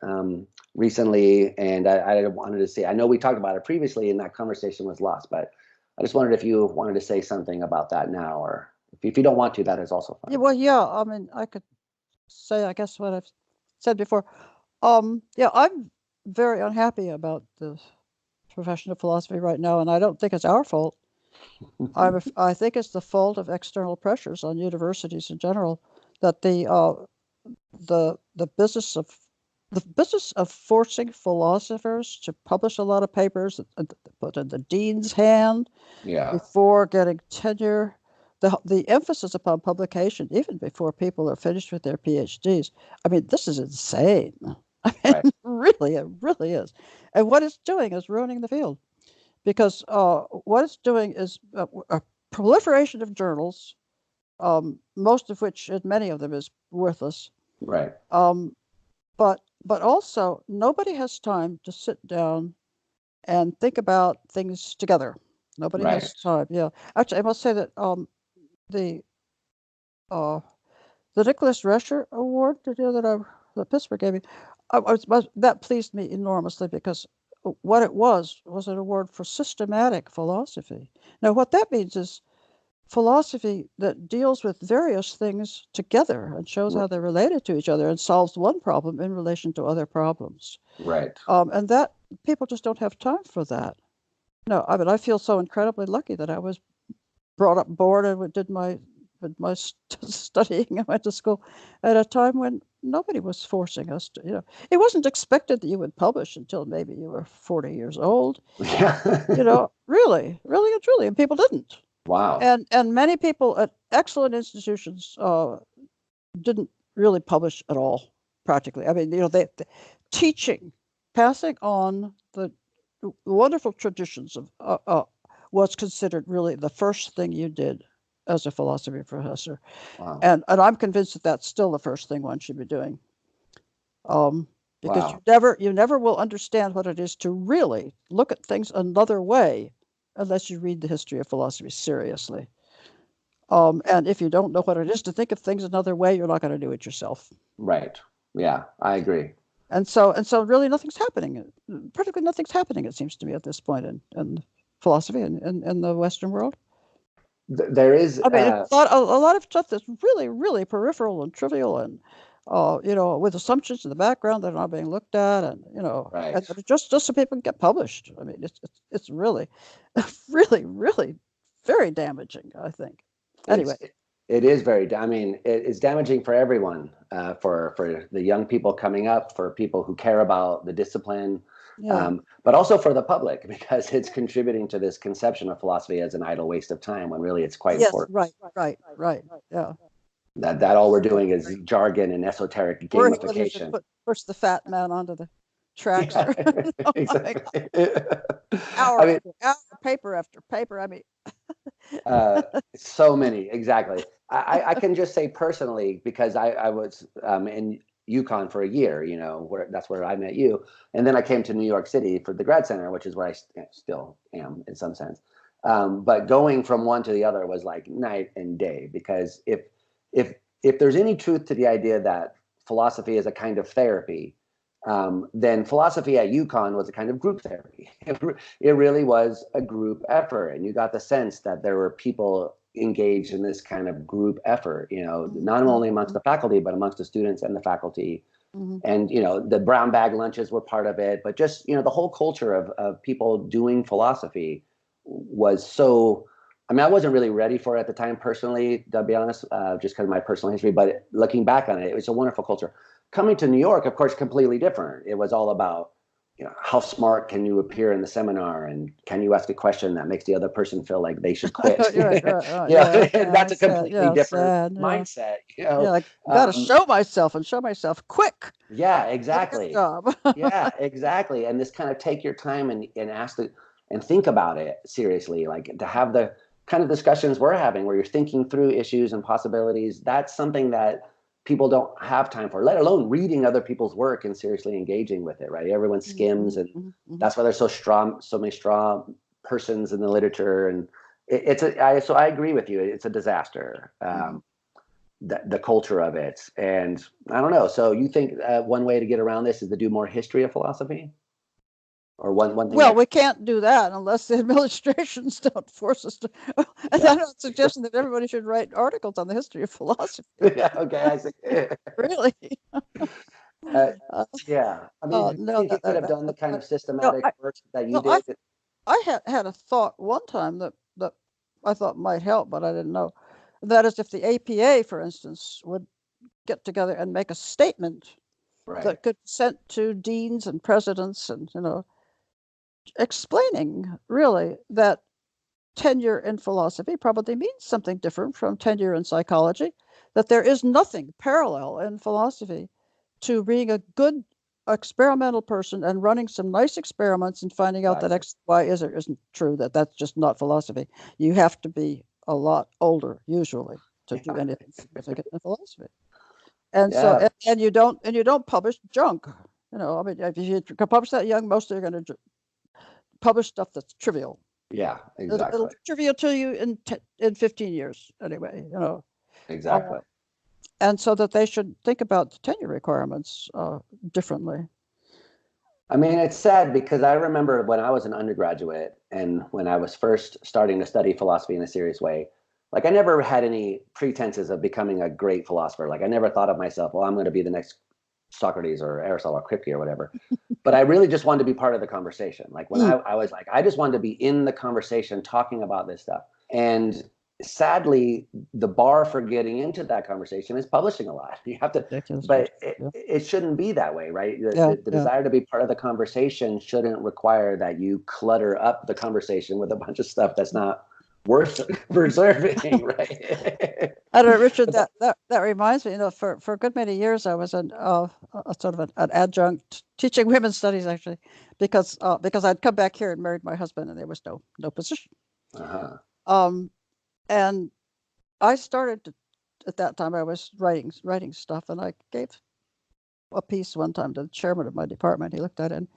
recently, and I wanted to say, I know we talked about it previously and that conversation was lost, but I just wondered if you wanted to say something about that now, or if you don't want to, that is also fine. Yeah, well, yeah, I mean, I could say, I guess, what I've said before. Yeah, I'm very unhappy about the profession of philosophy right now, and I don't think it's our fault. I think it's the fault of external pressures on universities in general, that the business of forcing philosophers to publish a lot of papers and put in the dean's hand before getting tenure, the emphasis upon publication even before people are finished with their PhDs. I mean, this is insane. I mean, right. It really is. And what it's doing is ruining the field, because what it's doing is a proliferation of journals, most of which, and many of them, is worthless. Right. But also, nobody has time to sit down and think about things together. Nobody has time. Yeah. Actually, I must say that the Nicholas Rescher Award that Pittsburgh gave me, that pleased me enormously, because what it was an award for systematic philosophy. Now, what that means is philosophy that deals with various things together and shows how they're related to each other and solves one problem in relation to other problems. Right. And that people just don't have time for that. No, I mean, I feel so incredibly lucky that I was brought up bored and did my studying. I went to school at a time when nobody was forcing us to, it wasn't expected that you would publish until maybe you were 40 years old. Yeah. Really and truly, and people didn't. Wow. And many people at excellent institutions didn't really publish at all, practically. I mean, they teaching, passing on the wonderful traditions of was considered really the first thing you did as a philosophy professor. Wow. And I'm convinced that that's still the first thing one should be doing. Because you never will understand what it is to really look at things another way unless you read the history of philosophy seriously. And if you don't know what it is to think of things another way, you're not going to do it yourself. Right. Yeah, I agree. And so really nothing's happening. Practically nothing's happening, it seems to me, at this point in philosophy in the Western world. There is. I mean, a lot of stuff that's really, really peripheral and trivial, and with assumptions in the background that are not being looked at, and and just so people can get published. I mean, it's really, really, really very damaging, I think. Anyway, It is very, I mean, it's damaging for everyone, for the young people coming up, for people who care about the discipline, Yeah. but also for the public, because it's contributing to this conception of philosophy as an idle waste of time, when really it's quite Yes. important. Right. Yeah. That all we're doing is jargon and esoteric Worrying whether you should gamification. push the fat man onto the tracks Yeah, or like exactly. I hour mean, after hour, paper after paper. I mean, Uh, so many, exactly. I can just say personally, because I was in Yukon for a year, you know, where that's where I met you. And then I came to New York City for the grad center, which is where I still am in some sense. But going from one to the other was like night and day, because if if there's any truth to the idea that philosophy is a kind of therapy, then philosophy at UConn was a kind of group therapy. It really was a group effort, and you got the sense that there were people engaged in this kind of group effort, you know, not only amongst the faculty, but amongst the students and the faculty. mm-hmm. And, you know, the brown bag lunches were part of it, but just, you know, the whole culture of people doing philosophy was so, I mean, I wasn't really ready for it at the time personally, to be honest, just because of my personal history, but looking back on it, it was a wonderful culture. Coming to New York, of course, completely different. It was all about, you know, how smart can you appear in the seminar, and can you ask a question that makes the other person feel like they should quit? Yeah, That's a sad, completely different sad, mindset. You yeah. know, Like, got to show myself and show myself quick. yeah, Get a good exactly. job. Yeah, exactly. And this kind of take your time and ask the and think about it seriously, like to have the kind of discussions we're having where you're thinking through issues and possibilities. That's something that people don't have time for, let alone reading other people's work and seriously engaging with it, right? Everyone skims, and that's why there's so many strong persons in the literature. And so I agree with you. It's a disaster. The culture of it. And I don't know. So you think one way to get around this is to do more history of philosophy? Or one thing Well, that, we can't do that unless the administrations don't force us to. And yeah. I'm not suggesting that everybody should write articles on the history of philosophy. Yeah, okay, I see. Really? Uh, Uh, yeah. I mean, do you no, think you could have done the kind of no, systematic work that you no, did? I had a thought one time that I thought might help, but I didn't know. That is, if the APA, for instance, would get together and make a statement Right. that could be sent to deans and presidents, and explaining really that tenure in philosophy probably means something different from tenure in psychology, that there is nothing parallel in philosophy to being a good experimental person and running some nice experiments and finding out that Exactly. X, Y is or isn't true, that that's just not philosophy. You have to be a lot older, usually, to do Yeah. anything significant in philosophy. And so, Yeah. and you don't publish junk. I mean, if you publish that young, most are going to publish stuff that's trivial. Yeah, It'll exactly. be trivial to you in 15 years anyway. Exactly. And so that they should think about the tenure requirements differently. I mean, it's sad because I remember when I was an undergraduate and when I was first starting to study philosophy in a serious way, like I never had any pretenses of becoming a great philosopher. Like I never thought of myself, well, I'm going to be the next Socrates or Aristotle or Cryptic or whatever. But I really just wanted to be part of the conversation. Like when I was like, I just wanted to be in the conversation talking about this stuff. And sadly, the bar for getting into that conversation is publishing a lot. You have to, Ridiculous. but Yeah. it shouldn't be that way, right? Yeah. The desire to be part of the conversation shouldn't require that you clutter up the conversation with a bunch of stuff that's not worth preserving, right? I don't know, Richard. That reminds me. For a good many years, I was a sort of an adjunct teaching women's studies, actually, because I'd come back here and married my husband, and there was no position. Uh-huh. And I started at that time. I was writing stuff, and I gave a piece one time to the chairman of my department. He looked at it, and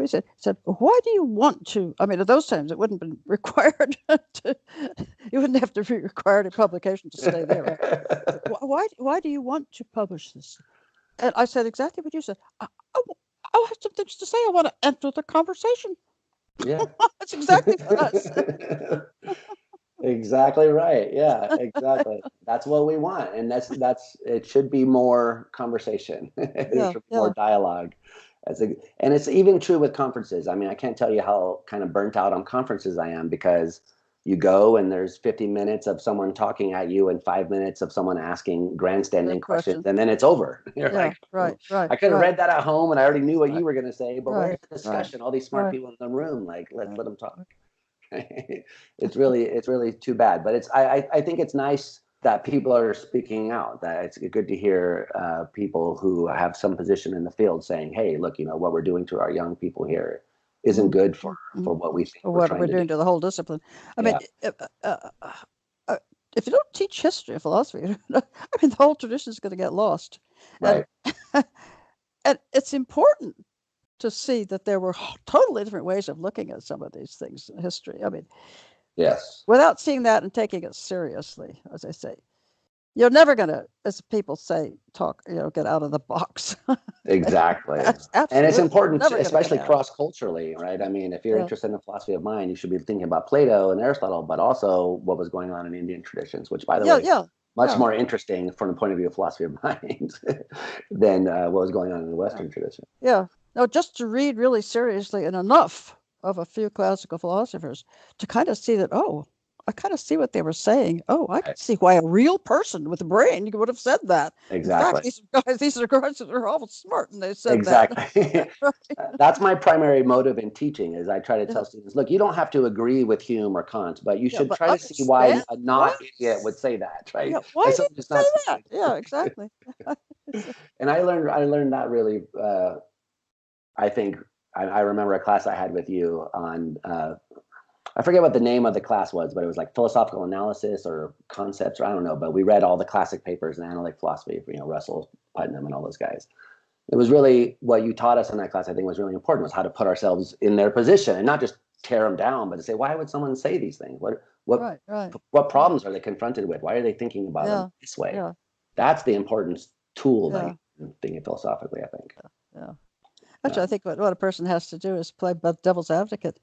he said, "Why do you want to?" I mean, at those times, it wouldn't have been required you wouldn't have to be required a publication to stay there. Right? Why do you want to publish this? And I said exactly what you said. I have some things to say. I want to enter the conversation. Yeah. That's exactly what I said. Exactly right. Yeah, exactly. That's what we want. And that's it should be more conversation. There Yeah, should be yeah. more dialogue. And it's even true with conferences. I mean, I can't tell you how kind of burnt out on conferences I am because you go and there's 50 minutes of someone talking at you and 5 minutes of someone asking grandstanding questions, and then it's over. You're like, right, I could have read that at home and I already knew what right, you were going to say, but where's the discussion? All these smart right, people in the room, like, let's let them talk. It's really too bad, but I think it's nice that people are speaking out, that it's good to hear people who have some position in the field saying, hey, look, what we're doing to our young people here isn't good for what we think what we're doing to the whole discipline. I mean, if you don't teach history and philosophy, I mean, the whole tradition is going to get lost. Right. And it's important to see that there were totally different ways of looking at some of these things in history. I mean, yes, without seeing that and taking it seriously, as I say, you're never going to, as people say, get out of the box. Exactly. And it's important, especially cross-culturally, right? I mean, if you're interested in the philosophy of mind, you should be thinking about Plato and Aristotle, but also what was going on in Indian traditions, which, by the way, much more interesting from the point of view of philosophy of mind than what was going on in the Western tradition. Yeah. No, just to read really seriously and enough of a few classical philosophers to kind of see that, I kind of see what they were saying. I can see why a real person with a brain would have said that. Exactly. In fact, these are guys that are awful smart, and they said that. That's my primary motive in teaching, is I try to tell students, look, you don't have to agree with Hume or Kant, but you should try to see why a not-idiot would say that, right? Yeah, why did you say that? Yeah, exactly. And I learned that really, I think, I remember a class I had with you on, I forget what the name of the class was, but it was like philosophical analysis or concepts, or I don't know, but we read all the classic papers in analytic philosophy, Russell, Putnam, and all those guys. It was really what you taught us in that class, I think, was really important, was how to put ourselves in their position and not just tear them down, but to say, why would someone say these things? What problems are they confronted with? Why are they thinking about them this way? Yeah. That's the important tool that you're thinking philosophically, I think. Yeah. Actually, I think what a person has to do is play devil's advocate.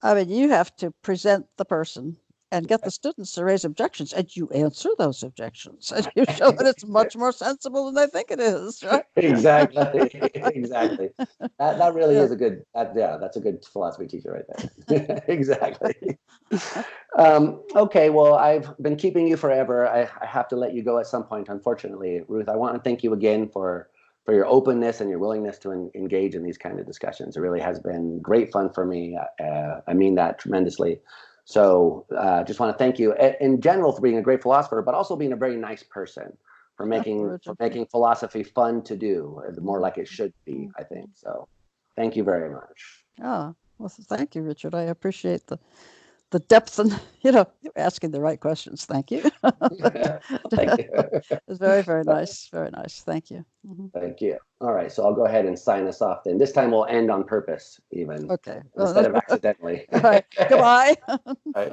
I mean, you have to present the person and get the students to raise objections, and you answer those objections, and you show that it's much more sensible than they think it is, right? Exactly. That really is a good, that's a good philosophy teacher right there. Exactly. Okay, well, I've been keeping you forever. I have to let you go at some point, unfortunately. Ruth, I want to thank you again for your openness and your willingness to engage in these kind of discussions. It really has been great fun for me. I mean that tremendously. So just want to thank you in general for being a great philosopher, but also being a very nice person, for making philosophy fun to do, more like it should be, I think. So thank you very much. Oh, well, thank you, Richard. I appreciate the depth and, you're asking the right questions. Thank you. Thank you. It's very, very nice. Very nice. Thank you. Thank you. All right. So I'll go ahead and sign us off then. This time we'll end on purpose, even. Okay. Instead of accidentally. All right. Goodbye. All right.